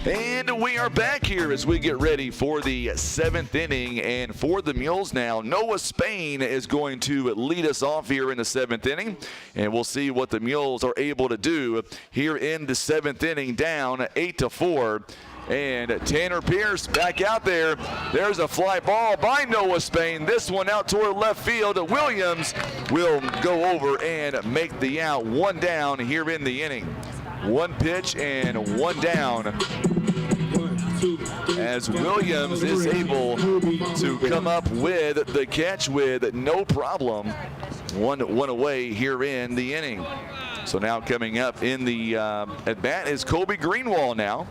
And we are back here as we get ready for the 7th inning. And for the Mules now, Noah Spain is going to lead us off here in the 7th inning. And we'll see what the Mules are able to do here in the 7th inning, down 8-4. And Tanner Pierce back out there. There's a fly ball by Noah Spain. This one out toward left field. Williams will go over and make the out. 1 down here in the inning. One pitch and one down, as Williams is able to come up with the catch with no problem. One away here in the inning. So now coming up in the at bat is Colby Greenwald now.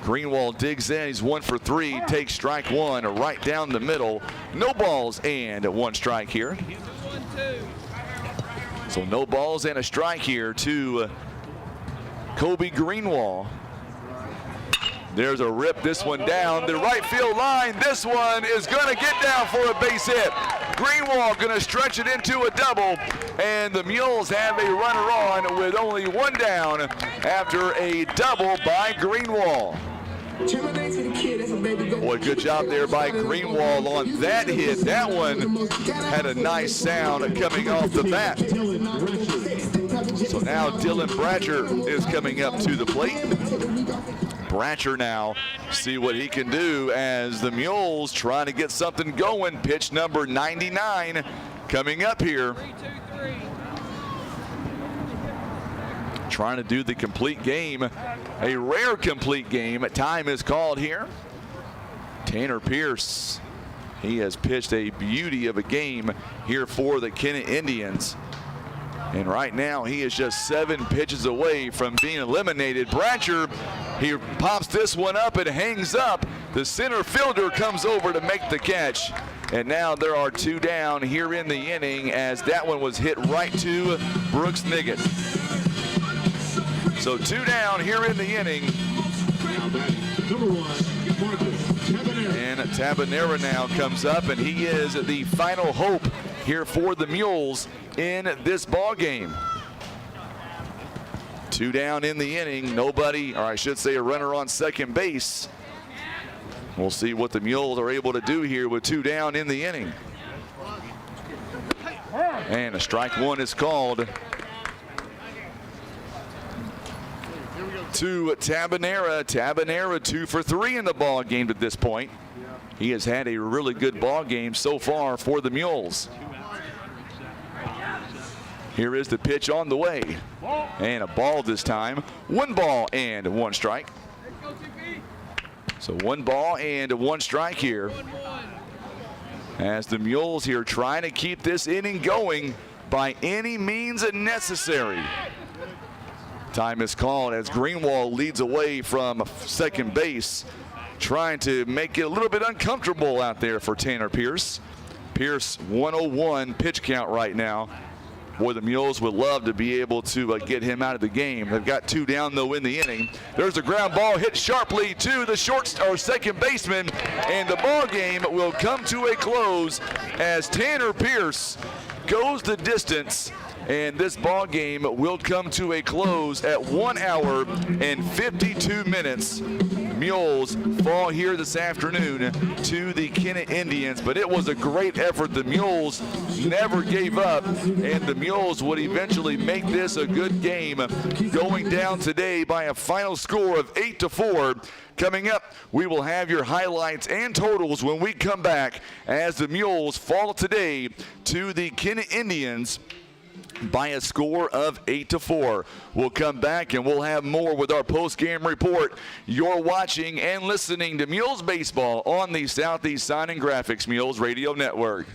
Greenwald digs in. He's 1 for 3. Takes strike one right down the middle. No balls and one strike here. So no balls and a strike here to Colby Greenwald. There's a rip. This one down the right field line. This one is going to get down for a base hit. Greenwald going to stretch it into a double, and the Mules have a runner on with only one down after a double by Greenwald. Boy, good job there by Greenwald on that hit. That one had a nice sound coming off the bat. So now Dylan Bratcher is coming up to the plate. Bratcher now, see what he can do as the Mules trying to get something going. Pitch number 99 coming up here. Trying to do the complete game, a rare complete game. Time is called here. Tanner Pierce, he has pitched a beauty of a game here for the Kennett Indians. And right now he is just 7 pitches away from being eliminated. Bratcher, he pops this one up and hangs up. The center fielder comes over to make the catch. And now there are 2 down here in the inning as that one was hit right to Brooks Niggett. So 2 down here in the inning. And Tabanera now comes up, and he is the final hope here for the Mules in this ball game. 2 down in the inning. Nobody, or I should say a runner on second base. We'll see what the Mules are able to do here with 2 down in the inning. And a strike one is called to Tabanera. Tabanera 2 for 3 in the ball game at this point. He has had a really good ball game so far for the Mules. Here is the pitch on the way, and a ball this time. 1 ball and 1 strike. So 1 ball and 1 strike here as the Mules here trying to keep this inning going by any means necessary. Time is called as Greenwald leads away from second base, trying to make it a little bit uncomfortable out there for Tanner Pierce. Pierce 101 pitch count right now. Boy, the Mules would love to be able to get him out of the game. They've got 2 down though in the inning. There's a ground ball hit sharply to the second baseman, and the ball game will come to a close as Tanner Pierce goes the distance. And this ball game will come to a close at 1 hour and 52 minutes. Mules fall here this afternoon to the Kennett Indians, but it was a great effort. The Mules never gave up, and the Mules would eventually make this a good game, going down today by a final score of 8-4. Coming up, we will have your highlights and totals when we come back as the Mules fall today to the Kennett Indians by a score of 8-4. We'll come back and we'll have more with our post-game report. You're watching and listening to Mules Baseball on the Southeast Sign and Graphics Mules Radio Network.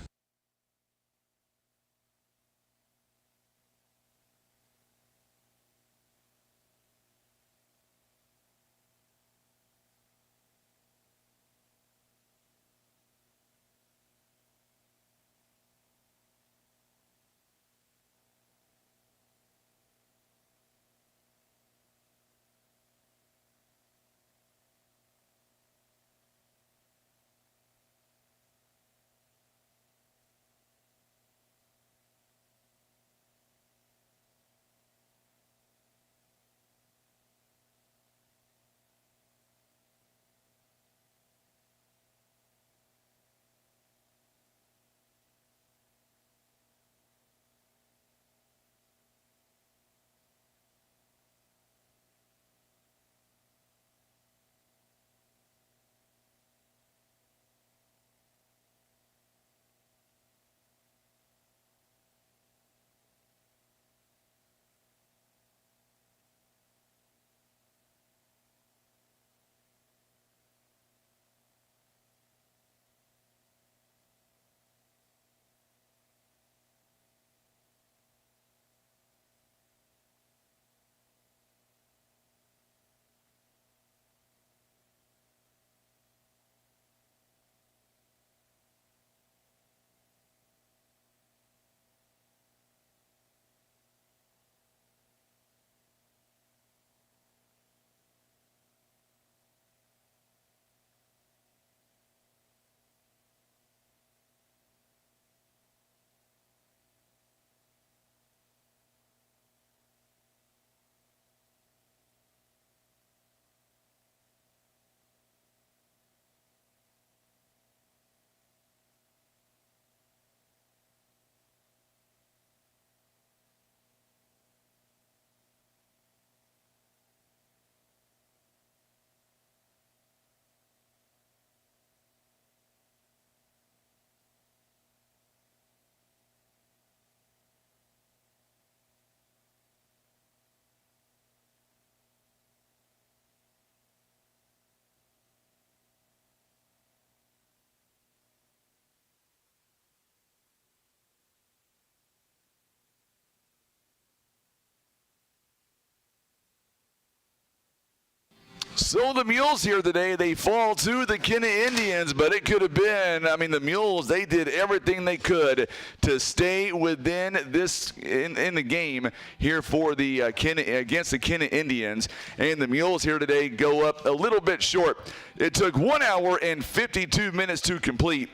So the Mules here today, they fall to the Kennett Indians, but it could have been, I mean, the Mules, they did everything they could to stay within this, in the game here for the against the Kennett Indians. And the Mules here today go up a little bit short. It took 1 hour and 52 minutes to complete.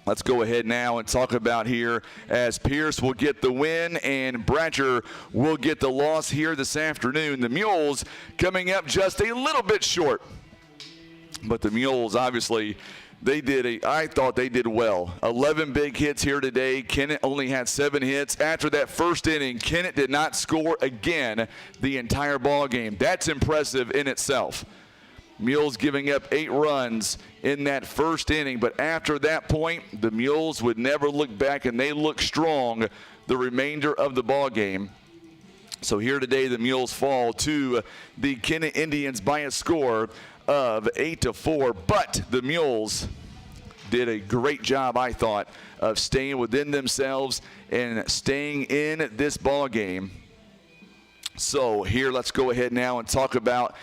Let's go ahead now and talk about here as Pierce will get the win and Bratcher will get the loss here this afternoon. The Mules coming up just a little bit short. But the Mules, obviously, I thought they did well. 11 big hits here today. Kennett only had 7 hits. After that first inning, Kennett did not score again the entire ball game. That's impressive in itself. Mules giving up 8 runs in that first inning, but after that point, the Mules would never look back, and they looked strong the remainder of the ball game. So here today, the Mules fall to the Kennett Indians by a score of 8-4, but the Mules did a great job, I thought, of staying within themselves and staying in this ball game. So here, let's go ahead now and talk about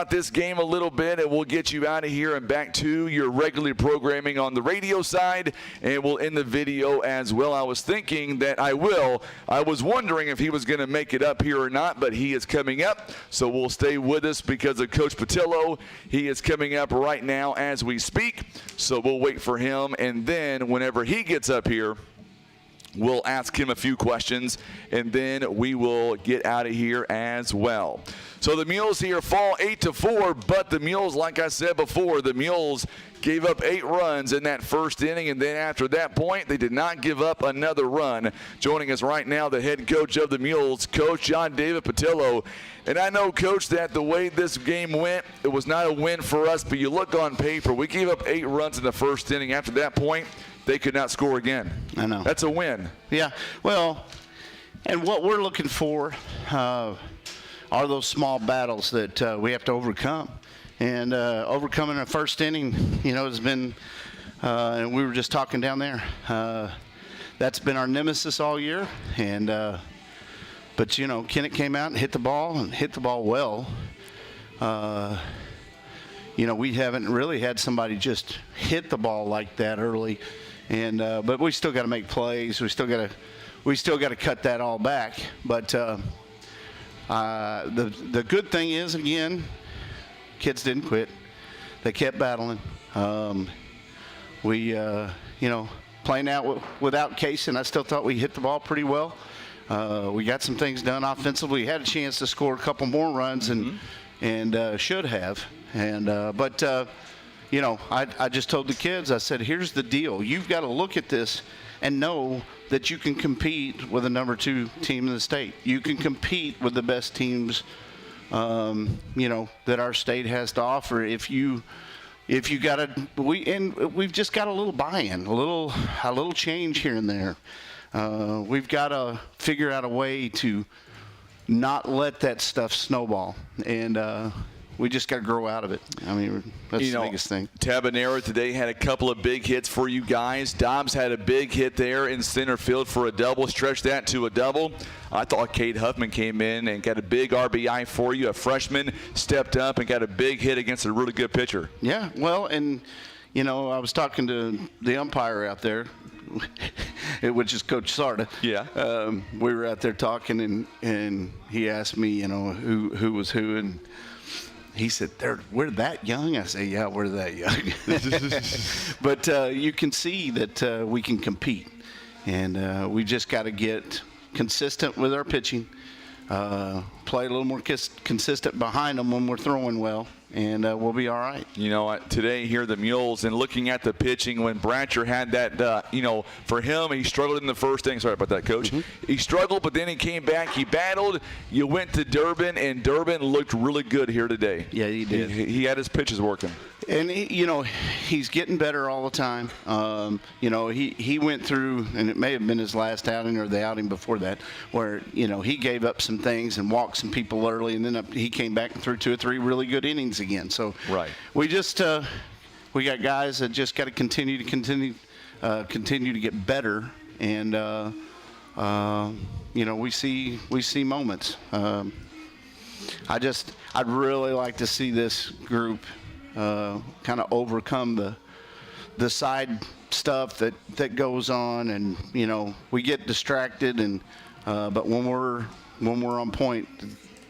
this game a little bit, and we'll get you out of here and back to your regular programming on the radio side, and we'll end the video as well. I was thinking that I was wondering if he was going to make it up here or not, but he is coming up, so we'll stay with us because of Coach Patillo. He is coming up right now as we speak, so we'll wait for him, and then whenever he gets up here, we'll ask him a few questions, and then we will get out of here as well. So the Mules here fall 8-4, but the Mules, like I said before, the Mules gave up 8 runs in that first inning, and then after that point, they did not give up another run. Joining us right now, the head coach of the Mules, Coach John David Patillo. And I know, Coach, that the way this game went, it was not a win for us, but you look on paper, we gave up 8 runs in the first inning. After that point, they could not score again. I know. That's a win. Yeah. Well, and what we're looking for are those small battles that we have to overcome. And overcoming a first inning, has been, and we were just talking down there, that's been our nemesis all year. And but, Kennett came out and hit the ball well. We haven't really had somebody just hit the ball like that early. And but we still got to make plays. We still got to cut that all back. But the good thing is, again, kids didn't quit. They kept battling. Playing out without Kaysen, I still thought we hit the ball pretty well. We got some things done offensively. We had a chance to score a couple more runs and should have. And I just told the kids, I said, here's the deal. You've got to look at this and know that you can compete with the number 2 team in the state. You can compete with the best teams, that our state has to offer. If you got we've just got a little buy-in, a little change here and there. We've got to figure out a way to not let that stuff snowball. And, we just got to grow out of it. I mean, that's the biggest thing. Tabanera today had a couple of big hits for you guys. Dobbs had a big hit there in center field for a double, stretched that to a double. I thought Cade Huffman came in and got a big RBI for you. A freshman stepped up and got a big hit against a really good pitcher. Yeah, well, and, I was talking to the umpire out there, which is Coach Sarda. Yeah. We were out there talking, and he asked me, who was who, and he said, we're that young? I say, yeah, we're that young. But you can see that we can compete. And we just got to get consistent with our pitching, play a little more consistent behind them when we're throwing well, and we'll be all right. Today here, the Mules, and looking at the pitching, when Bratcher had that, for him, he struggled in the first inning. Sorry about that, Coach. Mm-hmm. He struggled, but then he came back. He battled. You went to Durbin, and Durbin looked really good here today. Yeah, he did. He had his pitches working. And, he's getting better all the time. He went through, and it may have been his last outing or the outing before that, where, he gave up some things and walked some people early, and then he came back and threw 2 or 3 really good innings again. So right. We just we got guys that just got to continue to get better, and we see moments. I'd really like to see this group kind of overcome the side stuff that goes on, and we get distracted, and but when we're on point,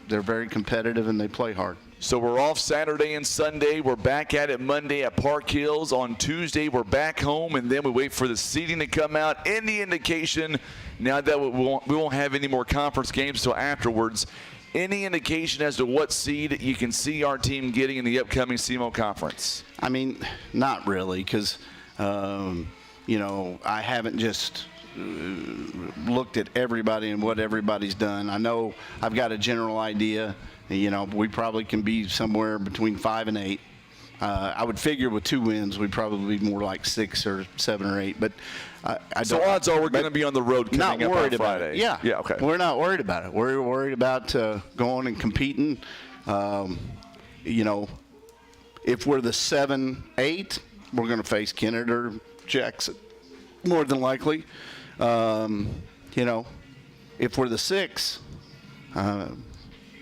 they're very competitive and they play hard. So we're off Saturday and Sunday. We're back at it Monday at Park Hills. On Tuesday, we're back home, and then we wait for the seeding to come out. Any indication, now that we won't have any more conference games until afterwards, any indication as to what seed you can see our team getting in the upcoming SEMO Conference? I mean, not really, because, I haven't just looked at everybody and what everybody's done. I know I've got a general idea. We probably can be somewhere between 5 and 8. I would figure with 2 wins, we'd probably be more like 6 or 7 or 8. But so odds are we're going to be on the road coming up on Friday. Yeah, okay. We're not worried about it. We're worried about going and competing. If we're the 7-8, we're going to face Kennett or Jackson, more than likely. If we're the 6,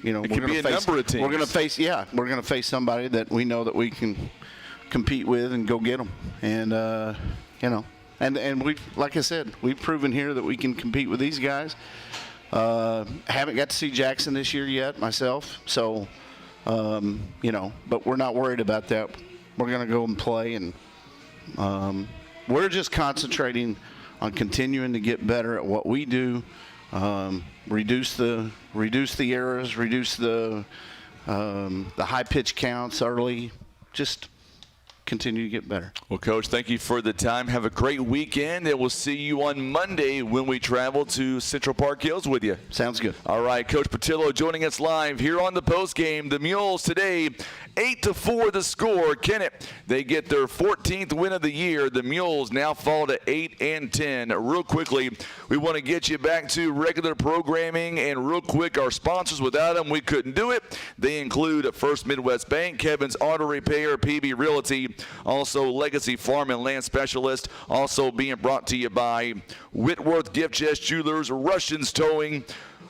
it could be a number of teams. We're going to face somebody that we know that we can compete with and go get them. And and we, like I said, we've proven here that we can compete with these guys. Haven't got to see Jackson this year yet myself, so but we're not worried about that. We're going to go and play, and we're just concentrating on continuing to get better at what we do. Reduce the errors, reduce the high pitch counts early. Just continue to get better. Well, Coach, thank you for the time. Have a great weekend, and we'll see you on Monday when we travel to Central Park Hills with you. Sounds good. All right, Coach Patillo joining us live here on the postgame. The Mules today, 8-4 the score. Kennett, they get their 14th win of the year. The Mules now fall to 8-10. Real quickly, we want to get you back to regular programming, and real quick, our sponsors, without them, we couldn't do it. They include First Midwest Bank, Kevin's Auto Repair, PB Realty, also Legacy Farm and Land Specialist, also being brought to you by Whitworth Gift Chest Jewelers, Russians Towing,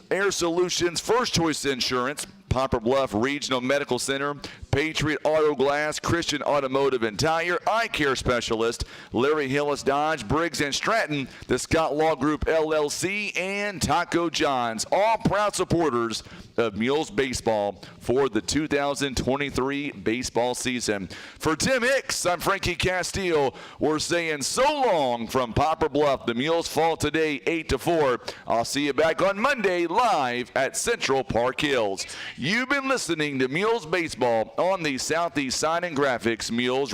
Air Solutions, First Choice Insurance, Poplar Bluff Regional Medical Center, Patriot Auto Glass, Christian Automotive and Tire, Eye Care Specialist, Larry Hillis Dodge, Briggs & Stratton, the Scott Law Group LLC, and Taco John's, all proud supporters of Mules Baseball for the 2023 baseball season. For Tim Hicks, I'm Frankie Castile. We're saying so long from Poplar Bluff. The Mules fall today 8-4. I'll see you back on Monday live at Central Park Hills. You've been listening to Mules Baseball on the Southeast Sign and Graphics Mules